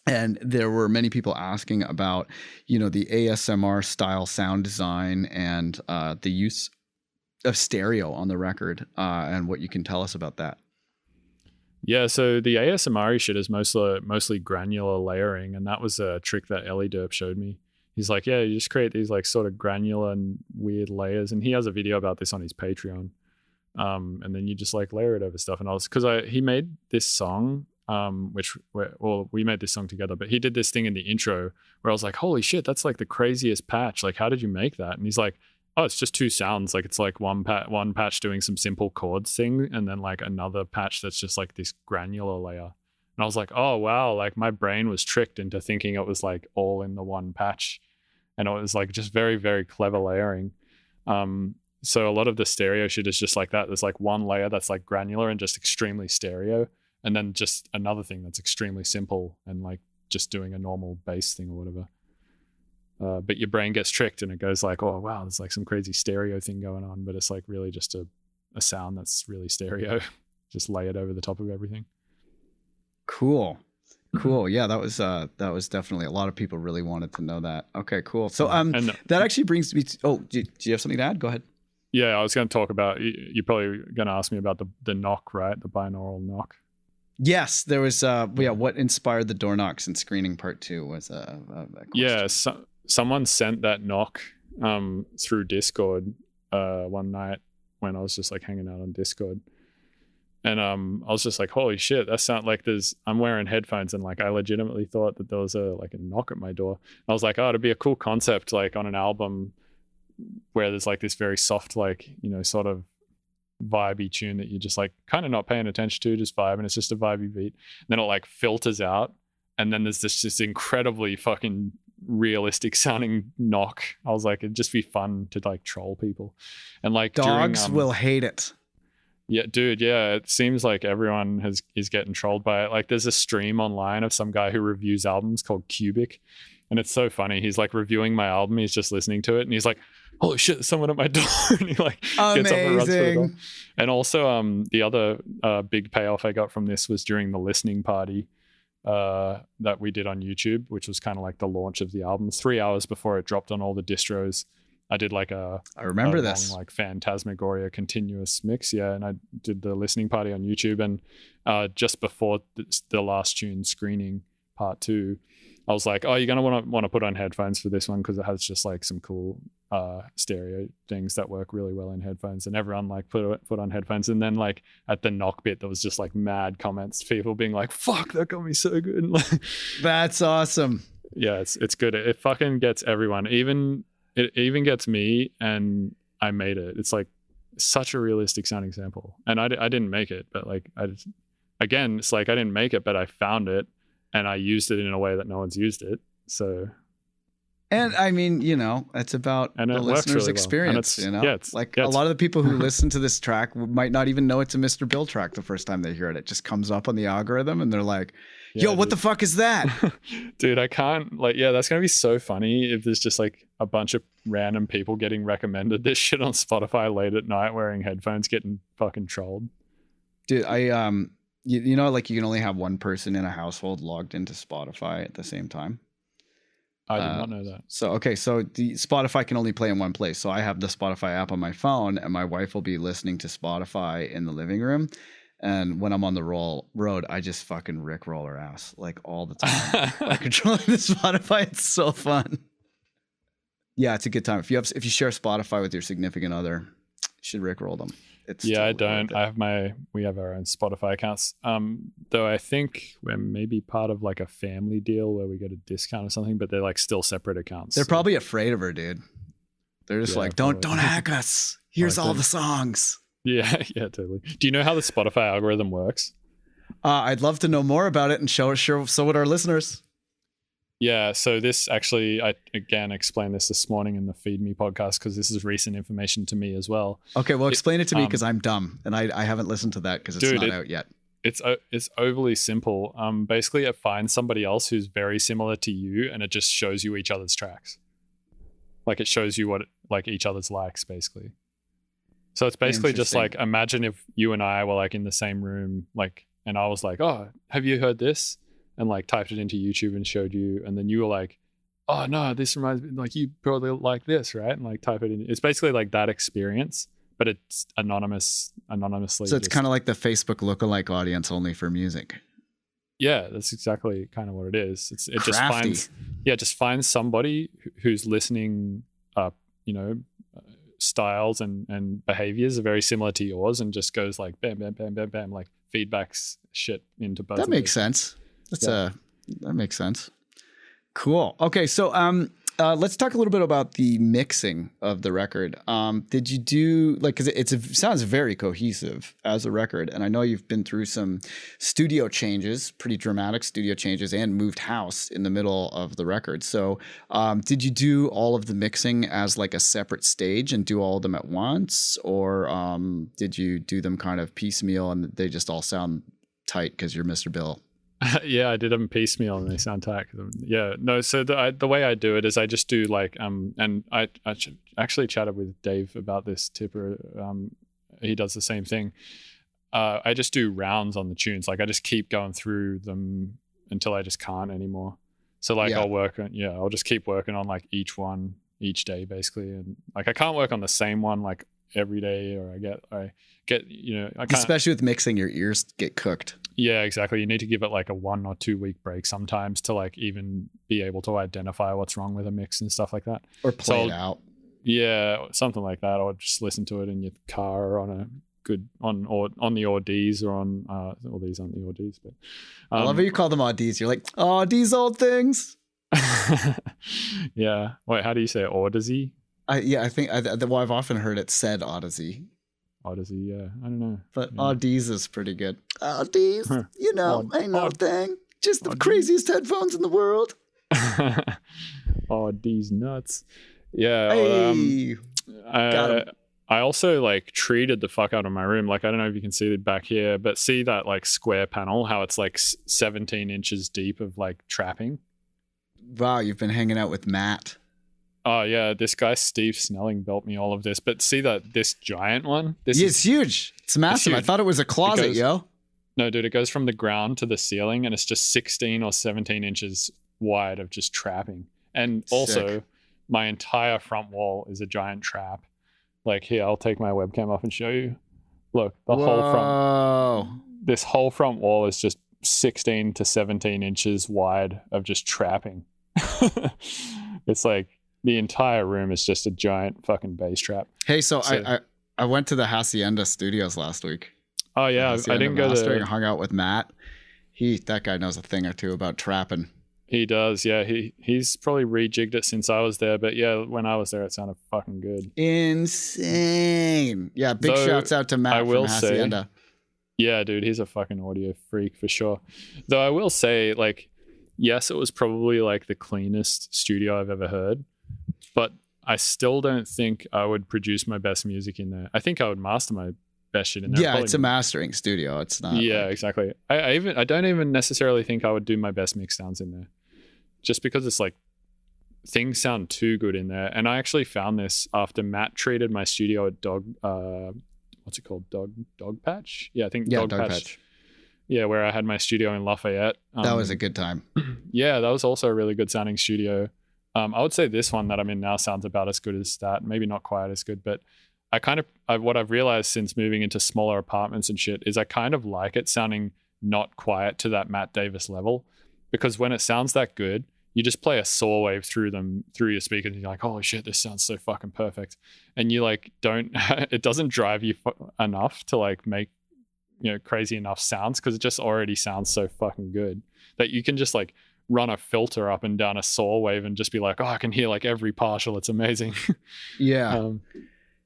And there were many people asking about, the ASMR style sound design and the use of stereo on the record, and what you can tell us about that. Yeah, so the ASMR shit is mostly granular layering, and that was a trick that ill.Derp showed me. He's like, yeah, you just create these like sort of granular and weird layers, and he has a video about this on his Patreon. And then you just like layer it over stuff. And he made this song, we made this song together, but he did this thing in the intro where I was like, holy shit, that's like the craziest patch. Like, how did you make that? And he's like, oh, it's just two sounds. Like, it's like one patch doing some simple chords thing, and then like another patch that's just like this granular layer. And I was like, oh wow, like my brain was tricked into thinking it was like all in the one patch, and it was like just very, very clever layering. So a lot of the stereo shit is just like that. There's like one layer that's like granular and just extremely stereo, and then just another thing that's extremely simple and like just doing a normal bass thing or whatever. But your brain gets tricked and it goes like, oh wow, there's like some crazy stereo thing going on, but it's like really just a sound that's really stereo, just layered over the top of everything. Cool. Yeah, that was definitely, a lot of people really wanted to know that. Okay, cool. So that actually brings me to, do you have something to add? Go ahead. Yeah, I was going to talk about, you're probably going to ask me about the knock, right? The binaural knock. Yes, there was what inspired the door knocks in Screening Part 2 was a question. Yeah, someone sent that knock through Discord one night when I was just like hanging out on Discord. And I was just like, holy shit, that sounds like I'm wearing headphones, and like I legitimately thought that there was a knock at my door. I was like, oh, it'd be a cool concept like on an album where there's like this very soft, like, sort of vibey tune that you're just like kind of not paying attention to, just vibe, and it's just a vibey beat. And then it like filters out, and then there's this incredibly fucking realistic sounding knock. I was like, it'd just be fun to like troll people. And like dogs will hate it. Yeah, dude. Yeah, it seems like everyone is getting trolled by it. Like, there's a stream online of some guy who reviews albums called Cubic, and it's so funny. He's like reviewing my album. He's just listening to it, and he's like, "Holy shit, there's someone at my door!" And he like gets up and runs for the door. And also, the other big payoff I got from this was during the listening party that we did on YouTube, which was kind of like the launch of the album. 3 hours before it dropped on all the distros, I did like I remember this long, like Phantasmagoria continuous mix. Yeah. And I did the listening party on YouTube, and just before the last tune, Screening Part 2, I was like, oh, you're going to want to put on headphones for this one, because it has just like some cool stereo things that work really well in headphones. And everyone like put on headphones. And then like at the knock bit, there was just like mad comments, people being like, fuck, that got me so good. That's awesome. Yeah, it's good. It fucking gets everyone. It even gets me, and I made it. It's like such a realistic sounding sample, and I didn't make it, but like it's like I didn't make it, but I found it, and I used it in a way that no one's used it. So, and I mean, it's about the listener's really experience. Well. A lot of the people who listen to this track might not even know it's a Mr. Bill track the first time they hear it. It just comes up on the algorithm, and they're like, yo, what the fuck is that? Dude, I can't, that's going to be so funny if there's just like a bunch of random people getting recommended this shit on Spotify late at night wearing headphones getting fucking trolled. Dude, like you can only have one person in a household logged into Spotify at the same time. I did not know that. So the Spotify can only play in one place. So I have the Spotify app on my phone, and my wife will be listening to Spotify in the living room. And when I'm on the road, I just fucking rickroll her ass like all the time. By controlling the Spotify, it's so fun. Yeah, it's a good time. If you share Spotify with your significant other, you should rickroll them. It's I totally don't. We have our own Spotify accounts. Though I think we're maybe part of like a family deal where we get a discount or something, but they're like still separate accounts. They're probably afraid of her, dude. They're just like, don't hack us. Here's all the songs. Yeah, totally. Do you know how the Spotify algorithm works? I'd love to know more about it and so would our listeners. Yeah, so this actually, I again explained this morning in the Feed Me podcast because this is recent information to me as well. Okay, well, explain it to me because I'm dumb and I haven't listened to that because it's not out yet. It's overly simple. Basically, it finds somebody else who's very similar to you, and it just shows you each other's tracks. Like it shows you what like each other's likes, basically. So it's basically just like, imagine if you and I were like in the same room, like, and I was like, oh, have you heard this? And like typed it into YouTube and showed you. And then you were like, oh no, this reminds me, like you probably like this, right? And like type it in. It's basically like that experience, but it's anonymously. So it's kind of like the Facebook lookalike audience only for music. Yeah, that's exactly kind of what it is. It just finds somebody who's listening up, styles and behaviors are very similar to yours and just goes like bam, bam, bam, bam, bam, like feedbacks shit into both. That makes sense. That makes sense. Cool. Okay, so let's talk a little bit about the mixing of the record. Did you do because it sounds very cohesive as a record, and I know you've been through some studio changes, pretty dramatic studio changes, and moved house in the middle of the record. So, did you do all of the mixing as like a separate stage and do all of them at once, or did you do them kind of piecemeal and they just all sound tight because you're Mr. Bill? Yeah, I did them piecemeal and they sound tight. Yeah, no. So the way I do it is I just do like and I actually chatted with Dave about this. Tipper, he does the same thing. I just do rounds on the tunes. Like I just keep going through them until I just can't anymore. So like I'll just keep working on like each one each day basically, and like I can't work on the same one like every day, or I get I can't. Especially with mixing, your ears get cooked. Yeah, exactly. You need to give it like a 1 or 2 week break sometimes to like even be able to identify what's wrong with a mix and stuff like that. Or play it out. Yeah, something like that. Or just listen to it in your car or on the Audi's or on all these on the Audi's. But I love how you call them Audi's. You're like, oh, these old things. Yeah. Wait, how do you say it? Odyssey? I think I've often heard it said Odyssey. Odyssey, yeah. I don't know. But Audi's is pretty good. Audi's, ain't no thing. Just the Audi's. Craziest headphones in the world. Audi's nuts. Yeah. Hey, I also like treated the fuck out of my room. Like, I don't know if you can see it back here, but see that like square panel, how it's like 17 inches deep of like trapping. Wow, you've been hanging out with Matt. Oh yeah, this guy Steve Snelling built me all of this. But see this giant one? It's huge. It's massive. Huge. I thought it was a closet, yo. No, dude, it goes from the ground to the ceiling, and it's just 16 or 17 inches wide of just trapping. And also, my entire front wall is a giant trap. Like here, I'll take my webcam off and show you. Look, this whole front wall is just 16 to 17 inches wide of just trapping. It's like the entire room is just a giant fucking bass trap. Hey, so I went to the Hacienda Studios last week. Oh yeah, I didn't go there. And hung out with Matt. That guy knows a thing or two about trapping. He does, yeah. He's probably rejigged it since I was there, but yeah, when I was there, it sounded fucking good. Insane. Yeah, big shouts out to Matt from Hacienda. Yeah, dude, he's a fucking audio freak for sure. Though I will say, like, yes, it was probably like the cleanest studio I've ever heard, but I still don't think I would produce my best music in there. I think I would master my best shit in there. Yeah, it's a mastering studio. It's not. Yeah, exactly. I don't even necessarily think I would do my best mix downs in there, just because it's like things sound too good in there. And I actually found this after Matt treated my studio at what's it called? Dog Patch? Yeah, I think Dog Patch. Yeah, where I had my studio in Lafayette. That was a good time. Yeah, that was also a really good sounding studio. I would say this one that I'm in now sounds about as good as that. Maybe not quite as good, but what I've realized since moving into smaller apartments and shit is I kind of like it sounding not quiet to that Matt Davis level, because when it sounds that good, you just play a saw wave through your speakers and you're like, holy shit, this sounds so fucking perfect. And you like it doesn't drive you enough to like make, crazy enough sounds, because it just already sounds so fucking good that you can just like run a filter up and down a saw wave and just be like, oh, I can hear like every partial. It's amazing. Yeah.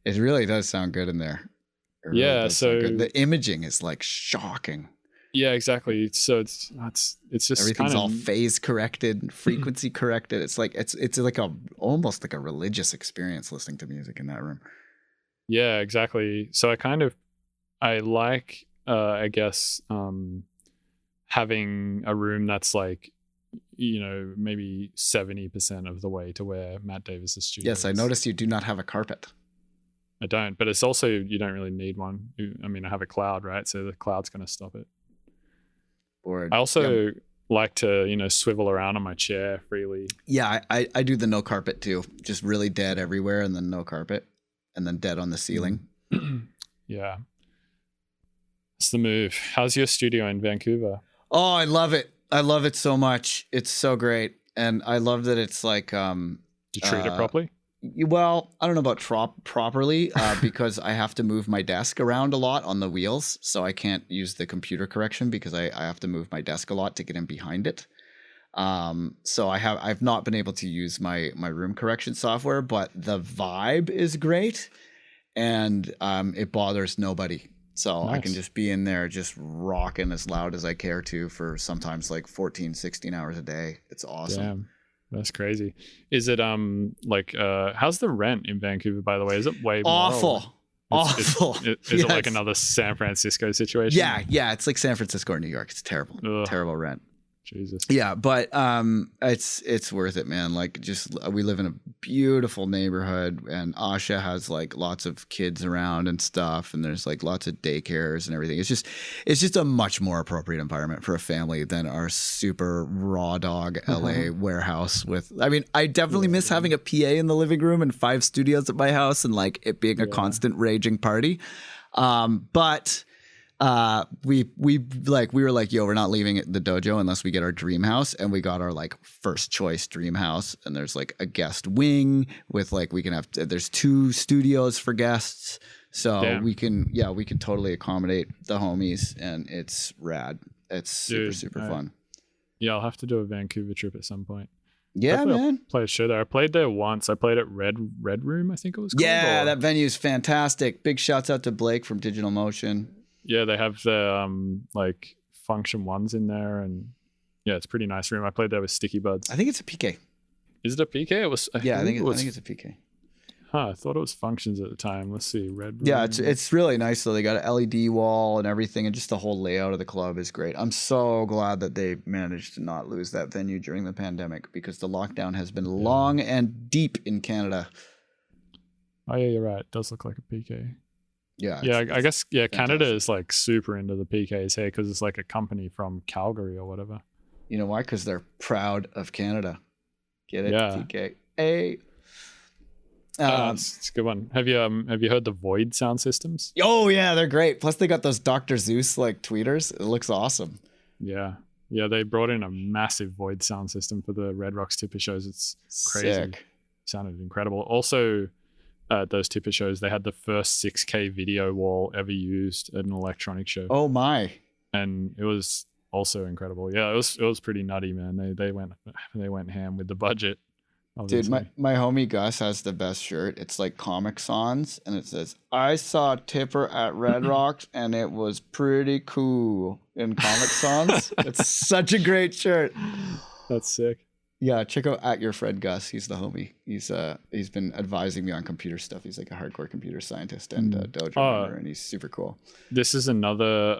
It really does sound good in there. Yeah. So the imaging is like shocking. Yeah, exactly. So it's just everything's all phase corrected, frequency corrected. It's like it's like almost like a religious experience listening to music in that room. Yeah, exactly. So I like I guess having a room that's like, maybe 70% of the way to where Matt Davis's studio Yes, I noticed you do not have a carpet. I don't, but it's also, you don't really need one. I mean, I have a cloud, right? So the cloud's going to stop it. I also like to, swivel around on my chair freely. Yeah, I do the no carpet too. Just really dead everywhere and then no carpet and then dead on the ceiling. Yeah. It's the move. How's your studio in Vancouver? Oh, I love it. I love it so much. It's so great. And I love that it's like... Do you treat it properly? Well, I don't know about properly because I have to move my desk around a lot on the wheels. So I can't use the computer correction because I have to move my desk a lot to get in behind it. So I've not been able to use my room correction software, but the vibe is great and it bothers nobody. So nice. I can just be in there just rocking as loud as I care to for sometimes like 14, 16 hours a day. It's awesome. Damn. That's crazy. Is it how's the rent in Vancouver, by the way? Is it way awful? Awful. Is it like another San Francisco situation? Yeah. It's like San Francisco or New York. It's terrible. Ugh. Terrible rent. Jesus. Yeah, but it's worth it, man. Like, just we live in a beautiful neighborhood, and Asha has like lots of kids around and stuff, and there's like lots of daycares and everything. It's just a much more appropriate environment for a family than our super raw dog LA warehouse. I definitely miss having a PA in the living room and 5 studios at my house, and like it being a constant raging party. But we were like, yo, we're not leaving the dojo unless we get our dream house, and we got our like first choice dream house, and there's like a guest wing with like there's 2 studios for guests, so we can totally accommodate the homies, and it's rad. It's super fun. Yeah, I'll have to do a Vancouver trip at some point. Yeah, definitely man. Play a show there. I played there once. I played at Red Room, I think it was called. Yeah, that venue is fantastic. Big shouts out to Blake from Digital Motion. Yeah, they have the like function ones in there, and yeah, it's a pretty nice room. I played there with Sticky Buds. I think it's a PK. Is it a PK? It was. I think it's a PK. Huh, I thought it was functions at the time. Let's see, Red Room. Yeah, it's really nice though. They got an LED wall and everything, and just the whole layout of the club is great. I'm so glad that they managed to not lose that venue during the pandemic, because the lockdown has been long and deep in Canada. Oh yeah, you're right. It does look like a PK. Yeah, I guess Canada is like super into the PKs here because it's like a company from Calgary or whatever. You know why? Because they're proud of Canada. Get it? Yeah. PK. Hey. It's a good one. Have you heard the Void sound systems? Oh yeah, they're great. Plus they got those Dr. Zeus like tweeters. It looks awesome. Yeah, they brought in a massive Void sound system for the Red Rocks Tipper shows. It's crazy. Sick. Sounded incredible. Also, at those Tipper shows, they had the first 6K video wall ever used at an electronic show. Oh my! And it was also incredible. Yeah, it was pretty nutty, man. They went ham with the budget. Obviously. Dude, my homie Gus has the best shirt. It's like Comic Sans, and it says, "I saw Tipper at Red Rocks, and it was pretty cool." In Comic Sans, it's such a great shirt. That's sick. Yeah, check out at your friend Gus. He's the homie. He's been advising me on computer stuff. He's like a hardcore computer scientist and dojo member, and he's super cool. This is another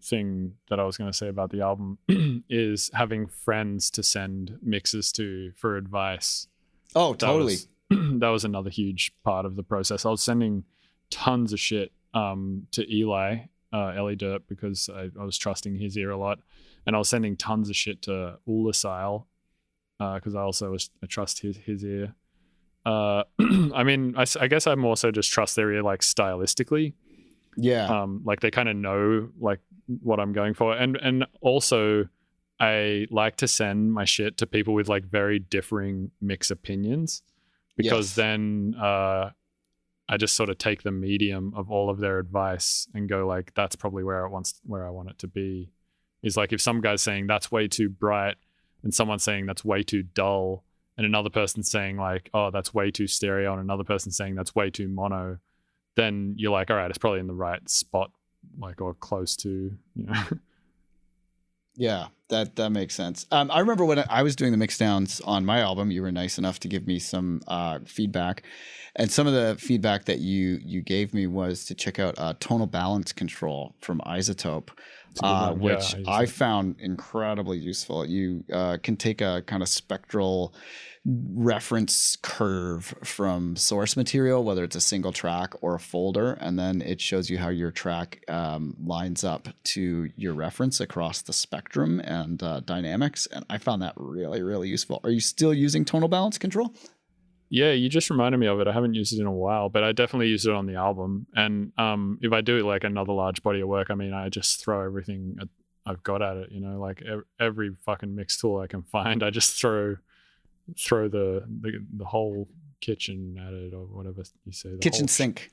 thing that I was going to say about the album is having friends to send mixes to for advice. Oh, totally. That was another huge part of the process. I was sending tons of shit to Ellie Dirt, because I was trusting his ear a lot. And I was sending tons of shit to Ulasile because I trust his ear. I mean, I guess I more so just trust their ear, like stylistically. Yeah. Like they kind of know like what I'm going for, and also I like to send my shit to people with like very differing mixed opinions, because then I just sort of take the medium of all of their advice and go like, that's probably where I want it to be. Is like if some guy's saying that's way too bright, and someone's saying that's way too dull, and another person's saying like, oh, that's way too stereo, and another person's saying that's way too mono, then you're like, all right, it's probably in the right spot, like, or close to, you know. Yeah, that makes sense. I remember when I was doing the mix downs on my album, you were nice enough to give me some feedback, and some of the feedback that you gave me was to check out tonal balance control from Isotope, which I found incredibly useful. You can take a kind of spectral reference curve from source material, whether it's a single track or a folder, and then it shows you how your track lines up to your reference across the spectrum and dynamics. And I found that really, really useful. Are you still using tonal balance control? Yeah, you just reminded me of it. I haven't used it in a while, but I definitely use it on the album. And if I do like another large body of work, I mean, I just throw everything I've got at it, you know, like every fucking mix tool I can find, I just throw the whole kitchen at it, or whatever you say. The kitchen sink.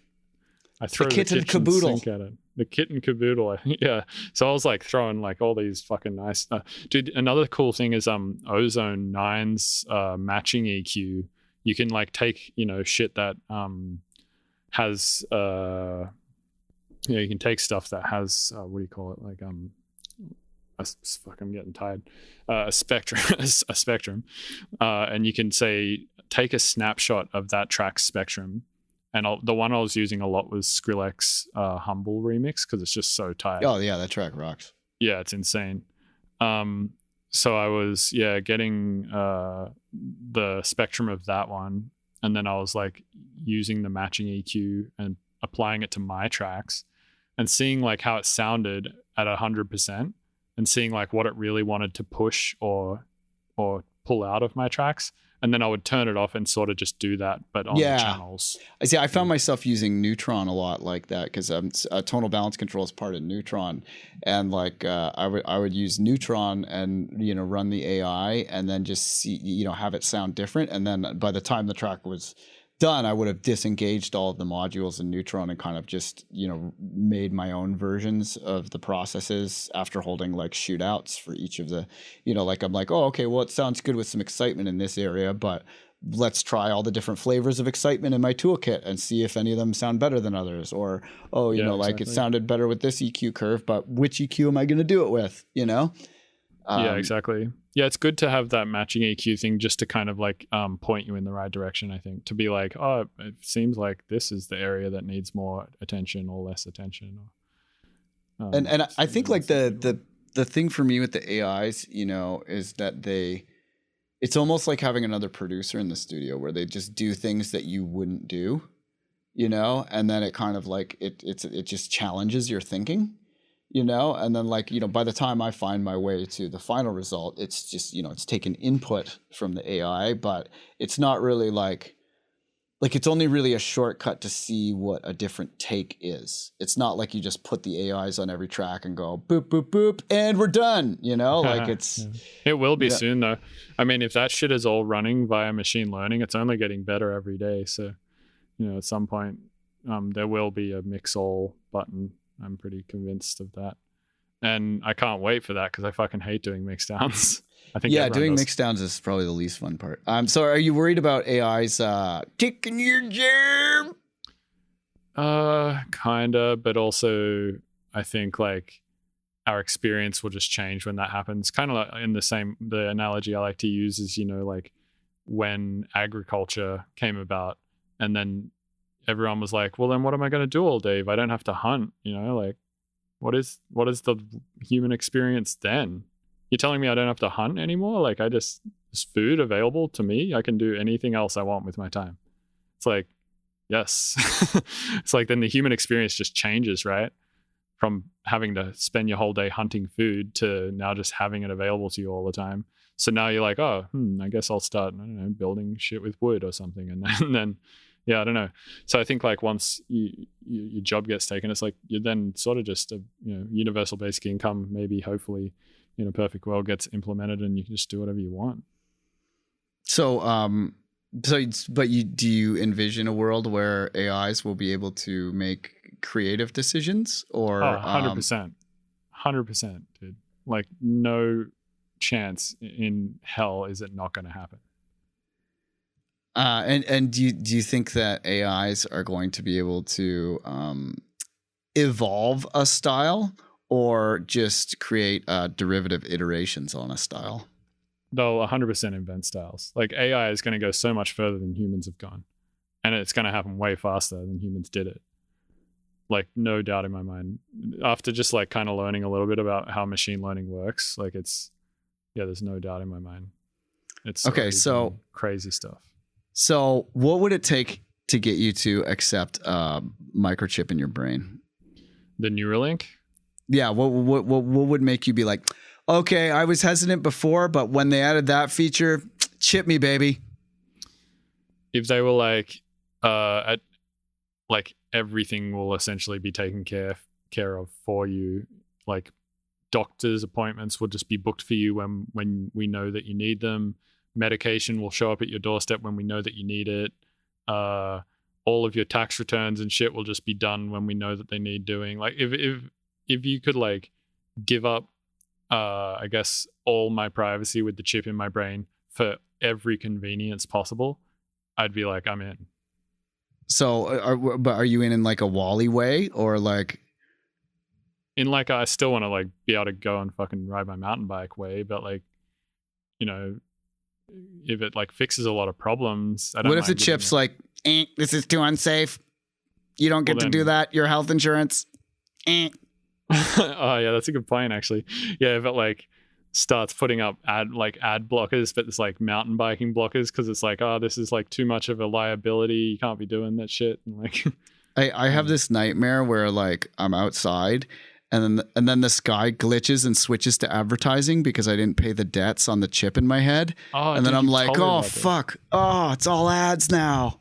I throw the kitchen caboodle sink at it. The kit and caboodle. Yeah. So I was like throwing like all these fucking nice. Dude, another cool thing is Ozone 9's matching EQ. You can like take, you know, shit that has you know, you can take stuff that has what do you call it, like fuck, I'm getting tired. A spectrum, and you can say take a snapshot of that track's spectrum. And the one I was using a lot was Skrillex Humble remix, because it's just so tight. Oh yeah, that track rocks. Yeah, it's insane. So I was getting the spectrum of that one, and then I was like using the matching EQ and applying it to my tracks, and seeing like how it sounded at 100%, and seeing like what it really wanted to push or pull out of my tracks. And then I would turn it off and sort of just do that, but on the channels. I see. I found myself using Neutron a lot like that, because tonal balance control is part of Neutron, and like I would use Neutron and, you know, run the AI and then just see, you know, have it sound different. And then by the time the track was done, I would have disengaged all of the modules in Neutron and kind of just, you know, made my own versions of the processes after holding like shootouts for each of the, you know, like I'm like, oh, okay, well, it sounds good with some excitement in this area, but let's try all the different flavors of excitement in my toolkit and see if any of them sound better than others. Or, oh, you know, like it sounded better with this EQ curve, but which EQ am I going to do it with, you know? Yeah, exactly. Yeah, it's good to have that matching EQ thing just to kind of like point you in the right direction, I think, to be like, oh, it seems like this is the area that needs more attention or less attention. Or, and I think like the thing for me with the AIs, you know, is that it's almost like having another producer in the studio where they just do things that you wouldn't do, you know, and then it kind of like it just challenges your thinking. You know, and then like, you know, by the time I find my way to the final result, it's just, you know, it's taken input from the AI, but it's not really like it's only really a shortcut to see what a different take is. It's not like you just put the AIs on every track and go boop, boop, boop, and we're done, you know, like it's. It will be soon though. I mean, if that shit is all running via machine learning, it's only getting better every day. So, you know, at some point there will be a mix all button. I'm pretty convinced of that, and I can't wait for that because I fucking hate doing mix downs. I think doing mix downs is probably the least fun part. So are you worried about AIs taking your job? Kinda, but also I think like our experience will just change when that happens. Kind of like in the analogy I like to use is, you know, like when agriculture came about, and then everyone was like, well, then what am I going to do all day if I don't have to hunt? You know, like what is the human experience then? You're telling me I don't have to hunt anymore? Like there's food available to me. I can do anything else I want with my time. It's like, yes. It's like then the human experience just changes, right? from having to spend your whole day hunting food to now just having it available to you all the time. So now you're like, oh, I guess I'll start, I don't know, building shit with wood or something. And then yeah, I don't know. So I think like once your job gets taken, it's like you're then sort of just a universal basic income, maybe hopefully in a perfect world gets implemented and you can just do whatever you want. So, do you envision a world where AIs will be able to make creative decisions or 100%, 100%, dude. Like no chance in hell is it not going to happen. And do you think that AIs are going to be able to evolve a style or just create derivative iterations on a style? They'll 100% invent styles. Like AI is going to go so much further than humans have gone, and it's going to happen way faster than humans did it. Like no doubt in my mind. After just like kind of learning a little bit about how machine learning works, like there's no doubt in my mind. It's okay. So crazy stuff. So what would it take to get you to accept a microchip in your brain? The Neuralink? Yeah. What would make you be like, okay, I was hesitant before, but when they added that feature, chip me, baby. If they were like, everything will essentially be taken care of for you. Like doctor's appointments will just be booked for you when we know that you need them. Medication will show up at your doorstep when we know that you need it. All of your tax returns and shit will just be done when we know that they need doing. Like if you could like give up, I guess all my privacy with the chip in my brain for every convenience possible, I'd be like, I'm in. So, but are you in like a Wall-E way or like? In like, I still want to like be able to go and fucking ride my mountain bike way, but like, if it like fixes a lot of problems, I don't. What if the chip's like, this is too unsafe? You don't get to do that. Your health insurance. Oh yeah, that's a good point actually. Yeah, if it like starts putting up ad blockers, but it's like mountain biking blockers because it's like, oh, this is like too much of a liability. You can't be doing that shit. And like, I have this nightmare where like I'm outside. And then the sky glitches and switches to advertising because I didn't pay the debts on the chip in my head. Oh, and then I'm like, oh, fuck. Oh, it's all ads now.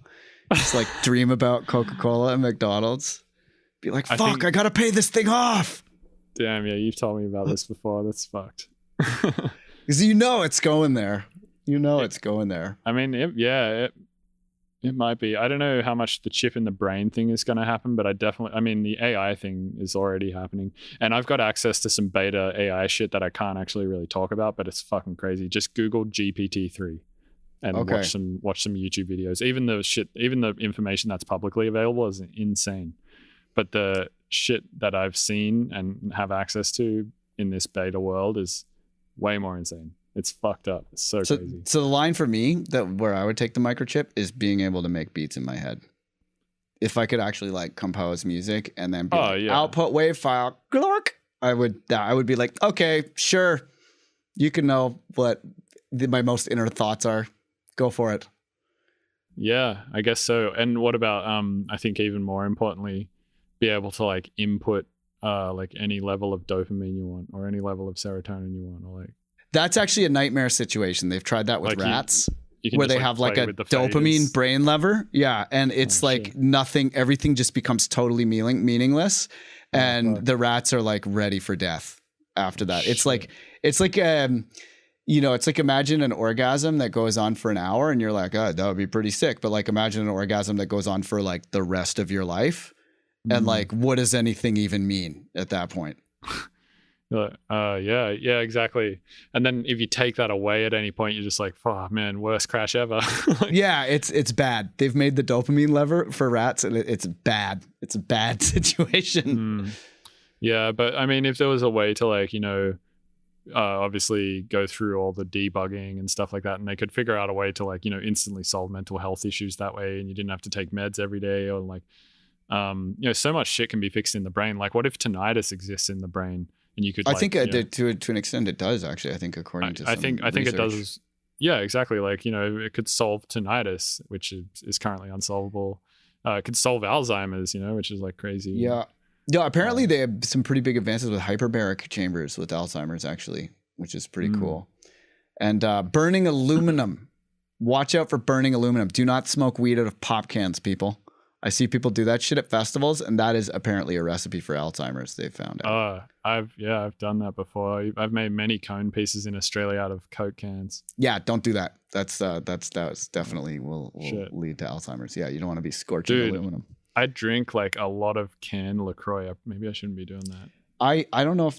Just like dream about Coca-Cola and McDonald's. Be like, fuck, I got to pay this thing off. Damn, yeah, you've told me about this before. That's fucked. Because it's going there. It's going there. I mean, it might be. I don't know how much the chip in the brain thing is going to happen, but the AI thing is already happening. And I've got access to some beta AI shit that I can't actually really talk about, but it's fucking crazy. Just Google GPT-3 and watch some YouTube videos. Even the information that's publicly available is insane. But the shit that I've seen and have access to in this beta world is way more insane. It's fucked up. It's so crazy. So the line for me where I would take the microchip is being able to make beats in my head. If I could actually like compose music and then output wave file, glork, I would be like, okay, sure, you can know what my most inner thoughts are. Go for it. Yeah, I guess so. And what about I think even more importantly, be able to like input like any level of dopamine you want or any level of serotonin you want, or like. That's actually a nightmare situation. They've tried that with rats where they have like a dopamine brain lever. Yeah. And it's nothing, everything just becomes totally meaningless. And the rats are like ready for death after that. It's like imagine an orgasm that goes on for an hour and you're like, oh, that would be pretty sick. But like imagine an orgasm that goes on for like the rest of your life. And like, what does anything even mean at that point? Yeah, exactly. And then if you take that away at any point, you're just like, oh man, worst crash ever. Yeah, it's bad. They've made the dopamine lever for rats and it's bad. It's a bad situation. Yeah, but I mean, if there was a way to like, obviously go through all the debugging and stuff like that, and they could figure out a way to like, instantly solve mental health issues that way, and you didn't have to take meds every day, or like, so much shit can be fixed in the brain. Like what if tinnitus exists in the brain? And you could, I think to an extent it does actually. I think according to I think it does. Yeah, exactly. Like it could solve tinnitus, which is currently unsolvable. It could solve Alzheimer's, which is like crazy. Yeah. Yeah, apparently they have some pretty big advances with hyperbaric chambers with Alzheimer's, actually, which is pretty cool. And burning aluminum. Watch out for burning aluminum. Do not smoke weed out of pop cans, people. I see people do that shit at festivals, and that is apparently a recipe for Alzheimer's. They found out. I've done that before. I've made many cone pieces in Australia out of Coke cans. Yeah, don't do that. That's definitely will lead to Alzheimer's. Yeah, you don't want to be scorching aluminum. I drink like a lot of canned LaCroix. Maybe I shouldn't be doing that. I don't know if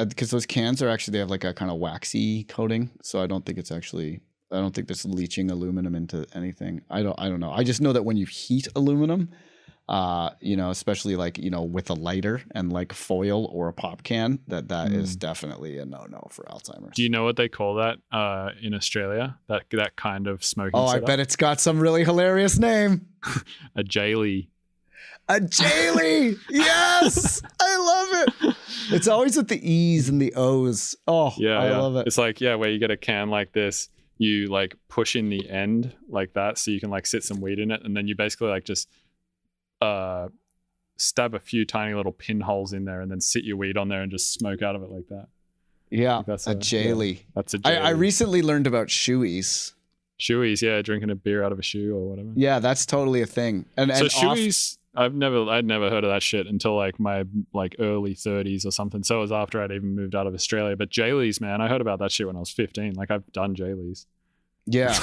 because those cans are actually, they have like a kind of waxy coating, so I don't think that's leaching aluminum into anything. I don't know. I just know that when you heat aluminum, especially like, with a lighter and like foil or a pop can, that is definitely a no for Alzheimer's. Do you know what they call that in Australia? That kind of smoking setup? I bet it's got some really hilarious name. A jailie. A jailie. Yes. I love it. It's always with the E's and the O's. Oh, yeah, I love it. It's like, where you get a can like this, you like push in the end like that so you can like sit some weed in it, and then you basically like just stab a few tiny little pinholes in there and then sit your weed on there and just smoke out of it like that. Yeah, that's a jailie. Yeah, that's a jailie. I recently learned about shoeys. Shoeys, yeah, drinking a beer out of a shoe or whatever. Yeah, that's totally a thing. And shoeys, I'd never heard of that shit until like my like early 30s or something. So it was after I'd even moved out of Australia. But jailies, man, I heard about that shit when I was 15. Like I've done jailies. Yeah,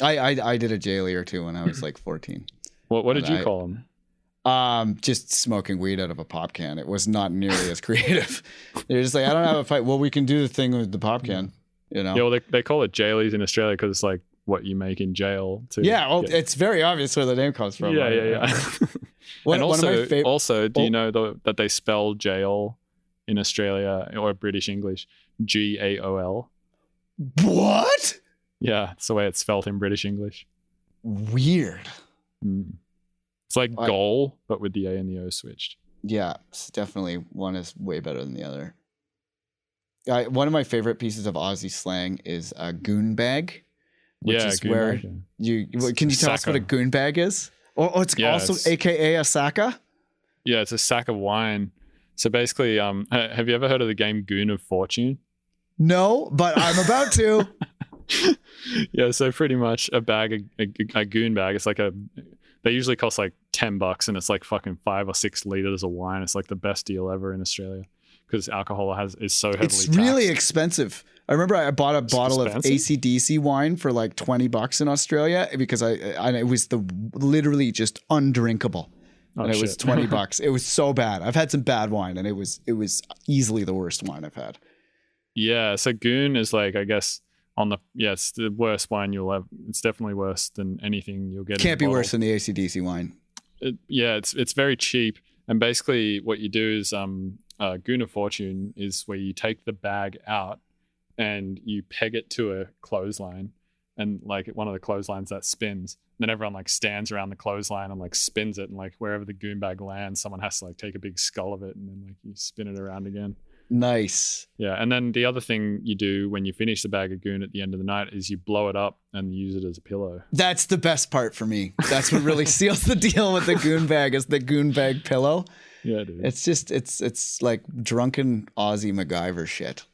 I did a jailie or two when I was like 14. What did you call them? Just smoking weed out of a pop can. It was not nearly as creative. They're just like, I don't have a pipe. Well, we can do the thing with the pop can. Yeah, well, they call it jailies in Australia because it's like what you make in jail. It's very obvious where the name comes from. Yeah. And also, do you know that they spell jail in Australia or British English GAOL? What? Yeah, it's the way it's spelled in British English. Weird. It's like goal, but with the A and the O switched. Yeah, it's definitely one is way better than the other. One of my favorite pieces of Aussie slang is a goon bag, which is where can you tell us what a goon bag is? It's also AKA a saka? Yeah, it's a sack of wine. So basically, have you ever heard of the game Goon of Fortune? No, but I'm about to. Yeah, so pretty much a goon bag. It's like they usually cost like $10 and it's like fucking 5 or 6 liters of wine. It's like the best deal ever in Australia because alcohol is so heavily taxed. It's really expensive. I remember I bought a bottle of AC/DC wine for like $20 in Australia because it was literally just undrinkable. And it was $20. It was so bad. I've had some bad wine and it was easily the worst wine I've had. Yeah, so goon is like, I guess it's the worst wine you'll have. It's definitely worse than anything you'll get. Can't be worse than the AC/DC wine. It's very cheap. And basically what you do is Goon of Fortune is where you take the bag out and you peg it to a clothesline, and like one of the clotheslines that spins. And then everyone like stands around the clothesline and like spins it, and like wherever the goon bag lands, someone has to like take a big skull of it and then like you spin it around again. Nice. Yeah, and then the other thing you do when you finish the bag of goon at the end of the night is you blow it up and use it as a pillow. That's the best part for me. That's what really seals the deal with the goon bag, is the goon bag pillow. Yeah, dude. It's just it's like drunken Aussie MacGyver shit.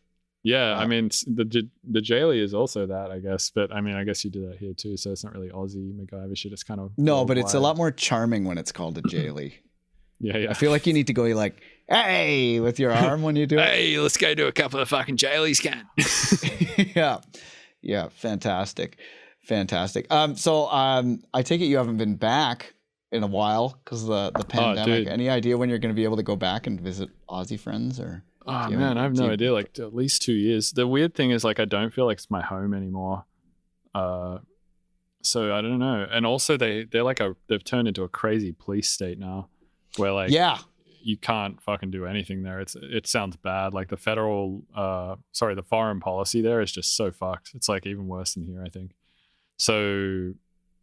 Yeah, I mean the jailie is also that, I guess, but I mean I guess you do that here too, so it's not really Aussie MacGyver shit. It's kind of but it's a lot more charming when it's called a jailie. Yeah. I feel like you need to go like, hey, with your arm when you do it. Hey, let's go do a couple of fucking jailies, can. Yeah, fantastic. So I take it you haven't been back in a while because of the pandemic. Any idea when you're going to be able to go back and visit Aussie friends or? Oh man, I have no idea. Like at least 2 years. The weird thing is like I don't feel like it's my home anymore. So I don't know. And also they've turned into a crazy police state now, where like you can't fucking do anything there. It sounds bad. Like the the foreign policy there is just so fucked. It's like even worse than here, I think. So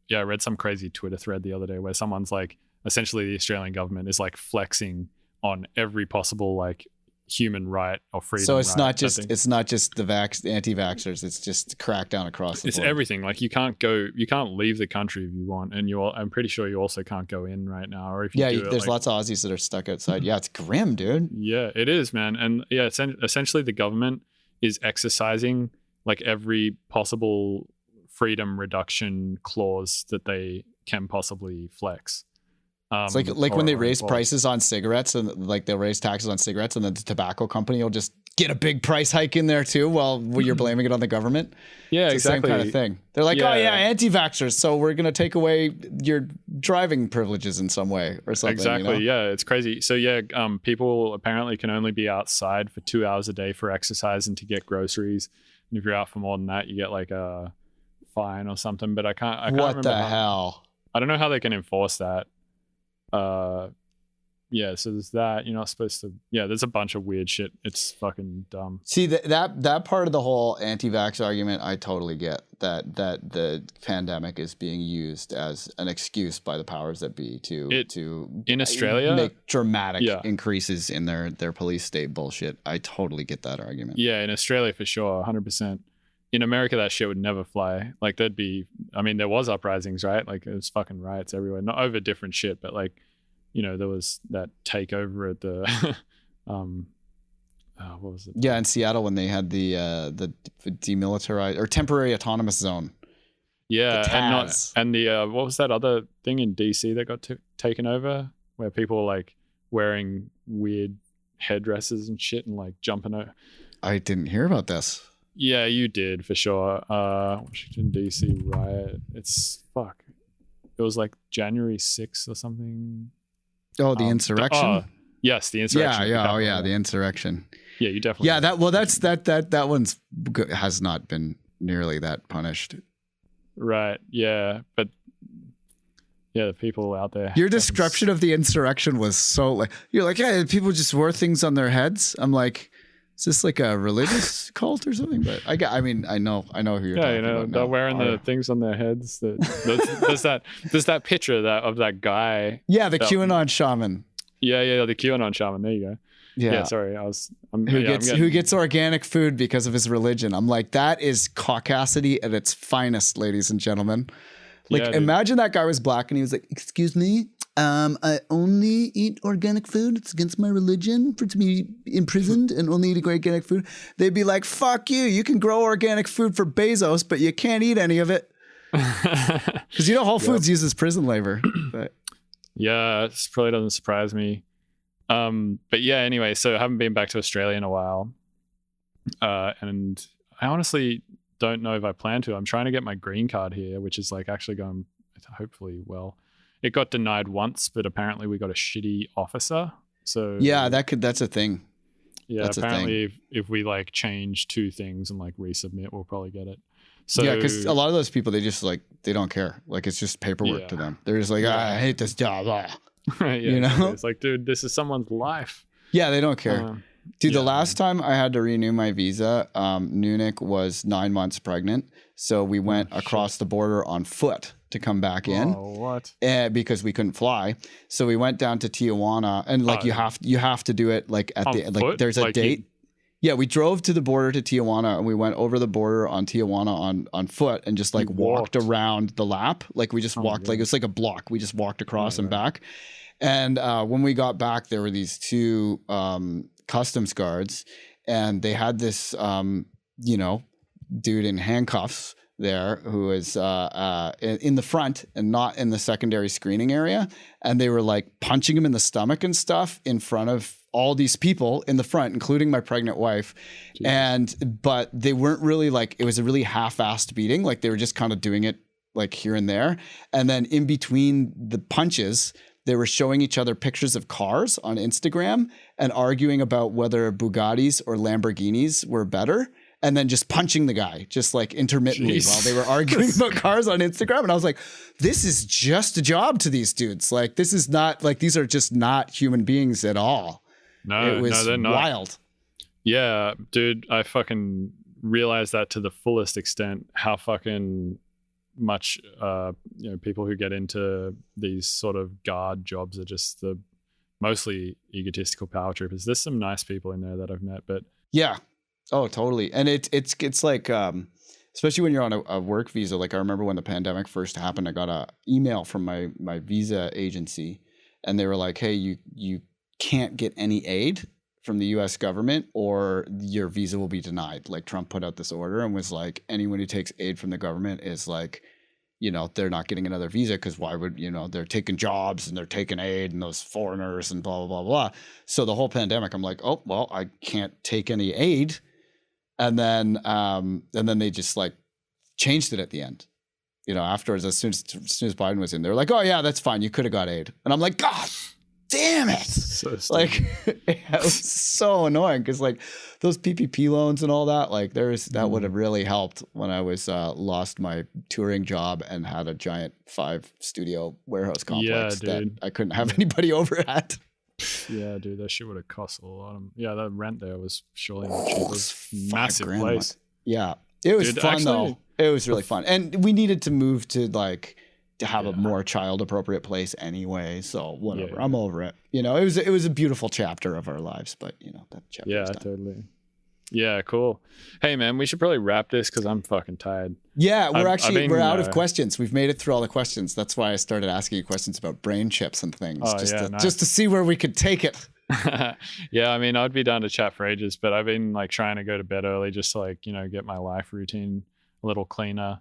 yeah, I read some crazy Twitter thread the other day where someone's like, essentially the Australian government is like flexing on every possible like human right or freedom. So it's right, not just the anti-vaxxers. It's just crackdown across the it's board. everything. Like you can't leave the country if you want, and I'm pretty sure you also can't go in right now. Or if you do there's lots of Aussies that are stuck outside. Yeah, it's grim, dude. Yeah, it is, man. And yeah, essentially the government is exercising like every possible freedom reduction clause that they can possibly flex. It's like when they raise prices on cigarettes, and like they'll raise taxes on cigarettes, and then the tobacco company will just get a big price hike in there too, while you're blaming it on the government. Yeah, it's exactly. the same kind of thing. They're like, oh yeah, anti-vaxxers, so we're gonna take away your driving privileges in some way or something. Exactly. You know? Yeah, it's crazy. So yeah, people apparently can only be outside for 2 hours a day for exercise and to get groceries. And if you're out for more than that, you get like a fine or something. But I can't What remember the hell? I don't know how they can enforce that. Yeah, so there's that. You're not supposed to. Yeah, there's a bunch of weird shit. It's fucking dumb. See, that part of the whole anti-vax argument, I totally get. That the pandemic is being used as an excuse by the powers that be to in Australia make dramatic increases in their police state bullshit. I totally get that argument. Yeah, in Australia for sure, 100%. In America, that shit would never fly. Like there'd be. I mean, there was uprisings, right? Like there was fucking riots everywhere, not over different shit, but like. You know, there was that takeover at the, what was it? Yeah, in Seattle when they had the demilitarized or temporary autonomous zone. Yeah, and the what was that other thing in DC that got taken over, where people were like wearing weird headdresses and shit and like jumping over. I didn't hear about this. Yeah, you did for sure. Washington DC riot. It's fuck. It was like January 6th or something. Oh, the insurrection. Yes, the insurrection. Yeah, the insurrection. Yeah, you definitely. Yeah, that one's has not been nearly that punished. Right. Yeah, but yeah, the people out there. Your description of the insurrection was so like you're like, yeah, people just wore things on their heads. I'm like, is this like a religious cult or something? But I know who you're talking about. They're wearing the things on their heads. There's that picture of that guy. Yeah, the QAnon shaman. Yeah, the QAnon shaman. There you go. Yeah, sorry, who gets organic food because of his religion. I'm like, that is caucasity at its finest, ladies and gentlemen. Like, imagine that guy was black and he was like, excuse me, I only eat organic food. It's against my religion to be imprisoned and only eat organic food. They'd be like, fuck you. You can grow organic food for Bezos, but you can't eat any of it. Because Whole Foods uses prison labor. But. Yeah, it probably doesn't surprise me. But yeah, anyway, so I haven't been back to Australia in a while. And I honestly don't know if I plan to. I'm trying to get my green card here, which is like actually going hopefully well. It got denied once, but apparently we got a shitty officer. So yeah, that's a thing. Yeah, that's apparently if we like change 2 things and like resubmit, we'll probably get it. So yeah, because a lot of those people, they just like they don't care. Like it's just paperwork to them. They're just like, I hate this job. Right, you know, it's like, dude, this is someone's life. Yeah, they don't care. Dude, the last time I had to renew my visa, Nunuk was 9 months pregnant. So we went across the border on foot to come back in. Oh, what? Because we couldn't fly. So we went down to Tijuana and like you have to do it like at the like there's a date. Yeah, we drove to the border to Tijuana and we went over the border on Tijuana on foot and just like walked around the lap. Like we just walked like it's like a block. We just walked across and back. And when we got back, there were these 2 customs guards, and they had this, dude in handcuffs there who is in the front and not in the secondary screening area. And they were like punching him in the stomach and stuff in front of all these people in the front, including my pregnant wife. Jeez. But they weren't really like, it was a really half-assed beating. Like they were just kind of doing it like here and there. And then in between the punches, they were showing each other pictures of cars on Instagram and arguing about whether Bugattis or Lamborghinis were better. And then just punching the guy, just like intermittently while they were arguing about cars on Instagram. And I was like, this is just a job to these dudes. Like, this is not like, these are just not human beings at all. No, it was they're not. Wild. Yeah, dude, I fucking realized that to the fullest extent, how fucking much, people who get into these sort of guard jobs are just the mostly egotistical power trippers. There's some nice people in there that I've met, but Yeah. Oh, totally. And it's like, especially when you're on a work visa. Like I remember when the pandemic first happened, I got a email from my visa agency, and they were like, "Hey, you can't get any aid from the U.S. government, or your visa will be denied." Like Trump put out this order and was like, anyone who takes aid from the government is like, they're not getting another visa, because why would, they're taking jobs and they're taking aid and those foreigners and blah, blah, blah, blah. So the whole pandemic, I'm like, oh, well, I can't take any aid. And then they just like changed it at the end, afterwards, as soon as Biden was in, they were like, oh yeah, that's fine. You could have got aid. And I'm like, God damn it. so Like it was so annoying, because like those PPP loans and all that, like that would have really helped when I was lost my touring job and had a giant 5 studio warehouse complex that I couldn't have anybody over at. Yeah, dude, that shit would have cost a lot. The rent there was surely not cheap. It was massive place. Yeah, it was fun though. It was really fun, and we needed to move to have a more child appropriate place anyway. So whatever, I'm over it. It was a beautiful chapter of our lives, but that chapter. Yeah, totally. Yeah, cool. Hey man, we should probably wrap this because I'm fucking tired. Yeah, we're out of questions. We've made it through all the questions. That's why I started asking you questions about brain chips and things, just to see where we could take it. Yeah, I mean, I'd be down to chat for ages, but I've been like trying to go to bed early just to get my life routine a little cleaner.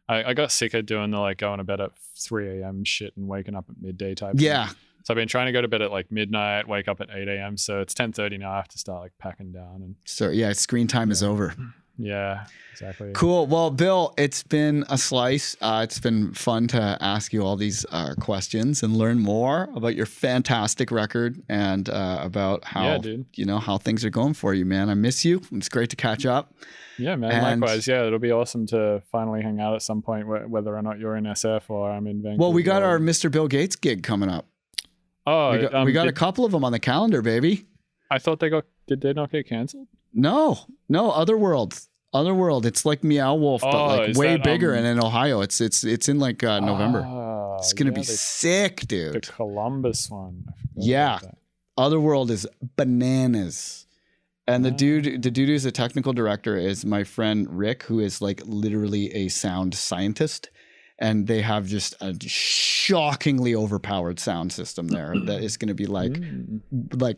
I got sick of doing the going to bed at 3 a.m. shit and waking up at midday type. Yeah. Thing. So I've been trying to go to bed at midnight, wake up at 8 a.m. So it's 10:30 now. I have to start packing down. And so yeah, screen time is over. Yeah, exactly. Cool. Well, Bill, it's been a slice. It's been fun to ask you all these questions and learn more about your fantastic record and about how how things are going for you, man. I miss you. It's great to catch up. Yeah, man. Likewise. Yeah, it'll be awesome to finally hang out at some point, whether or not you're in SF or I'm in Vancouver. Well, we got our Mr. Bill Gates gig coming up. Oh, we got a couple of them on the calendar, baby. I thought did they not get canceled? No, Otherworld. It's like Meow Wolf, but way bigger, and in Ohio. It's in November. It's gonna be sick, dude. The Columbus one. Yeah, Otherworld is bananas. And the dude who's a technical director is my friend Rick, who is literally a sound scientist. And they have just a shockingly overpowered sound system there that is going to be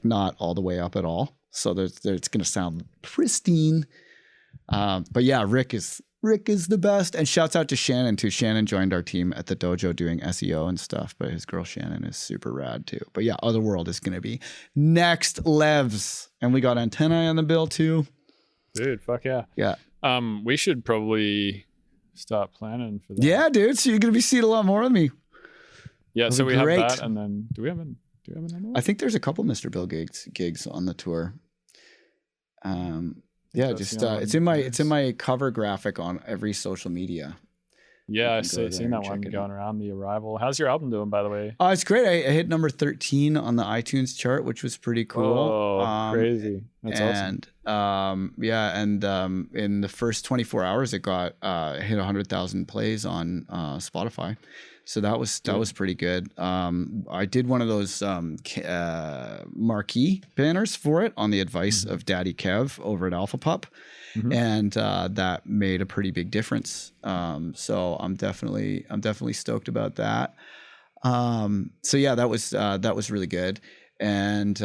not all the way up at all. So it's going to sound pristine. But yeah, Rick is the best. And shouts out to Shannon too. Shannon joined our team at the dojo doing SEO and stuff. But his girl Shannon is super rad too. But yeah, Otherworld is going to be next levs. And we got Antennae on the bill too. Dude, fuck yeah. Yeah. We should probably start planning for that. Yeah, dude. So you're going to be seeing a lot more of me. Yeah, so we have that, and then do we have another one? I think there's a couple Mr. Bill gigs on the tour. Yeah, just it's in my cover graphic on every social media. Yeah, I've seen that one going around, The Arrival. How's your album doing, by the way? Oh, it's great. I hit number 13 on the iTunes chart, which was pretty cool. Oh, crazy. That's awesome. In the first 24 hours, it hit 100,000 plays on Spotify. So that was pretty good. I did one of those marquee banners for it on the advice of Daddy Kev over at Alpha Pup. Mm-hmm. And that made a pretty big difference. So I'm definitely stoked about that. So yeah, that was really good. And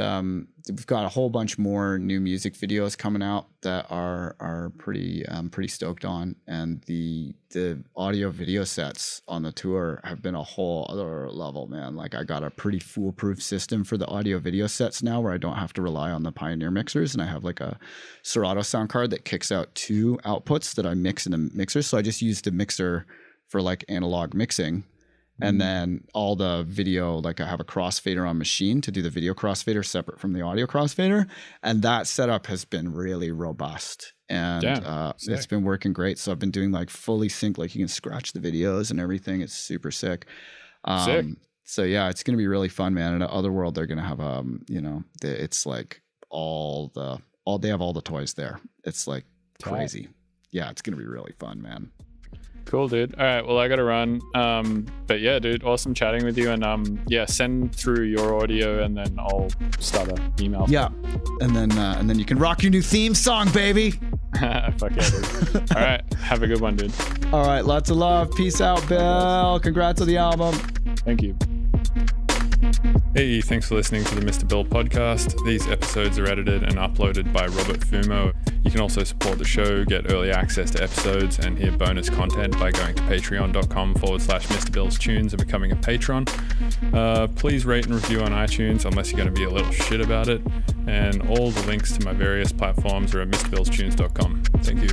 we've got a whole bunch more new music videos coming out that are pretty stoked on. And the audio video sets on the tour have been a whole other level, man. I got a pretty foolproof system for the audio video sets now, where I don't have to rely on the Pioneer mixers, and I have a Serato sound card that kicks out 2 outputs that I mix in a mixer. So I just used a mixer for analog mixing. And then all the video, I have a crossfader on machine to do the video crossfader separate from the audio crossfader. And that setup has been really robust. And it's been working great. So I've been doing fully sync, you can scratch the videos and everything. It's super sick. So yeah, it's going to be really fun, man. And at Otherworld, they're going to have, it's they have all the toys there. It's crazy. Yeah, it's going to be really fun, man. Cool, dude. All right, well, I gotta run. But yeah, dude, awesome chatting with you. And yeah, send through your audio, and then I'll start an email. Yeah, and then you can rock your new theme song, baby. Fuck yeah, dude. All right, have a good one, dude. All right, lots of love. Peace out, Bill. Congrats on the album. Thank you. Hey, thanks for listening to the Mr. Bill podcast. These episodes are edited and uploaded by Robert Fumo. You can also support the show, get early access to episodes, and hear bonus content by going to patreon.com/Mr. Bill's Tunes and becoming a patron. Please rate and review on iTunes unless you're going to be a little shit about it. And all the links to my various platforms are at MrBillsTunes.com. Thank you.